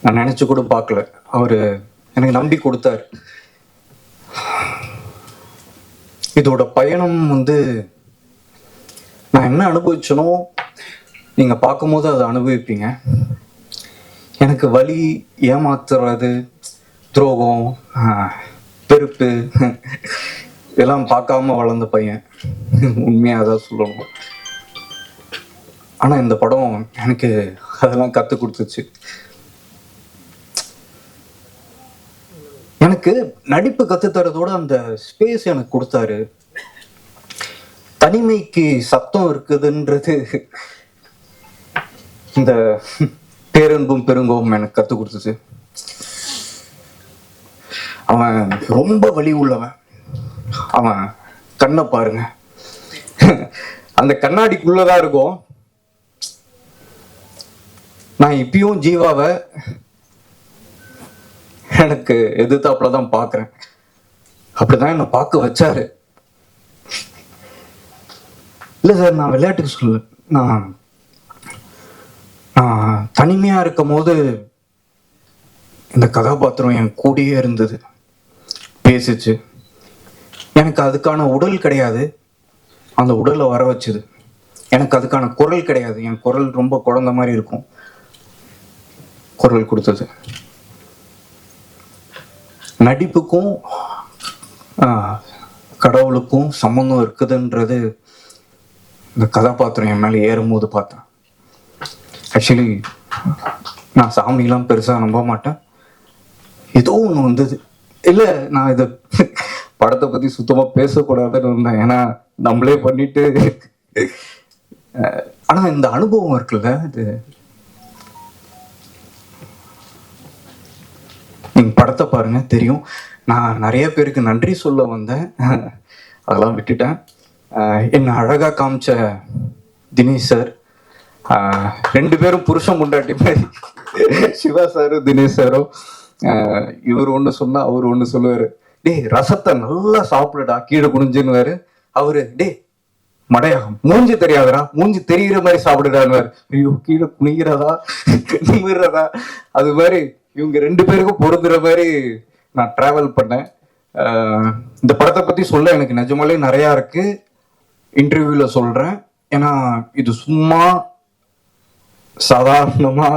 நான் நினைச்சு கூட பார்க்கல. அவரு எனக்கு நம்பி கொடுத்தாரு. இதோட பயணம் நான் என்ன அனுபவிச்சனோ நீங்க பார்க்கும்போது அதை அனுபவிப்பீங்க. எனக்கு வலி, ஏமாத்துறது, துரோகம், பெருப்பு இதெல்லாம் பார்க்காம வளர்ந்த பையன், உண்மையாக அதான் சொல்லணும். ஆனால் இந்த படம் எனக்கு அதெல்லாம் கற்றுக் கொடுத்துச்சு. எனக்கு நடிப்பு கற்றுத்தரதோட அந்த ஸ்பேஸ் எனக்கு கொடுத்தாரு. தனிமைக்கு சத்தம் இருக்குதுன்றது இந்த பேரன்பும் பெருங்கோவும் எனக்கு கற்றுக் கொடுத்துச்சு. அவன் ரொம்ப வலி உள்ளவன். அவன் கண்ணை பாருங்க, அந்த கண்ணாடிக்குள்ளதான் இருக்கும். நான் இப்பயும் ஜீவாவை எனக்கு எதிர்த்தாப்புலதான் பாக்குறேன். அப்படிதான் என்னை பார்க்க வச்சாரு. இல்ல சார், நான் விளையாட்டுக்கு சொல்ல, நான் தனிமையா இருக்கும் போது இந்த கதாபாத்திரம் என் கூடயே இருந்தது, பேசிச்சு. எனக்கு அதுக்கான உடல் கிடையாது, அந்த உடலை வர வச்சுது. எனக்கு அதுக்கான குரல் கிடையாது, என் குரல் ரொம்ப குழந்தை மாதிரி இருக்கும், குரல் கொடுத்தது. நடிப்புக்கும் கடவுளுக்கும் சம்பந்தம் இருக்குதுன்றது இந்த கதாபாத்திரம் என் மேலே ஏறும்போது பார்த்தேன். ஆக்சுவலி நான் சாமியெல்லாம் பெருசாக நம்ப மாட்டேன். ஏதோ ஒன்று வந்தது. இல்லை, நான் இதை படத்தை பற்றி சுத்தமாக பேசக்கூடாதுன்னு இருந்தேன், ஏன்னா நம்மளே பண்ணிட்டு. ஆனால் இந்த அனுபவம் இருக்குல்ல, இது நீங்கள் படத்தை பாருங்க தெரியும். நான் நிறைய பேருக்கு நன்றி சொல்ல வந்தேன், அதெல்லாம் விட்டுட்டேன். என்னை அழகாக காமிச்ச தினேஷ் சார், 2 பேரும் புருஷன் முண்டாட்டி மாதிரி, சிவா சாரும் தினேஷ் சாரும். இவர் ஒன்று சொன்னா அவர் ஒன்று சொல்லுவார், டேய் ரசத்தை நல்லா சாப்பிடுடா கீழே குனிஞ்சுன்னுவாரு. அவரு டே மடையா மூஞ்சி தெரியாதரா, மூஞ்சி தெரிகிற மாதிரி சாப்பிடுறான்னு. ஐயோ, கீழே குனிகிறதா நிமிடுறதா, அது மாதிரி இவங்க 2 பேருக்கும் பொருந்துற மாதிரி நான் டிராவல் பண்ணேன். இந்த படத்தை பத்தி சொல்ல எனக்கு நிஜமாலே நிறையா இருக்கு, இன்டர்வியூல சொல்றேன். ஏன்னா இது சும்மா சாதாரணமா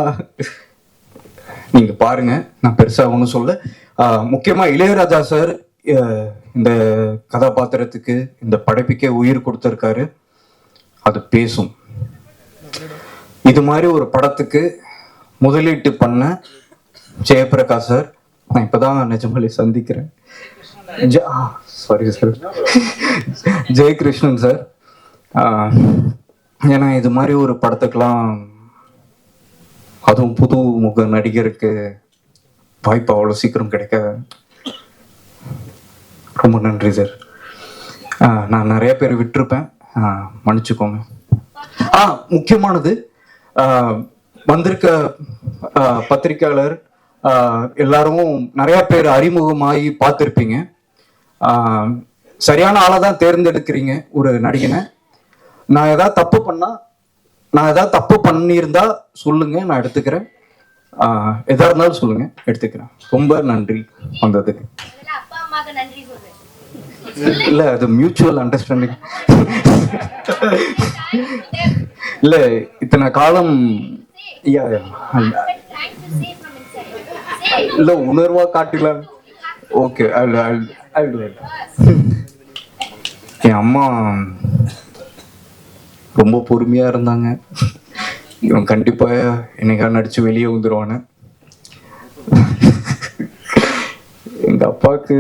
நீங்க பாருங்க, நான் பெருசா ஒன்றும் சொல்ல. முக்கியமா இளையராஜா சார் இந்த கதாபாத்திரத்துக்கு, இந்த படைப்புக்கே உயிர் கொடுத்திருக்காரு. அது பேசும். இது மாதிரி ஒரு படத்துக்கு முதலீட்டு பண்ண ஜெயபிரகாஷ் சார், நான் இப்போதான் நிஜமாலே சந்திக்கிறேன். Sorry sir, Jayakrishnan sir. ஏன்னா இது மாதிரி ஒரு படத்துக்கெல்லாம், அதுவும் புது முக நடிகருக்கு வாய்ப்பு அவ்வளோ சீக்கிரம் கிடைக்க ரொம்ப நன்றி சார். நான் நிறைய பேர் விட்டுருப்பேன், மன்னிச்சுக்கோங்க. முக்கியமானது, வந்திருக்க பத்திரிக்கையாளர் எல்லாரும் நிறைய பேர் அறிமுகமாகி பார்த்துருப்பீங்க. சரியான ஆளை தான் தேர்ந்தெடுக்கிறீங்க ஒரு நடிகனை. நான் ஏதாவது தப்பு பண்ணியிருந்தா சொல்லுங்க, நான் எடுத்துக்கிறேன். எதா இருந்தாலும் சொல்லுங்க, எடுத்துக்கிறேன். ரொம்ப நன்றி வந்ததுக்கு. இல்ல, அது மியூச்சுவல் அண்டர்ஸ்டாண்டிங். இல்ல, இத்தனை காலம் இல்ல உணர்வா காட்டலாம். ஓகே, என் அம்மா ரொம்ப பொறுமையா இருந்தாங்க. இவன் கண்டிப்பா என்னைக்கா நடிச்சு வெளியே வந்துருவானு. எங்க அப்பாவுக்கு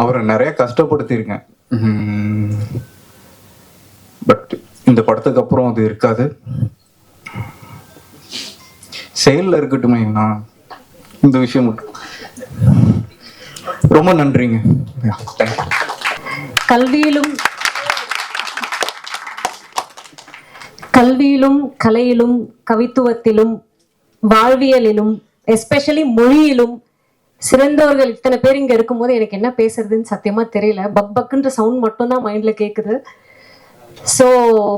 அவரை நிறைய கஷ்டப்படுத்தியிருக்கேன். பட் இந்த படத்துக்கு அப்புறம் அது இருக்காது, செயல்ல இருக்கட்டுமே. நான் இந்த விஷயம் மட்டும் ரொம்ப நன்றிங்க. கல்வியிலும் கலையிலும் கவித்துவத்திலும் வாழ்வியலிலும் எஸ்பெஷலி மொழியிலும் சிறந்தவர்கள் இத்தனை பேர் இங்க இருக்கும்போது எனக்கு என்ன பேசுறதுன்னு சத்தியமா தெரியல. பக்குன்ற சவுண்ட் மட்டும் தான் மைண்ட்ல கேக்குது. ஸோ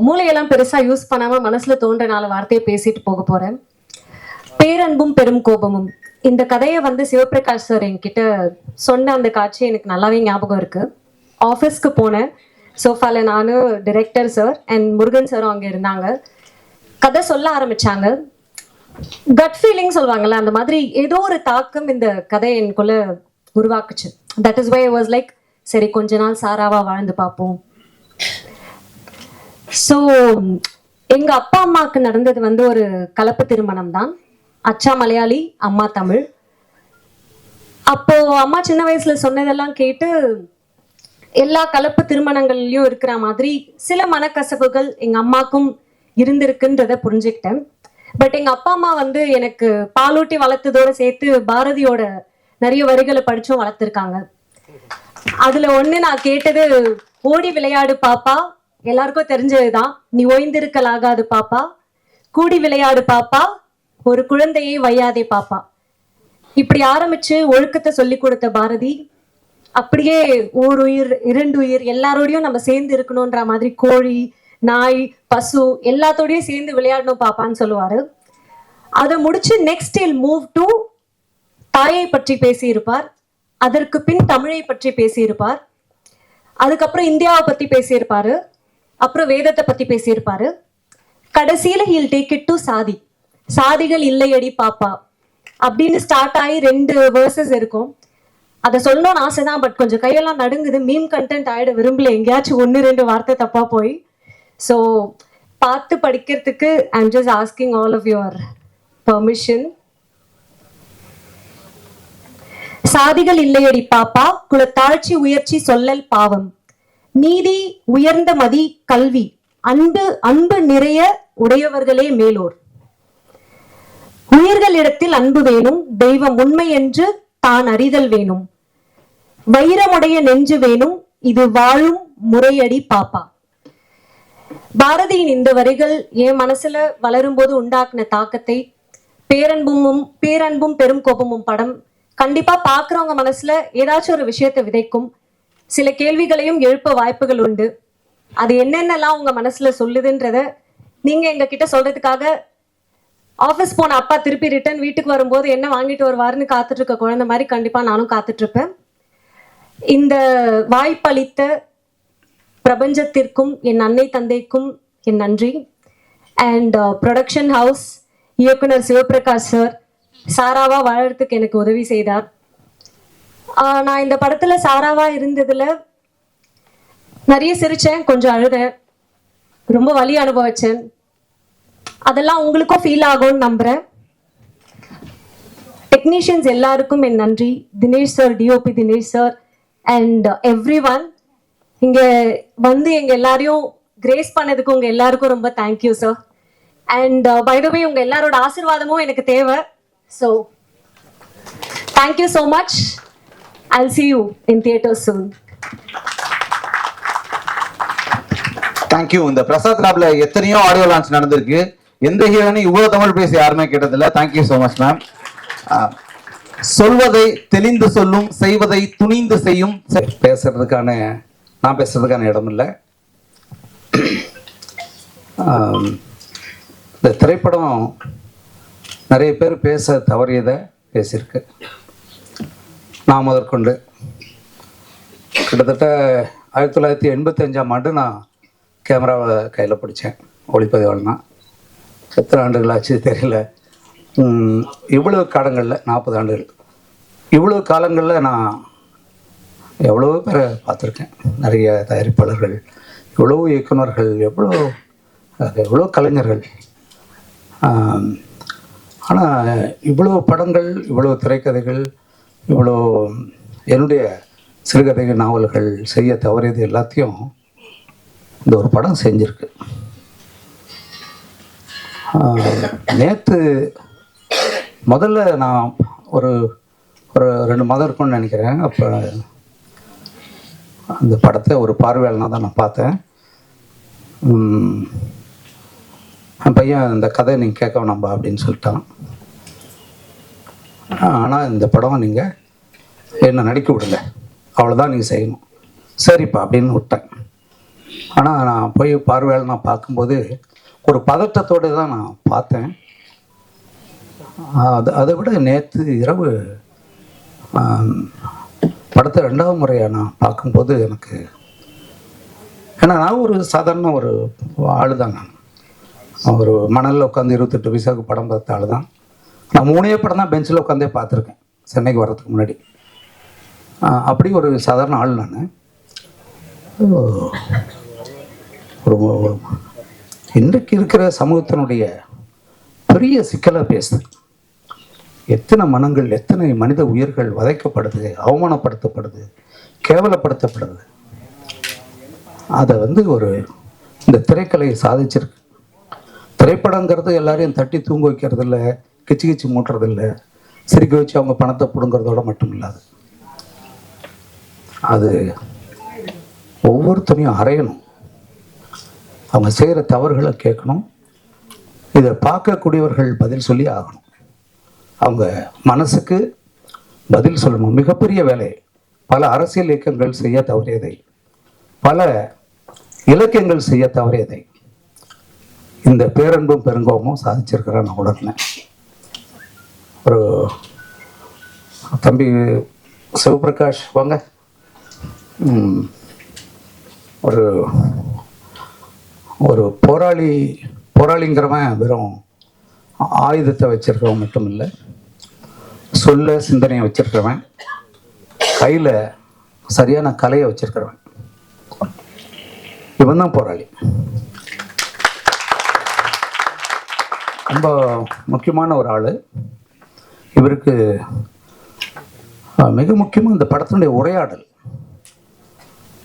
மூளையெல்லாம் பெருசா யூஸ் பண்ணாம மனசுல தோன்ற 4 வார்த்தையை பேசிட்டு போக போறேன். பேரன்பும் பெரும் கோபமும். இந்த கதையை சிவபிரகாஷ் சார் என்கிட்ட சொன்ன அந்த காட்சி எனக்கு நல்லாவே ஞாபகம் இருக்கு. ஆஃபீஸ்க்கு போனேன். சோஃபால நானும் டிரெக்டர் சார் அண்ட் முருகன் சாரும் அங்கே இருந்தாங்க. கதை சொல்ல ஆரம்பிச்சாங்க. கட் ஃபீலிங் சொல்லுவாங்கல்ல, அந்த மாதிரி ஏதோ ஒரு தாக்கம் இந்த கதை எனக்குள்ள உருவாக்குச்சு. That is why I was like, சரி கொஞ்ச நாள் சாராவா வாழ்ந்து பார்ப்போம். ஸோ எங்க அப்பா அம்மாவுக்கு நடந்தது ஒரு கலப்பு திருமணம் தான். அச்சா மலையாளி, அம்மா தமிழ். அப்போ அம்மா சின்ன வயசுல சொன்னதெல்லாம் கேட்டு எல்லா கலப்பு திருமணங்கள்லயும் இருக்கிற மாதிரி சில மனக்கசப்புகள் எங்க அம்மாக்கும் இருந்திருக்குன்றத புரிஞ்சுக்கிட்டேன். பட் எங்க அப்பா அம்மா எனக்கு பாலூட்டி வளர்த்ததோட சேர்த்து பாரதியோட நிறைய வரிகளை படிச்சும் வளர்த்துருக்காங்க. அதுல ஒண்ணு நான் கேட்டது, ஓடி விளையாடு பாப்பா, எல்லாருக்கும் தெரிஞ்சதுதான். நீ ஓய்ந்திருக்கலாகாது பாப்பா, கூடி விளையாடு பாப்பா, ஒரு குழந்தையை வையாதே பாப்பா. இப்படி ஆரம்பிச்சு ஒழுக்கத்தை சொல்லி கொடுத்த பாரதி அப்படியே ஓர் உயிர் 2 உயிர் எல்லாரோடையும் நம்ம சேர்ந்து இருக்கணும்ன்ற மாதிரி கோழி, நாய், பசு எல்லாத்தோடையும் சேர்ந்து விளையாடணும் பாப்பான்னு சொல்லுவாரு. அதை முடிச்சு நெக்ஸ்ட் இல் மூவ் டு தாயை பற்றி பேசியிருப்பார். அதற்கு பின் தமிழை பற்றி பேசியிருப்பார். அதுக்கப்புறம் இந்தியாவை பத்தி பேசியிருப்பாரு. அப்புறம் வேதத்தை பத்தி பேசியிருப்பாரு. கடைசியில ஹீல் டேக் இட் டு சாதி. சாதிகள் இல்லையடி பாப்பா அப்படின்னு ஸ்டார்ட் ஆகி 2 வேர்சஸ் இருக்கும். அதை சொல்லணும்னு ஆசைதான், பட் கொஞ்சம் கையெல்லாம் நடுங்குது. மீம் கண்டென்ட் ஆயிட விரும்பல, எங்கேயாச்சும் 1-2 வார்த்தை தப்பா போய். ஸோ பார்த்து படிக்கிறதுக்கு I am just asking all of your permission. சாதிகள் இல்லையடி பாப்பா, குலத்தாழ்ச்சி உயர்ச்சி சொல்லல் பாவம், நீதி உயர்ந்த மதி கல்வி, அன்பு நிறைய உடையவர்களே மேலோர். உயிர்களிடத்தில் அன்பு வேணும், தெய்வம் உண்மை என்று தான் அறிதல் வேணும், வைரமுடைய நெஞ்சு வேணும், இது வாழும் முறையடி பாப்பா. பாரதியின் இந்த வரிகள் என் மனசுல வளரும்போது உண்டாக்குன தாக்கத்தை பேரன்பும் பெரும் கோபமும் படம் கண்டிப்பா பாக்குறவங்க மனசுல ஏதாச்சும் ஒரு விஷயத்தை விதைக்கும். சில கேள்விகளையும் எழுப்ப வாய்ப்புகள் உண்டு. அது என்னென்னலாம் உங்க மனசுல சொல்லுதுன்றத நீங்க எங்க கிட்ட சொல்றதுக்காக ஆஃபீஸ் போன அப்பா திருப்பி ரிட்டர்ன் வீட்டுக்கு வரும்போது என்ன வாங்கிட்டு வருவாருன்னு காத்துட்டு இருக்க குழந்தை மாதிரி கண்டிப்பா நானும் காத்துட்டு இருப்பேன். இந்த வாய்ப்பளித்த பிரபஞ்சத்திற்கும் என் அன்னை தந்தைக்கும் என் நன்றி. அண்ட் ப்ரொடக்ஷன் ஹவுஸ், இயக்குனர் சிவபிரகாஷ் சார் சாராவா வாழறதுக்கு எனக்கு உதவி செய்தார். நான் இந்த படத்துல சாராவா இருந்ததுல நிறைய சிரிச்சேன், கொஞ்சம் அழுதேன், ரொம்ப வலி அனுபவிச்சேன். அதெல்லாம் உங்களுக்கும் ஃபீல் ஆகும்னு நம்புறேன். டெக்னீஷியன்ஸ் எல்லாருக்கும் என் நன்றி. Dinesh sir, DOP Dinesh sir and everyone. இங்கே வந்து எங்கள் எல்லாரையும் கிரேஸ் பண்ணதுக்கு உங்கள் எல்லாருக்கும் ரொம்ப thank you sir. And by the way உங்கள் எல்லாரோட ஆசீர்வாதமும் எனக்கு தேவை. So thank you so much. I'll see you in theaters soon. Thank you. இந்த பிரசாத் லேப்ல எத்தனையோ ஆடியோ லான்ச் நடந்திருக்கு. எந்த ஹீரோனையும் இவ்வளவு தமிழ் பேசி யாருமே கேட்டதில்லை. Thank you so much ma'am. சொல்வதை தெளிந்து சொல்லும், செய்வதை துணிந்து செய்யும். நான் பேசுறதுக்கான இடம் இல்லை. இந்த திரைப்படம் நிறைய பேர் பேச தவறியதை பேசியிருக்கு. நான் முதற்கொண்டு கிட்டத்தட்ட 1985ஆம் ஆண்டு நான் கேமராவை கையில் பிடிச்சேன். ஒளிப்பதிவாளனா எத்தனை ஆண்டுகள் ஆச்சு தெரியல. இவ்வளவு காலங்களில் 40 ஆண்டுகள், இவ்வளவு காலங்களில் நான் எவ்வளோ பேரை பார்த்துருக்கேன். நிறைய தயாரிப்பாளர்கள், எவ்வளோ இயக்குநர்கள், எவ்வளோ கலைஞர்கள். ஆனால் இவ்வளோ படங்கள், இவ்வளோ திரைக்கதைகள், இவ்வளோ என்னுடைய சிறுகதைகள், நாவல்கள் செய்ய தவறியது எல்லாத்தையும் இந்த ஒரு படம் செஞ்சுருக்கு. நேற்று முதல்ல நான் ஒரு 2 மாதம் இருக்கும்னு நினைக்கிறேன். அப்போ அந்த படத்தை ஒரு பார்வையாளனாக தான் நான் பார்த்தேன். என் பையன் இந்த கதை நீங்கள் கேட்க வேணாம்பா அப்படின்னு சொல்லிட்டான். ஆனால் இந்த படம் நீங்கள் என்னை நடிக்க விடல, அவ்வளோதான் நீங்கள் செய்யணும். சரிப்பா அப்படின்னு விட்டேன். ஆனால் நான் போய் பார்வையாளர் நான் பார்க்கும்போது ஒரு பதட்டத்தோடு தான் நான் பார்த்தேன். அதை விட நேற்று இரவு படத்தை 2வது முறையாக நான் பார்க்கும்போது எனக்கு, ஏன்னா நான் ஒரு சாதாரண ஒரு ஆள் தான். நான் ஒரு மணலில் உட்காந்து 28 பைசாவுக்கு படம் பார்த்த ஆள் தான். நான் 3 படம் தான் பெஞ்சில் உட்காந்தே பார்த்துருக்கேன் சென்னைக்கு வர்றதுக்கு முன்னாடி. அப்படி ஒரு சாதாரண ஆள் நான். ஒரு இன்றைக்கு இருக்கிற சமூகத்தினுடைய பெரிய சிக்கலை பேசுது. எத்தனை மனங்கள், எத்தனை மனித உயிர்கள் வதைக்கப்படுது, அவமானப்படுத்தப்படுது, கேவலப்படுத்தப்படுது. அதை இந்த திரைக்கலை சாதிச்சிருக்கு. திரைப்படங்கிறது எல்லாரையும் தட்டி தூங்க வைக்கிறது இல்லை, கிச்சு கிச்சு மூட்டுறது இல்லை, சிரிக்க வச்சு அவங்க பணத்தை பிடுங்கிறதோட மட்டும் இல்லாது அது ஒவ்வொருத்தரையும் அறையணும். அவங்க செய்கிற தவறுகளை கேட்கணும். இதை பார்க்கக்கூடியவர்கள் பதில் சொல்லி ஆகணும். அவங்க மனசுக்கு பதில் சொல்லணும். மிகப்பெரிய வேலை. பல அரசியல் இயக்கங்கள் செய்ய தவறியதை, பல இலக்கியங்கள் செய்ய தவறியதை இந்த பேரன்பும் பெருங்கோமும் சாதிச்சிருக்கிறேன் நான் உணர்ந்தேன். ஒரு தம்பி சிவபிரகாஷ் வாங்க. ஒரு ஒரு போராளிங்கிறவன் வெறும் ஆயுதத்தை வச்சிருக்கிறவன் மட்டும் இல்லை, சொல்ல சிந்தனையை வச்சிருக்கிறவன், கையில் சரியான கலையை வச்சிருக்கிறவன். இவன் தான் போராளி. ரொம்ப முக்கியமான ஒரு ஆள். இவருக்கு மிக முக்கியமாக இந்த படத்தினுடைய உரையாடல்.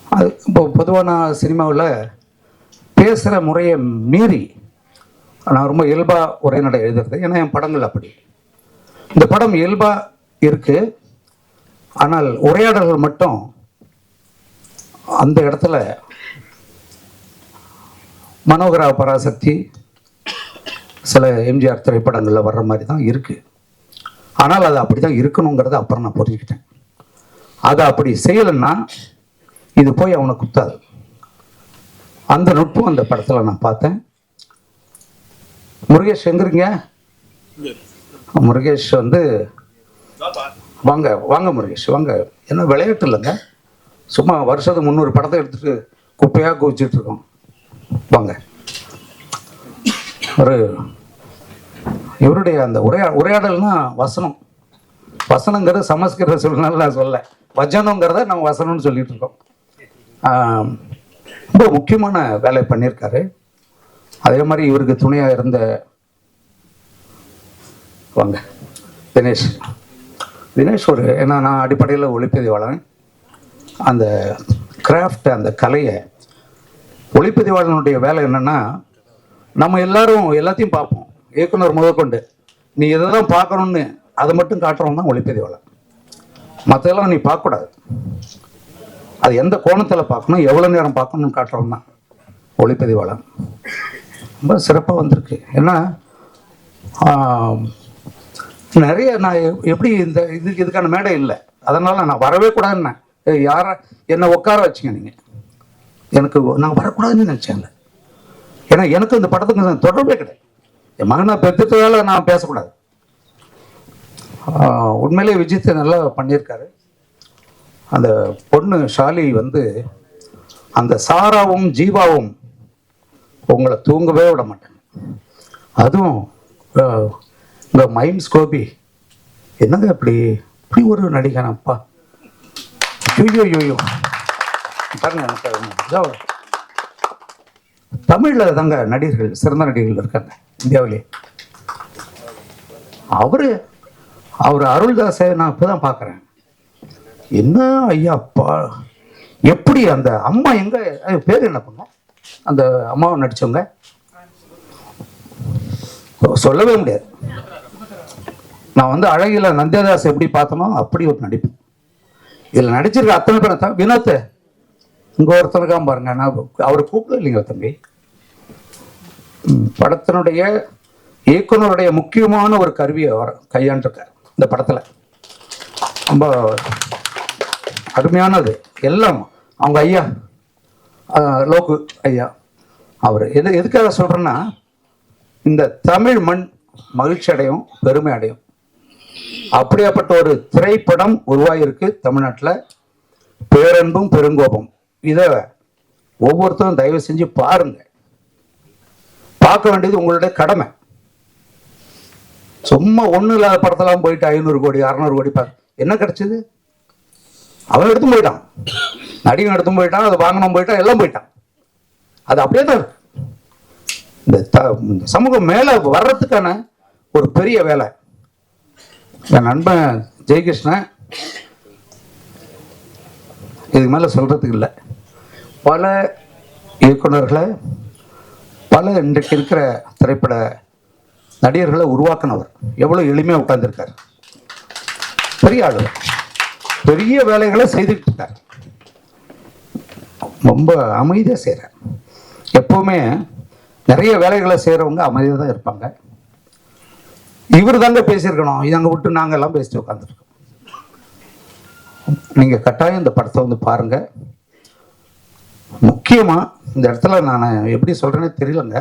அது இப்போ பொதுவான சினிமாவில் பேசுகிற முறையை மீறி நான் ரொம்ப இயல்பாக உரைநடை எழுதுறது. ஏன்னா என் படங்கள் அப்படி. இந்த படம் இயல்பாக இருக்குது. ஆனால் உரையாடல்கள் மட்டும் அந்த இடத்துல மனோகரா பராசக்தி சில எம்ஜிஆர் திரைப்படங்களில் வர்ற மாதிரி தான் இருக்குது. ஆனால் அது அப்படி தான் இருக்கணுங்கிறத அப்புறம் நான் புரிஞ்சுக்கிட்டேன். அதை அப்படி செய்யலைன்னா இது போய் அவனை குத்தாது. அந்த நுட்பம் அந்த படத்தில் நான் பார்த்தேன். முருகேஷ் எங்கிறீங்க? முருகேஷ் வாங்க வாங்க முருகேஷ் வாங்க. என்ன விளையாட்டு இல்லைங்க, சும்மா வருஷத்துக்கு 300 படத்தை எடுத்துட்டு குப்பையாக குவிச்சிட்டு இருக்கோம். வாங்க. இவருடைய அந்த உரையாடல்னா வசனங்கிறது சமஸ்கிருத சொல்லுனால நான் சொல்ல, வஜனங்கிறத நம்ம வசனம்னு சொல்லிட்டு இருக்கோம். ரொம்ப முக்கியமான வேலை பண்ணியிருக்காரு. அதே மாதிரி இவருக்கு துணையாக இருந்த தினேஷ் ஒரு ஏன்னா நான் அடிப்படையில் ஒளிப்பதிவாளன். அந்த கிராஃப்ட், அந்த கலையை, ஒளிப்பதிவாளனுடைய வேலை என்னென்னா, நம்ம எல்லாரும் எல்லாத்தையும் பார்ப்போம், இயக்குனர் முதற்கொண்டு. நீ எதை தான் பார்க்கணுன்னு அதை மட்டும் காட்டுறவன் தான் ஒளிப்பதிவாளன். மற்றதெல்லாம் நீ பார்க்கக்கூடாது. அது எந்த கோணத்தில் பார்க்கணும், எவ்வளோ நேரம் பார்க்கணும்னு காட்டுறவன் தான் ஒளிப்பதிவாளன். ரொம்ப சிறப்பாக வந்திருக்கு. ஏன்னா நிறைய நான் எப்படி இதுக்கான மேடை இல்லை, அதனால் நான் வரவே கூடாதுன்னு யாரை என்னை உட்கார வச்சிங்க நீங்கள். எனக்கு நான் வரக்கூடாதுன்னு நினச்சேன்ல. ஏன்னா எனக்கு இந்த படத்துக்கு தொடர்பே கிடையாது. என் மகனை பெற்றதால நான் பேசக்கூடாது. உண்மையிலே விஜித் நல்லா பண்ணியிருக்காரு. அந்த பொண்ணு ஷாலி வந்து அந்த சாராவும் ஜீவாவும் உங்களை தூங்கவே விட மாட்டாங்க. அதுவும் இந்த மைம்ஸ் கோபி என்னங்க இப்படி ஒரு நடிகனப்பா. ஐயோ பாருங்க, தமிழில் தாங்க நடிகர்கள், சிறந்த நடிகர்கள் இருக்காங்க இந்தியாவிலே. அவர் அருள்தாஸை நான் இப்போ தான் பார்க்குறேன். என்ன ஐயாப்பா, எப்படி அந்த அம்மா எங்க பேர் என்ன பண்ண அந்த அம்மாவை நடிச்சவங்க சொல்லவே முடியாது. நான் வந்து அழகில நந்தியதாஸ் எப்படி பார்த்தனோ அப்படி ஒரு நடிப்பு இதில் நடிச்சிருக்க அத்தனை பேர் தான். வினோத் இங்கே ஒருத்தருக்காம பாருங்க, நான் அவரை கூப்பிட இல்லைங்க தம்பி. படத்தினுடைய இயக்குனருடைய முக்கியமான ஒரு கருவியை அவர் கையாண்டிருக்கார் இந்த படத்தில். ரொம்ப அருமையானது எல்லாம். அவங்க ஐயா லோக்கு ஐயா, அவர் எதுக்காக சொல்கிறேன்னா, இந்த தமிழ் மண் மகிழ்ச்சி அடையும், பெருமை அடையும். அப்படியாப்பட்ட ஒரு திரைப்படம் உருவாகியிருக்கு தமிழ்நாட்டில், பேரன்பும் பெருங்கோபம். இதை ஒவ்வொருத்தரும் தயவு செஞ்சு பாருங்க. பார்க்க வேண்டியது உங்களுடைய கடமை. சும்மா ஒன்றும் இல்லாத படத்தெல்லாம் போயிட்டு 500 கோடி 600 கோடி என்ன கிடைச்சது? அவன் எடுத்து போயிட்டான், நடிகன் எடுத்து போயிட்டான், அதை வாங்கணும் போயிட்டான், எல்லாம் போயிட்டான். அது அப்படியே தான் இருக்கு. இந்த சமூகம் மேலே வர்றதுக்கான ஒரு பெரிய வேலை. என் நண்பன் ஜெயகிருஷ்ணன் இதுக்கு மேலே சொல்கிறதுக்கு இல்லை. பல இயக்குநர்களை, பல இன்றைக்கு இருக்கிற திரைப்பட நடிகர்களை உருவாக்கினவர். எவ்வளோ எளிமையாக உட்கார்ந்துருக்கார். பெரிய ஆளு, பெரிய வேலைகளை செய்துக்கிட்டு இருக்கார். ரொம்ப அமைதியாக செய்கிறார். எப்போவுமே நிறைய வேலைகளை செய்கிறவங்க அமைதியாக தான் இருப்பாங்க. இவர் தாங்க பேசியிருக்கணும், இதை அங்கே விட்டு நாங்கள் எல்லாம் பேசிட்டு உட்காந்துருக்கோம். நீங்கள் கட்டாயம் இந்த படத்தை வந்து பாருங்கள். முக்கியமாக இந்த இடத்துல நான் எப்படி சொல்கிறேன்னே தெரியலங்க.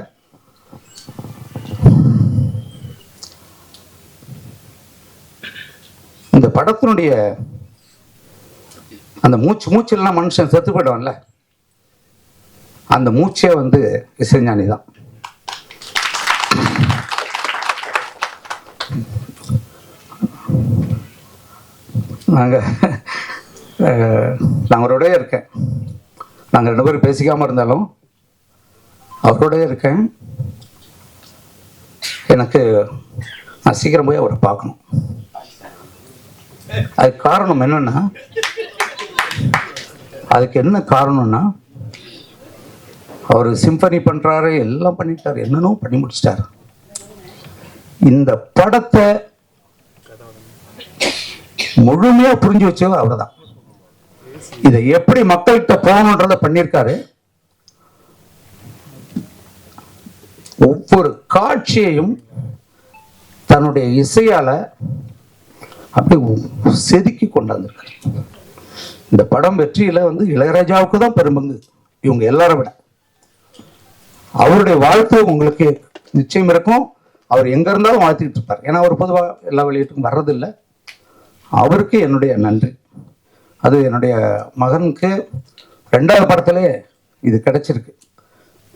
இந்த படத்தினுடைய அந்த மூச்சுலாம் மனுஷன் செத்து போயிடுவான்ல, அந்த மூச்சே வந்து இசைஞானி தான். நான் அவரோடய இருக்கேன். நாங்கள் 2 பேரும் பேசிக்காமல் இருந்தாலும் அவரோடய இருக்கேன். எனக்கு நான் சீக்கிரம் போய் அவரை பார்க்கணும். அதுக்கு காரணம் என்னன்னா, அவர் சிம்பனி பண்ணுறாரு, எல்லாம் பண்ணிட்டாரு, என்னென்னோ பண்ணி முடிச்சிட்டாரு. இந்த படத்தை முழுமையா புரிஞ்சு வச்சவர் அவர் தான். இதை எப்படி மக்கள்கிட்ட போகணுன்றத பண்ணியிருக்காரு. ஒவ்வொரு காட்சியையும் தன்னுடைய இசையால அப்படி செதுக்கி கொண்டாந்துருக்காரு. இந்த படம் வெற்றியில வந்து இளையராஜாவுக்கு தான் பெரும்பங்கு, இவங்க எல்லாரும் விட. அவருடைய வாழ்த்து உங்களுக்கு நிச்சயம் இருக்கும். அவர் எங்க இருந்தாலும் வாழ்த்திட்டு இருப்பார். ஏன்னா அவர் பொதுவாக எல்லா வெளியீட்டுக்கும் வர்றதில்லை. அவருக்கு என்னுடைய நன்றி. அது என்னுடைய மகனுக்கு 2வது படத்திலே இது கிடைச்சிருக்கு,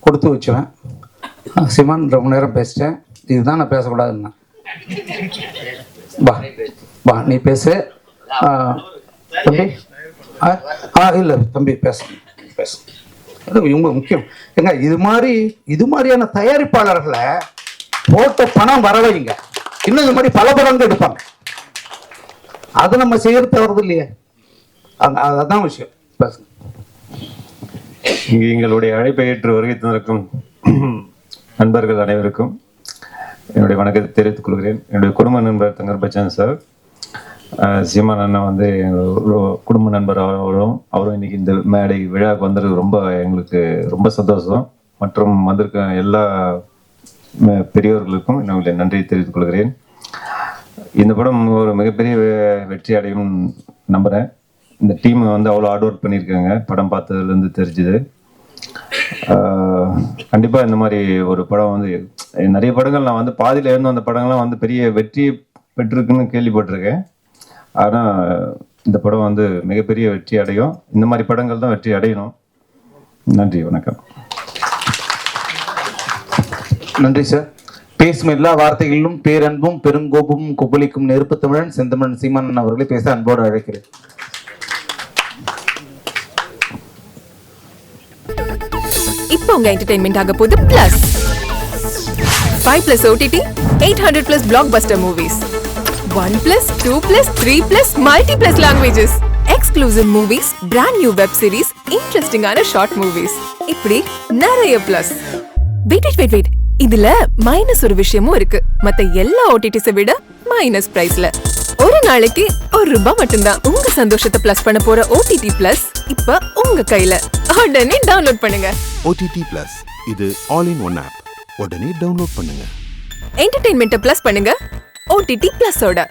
கொடுத்து வச்சுவேன். சிமான் ரொம்ப நேரம் பேசிட்டேன், இதுதான் நான் பேசக்கூடாதுன்னா. வா நீ பேசு தம்பி. இல்லை தம்பி பேச இவங்க முக்கியம். ஏங்க இது மாதிரியான தயாரிப்பாளர்களை போட்ட பணம் வர வைங்க. இன்னும் இது மாதிரி பல படங்கள் எடுப்பாங்க. அதை நம்ம செய்யறது தவறுது இல்லையே, அதான் விஷயம். இங்கு எங்களுடைய அழைப்பை ஏற்று வருகை தந்திருக்கும் நண்பர்கள் அனைவருக்கும் என்னுடைய வணக்கத்தை தெரிவித்துக் கொள்கிறேன். என்னுடைய குடும்ப நண்பர் தங்கர் பச்சான் சார், சீமான் அண்ணன் வந்து ஒரு குடும்ப நண்பர் அவரும் இன்னைக்கு இந்த மேடை விழாவுக்கு வந்தது ரொம்ப எங்களுக்கு ரொம்ப சந்தோஷம். மற்றும் வந்திருக்க எல்லா பெரியவர்களுக்கும் என்னுடைய நன்றியை தெரிவித்துக் கொள்கிறேன். இந்த படம் ஒரு மிகப்பெரிய வெற்றி அடையும் நம்புகிறேன். இந்த டீம் வந்து அவ்வளோ ஹார்ட் ஒர்க் பண்ணியிருக்காங்க, படம் பார்த்ததுலேருந்து தெரிஞ்சுது. கண்டிப்பாக இந்த மாதிரி ஒரு படம் வந்து நிறைய படங்கள் நான் வந்து பாதியில் இருந்து அந்த படங்கள்லாம் வந்து பெரிய வெற்றி பெற்றிருக்குன்னு கேள்விப்பட்டிருக்கேன். ஆனால் இந்த படம் வந்து மிகப்பெரிய வெற்றி அடையும். இந்த மாதிரி படங்கள் தான் வெற்றி அடையணும். நன்றி, வணக்கம். நன்றி சார். பேசும் எல்லா வார்த்தைகளிலும் பேரன்பும் பெருங்கோபமும் கொப்பளிக்கும் நெருப்பு தமிழன் செந்தமிழன் சீமானன் அவர்களை பேச அன்போடு அழைக்கிறேன். இப்போ உங்க என்டர்டெயின்மெண்ட் ஆக போகுது plus 5+ OTT 800+ blockbuster movies 1+, 2+, 3+, multi+ languages exclusive movies, brand new web series, interesting ஆன short movies, இப்படி நிறைய பிளஸ். வெயிட் இதுல மைனஸ் ஒரு விஷயமும் இருக்கு. மத்த எல்லா ஓடிடிஸை விட மைனஸ் பிரைஸ்ல ஒரு நாளைக்கு ₹1 மட்டும்தான். உங்க சந்தோஷத்தை பிளஸ் பண்ண போற OTT பிளஸ் இப்ப உங்க கையில. உடனே டவுன்லோட் பண்ணுங்க. OTT பிளஸ், இது ஆல் இன் ஒன் ஆப். உடனே டவுன்லோட் பண்ணுங்க. என்டர்டெயின்மெண்ட்டை பிளஸ் பண்ணுங்க OTT பிளஸோட.